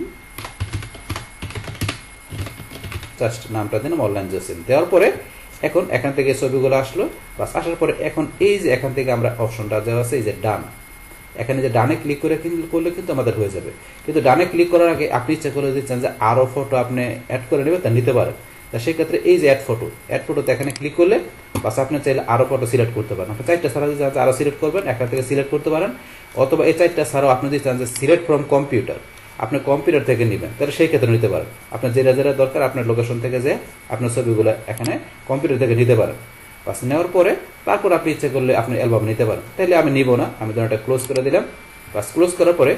জাস্ট নামটা দিলাম অনলাইন জসিম। দেওয়ার পরে এখন এখান থেকে ছবিগুলো আসলো। বাস আসার পরে এখন এই যে এখান থেকে আমরা অপশনটা দেওয়া আছে এই যে ডান, এখানে যে ডানে ক্লিক করলে কিন্তু আমাদের হয়ে যাবে। কিন্তু ডানে ক্লিক করার আগে আপনি ইচ্ছা করে দিচ্ছেন যে আরও ফটো আপনি অ্যাড করে নেবেন, তা নিতে পারেন। তা সেক্ষেত্রে এই যে অ্যাড ফটোতে এখানে ক্লিক করলে বাস আপনি চাইলে আরও ফটো সিলেক্ট করতে পারেন। আপনি চারটা ছাড়া যদি আরও সিলেক্ট করবেন এখান থেকে সিলেক্ট করতে পারেন, অথবা এই চারটা ছাড়াও আপনি যদি চান যে সিলেক্ট ফ্রম কম্পিউটার, আপনি কম্পিউটার থেকে নেবেন, তাহলে সেই ক্ষেত্রে নিতে পারেন। আপনার যেটা যেটা দরকার আপনার লোকেশন থেকে যে আপনার ছবিগুলো এখানে কম্পিউটার থেকে নিতে পারেন। বাস নেওয়ার পরে তারপর আপনি ইচ্ছা করলে আপনি অ্যালবাম নিতে পারেন। তাহলে আমি নিব না, আমি ধরুন এটা ক্লোজ করে দিলাম। বাস ক্লোজ করার পরে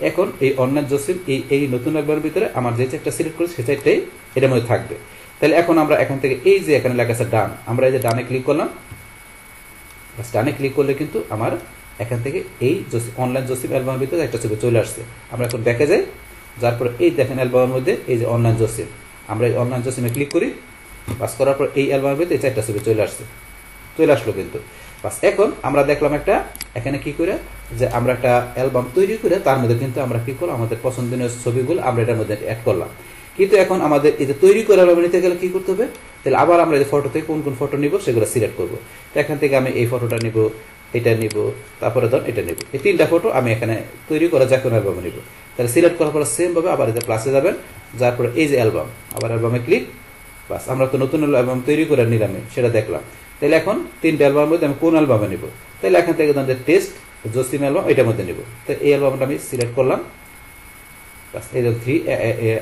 এখন এই অনলাইন জসিম এই নতুন অ্যালবামের ভিতরে আমার যে চারটা সিলেক্ট করেছি সেই চারটাই এটার মধ্যে থাকবে। তাহলে এখন আমরা এখান থেকে এই যে এখানে লেখা আছে ডান, আমরা এই যে ডানে ক্লিক করলাম। বাস ডানে ক্লিক করলে কিন্তু আমার এখান থেকে এই অনলাইন জসিম অ্যালবামের ভিতরে একটা ছবি চলে আসছে। আমরা এখন দেখে যাই, যার পরে এই দেখেন অ্যালবামের মধ্যে এই যে অনলাইন জসিম, আমরা এই অনলাইন জসিমে ক্লিক করি। বাস করার পর এই অ্যালবামের ভিতরে এই চারটা ছবি চলে আসলো কিন্তু। বাস এখন আমরা দেখলাম একটা এখানে কি করে যে আমরা একটা অ্যালবাম তৈরি করে তার মধ্যে কিন্তু আমরা কি করলাম, আমাদের পছন্দনীয় ছবিগুলো আমরা এটার মধ্যে অ্যাড করলাম। কিন্তু এখন আমাদের এই যে তৈরি করে অ্যালবাম নিতে গেলে কি করতে হবে, তাহলে আবার আমরা এই ফটো থেকে কোন কোন ফটো নিব সেগুলো সিলেক্ট করবো। তো এখান থেকে আমি এই ফটোটা নিব, এটা নিব, তারপরে ধর এটা নিব, এই তিনটা ফটো আমি এখানে তৈরি করা যে কোনো অ্যালবামে নিব। তাহলে সিলেক্ট করার পরে সেম ভাবে আবার এই যে প্লাসে যাবেন, যার পরে এই যে অ্যালবাম, আবার অ্যালবামে ক্লিক। বাস আমরা তো নতুন অ্যালবাম তৈরি করে নিলাম, সেটা দেখলাম। তাহলে এখন তিনটা অ্যালবামের মধ্যে আমি কোন অ্যালবামে নিব, তাহলে এখান থেকে ধরেন যে টেস্ট জসিম অ্যালবাম এটার মধ্যে নিব। তো এই অ্যালবামটা আমি সিলেক্ট করলাম। বাস এই যে 3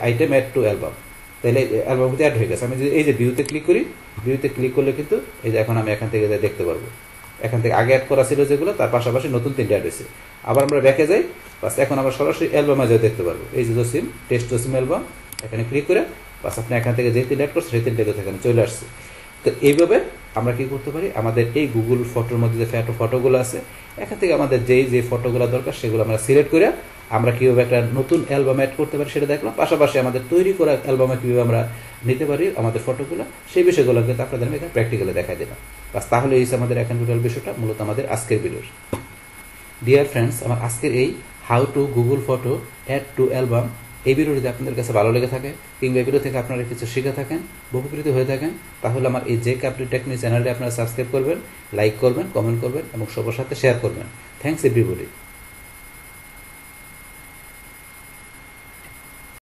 আইটেম অ্যাড টু অ্যালবাম, তাহলে অ্যালবামের মধ্যে অ্যাড হয়ে গেছে। আমি যদি এই যে ভিউতে ক্লিক করি, ভিউতে ক্লিক করলে কিন্তু এই যে এখন আমি এখান থেকে দেখতে পারবো, এখান থেকে আগে অ্যাড করা ছিল যেগুলো তার পাশাপাশি নতুন তিনটা অ্যাড হয়েছে। আবার আমরা ব্যাকে যাই, বাস এখন আমরা সরাসরি অ্যালবামে যাই দেখতে পারবো এই যে জসিম টেস্ট জসিম অ্যালবাম, এখানে ক্লিক করে বাস আপনি এখান থেকে যে তিনটা অ্যাড করছে সেই তিনটা এখানে চলে আসছে। তো এইভাবে আমরা কি করতে পারি, আমাদের এই গুগল ফটোর মধ্যে যে ফটোগুলো আছে এখান থেকে আমাদের যে ফটোগুলো দরকার সেগুলো আমরা সিলেক্ট করে আমরা কীভাবে একটা নতুন অ্যালবাম অ্যাড করতে পারি সেটা দেখলাম। পাশাপাশি আমাদের তৈরি করা অ্যালবামে কীভাবে আমরা নিতে পারি আমাদের ফটোগুলো, সেই বিষয়গুলো কিন্তু আপনাদের আমি এখানে প্র্যাকটিক্যালি দেখাই দিলাম। বাস তাহলে এই আমাদের এখন টোটাল বিষয়টা মূলত আমাদের আজকের ভিডিওর। ডিয়ার ফ্রেন্ডস, আমার আজকের এই how to Google photo add to album এই ভিডিওটি আপনাদের কাছে ভালো লেগে থাকে কিংবা এই ভিডিও থেকে আপনারা কিছু শিখে থাকেন, উপকৃত হয়ে থাকেন, তাহলে আমার এই জে ক্যাপটি টেকনিক চ্যানেলটি আপনারা সাবস্ক্রাইব করবেন, লাইক করবেন, কমেন্ট করবেন এবং সবার সাথে শেয়ার করবেন। Thanks everybody.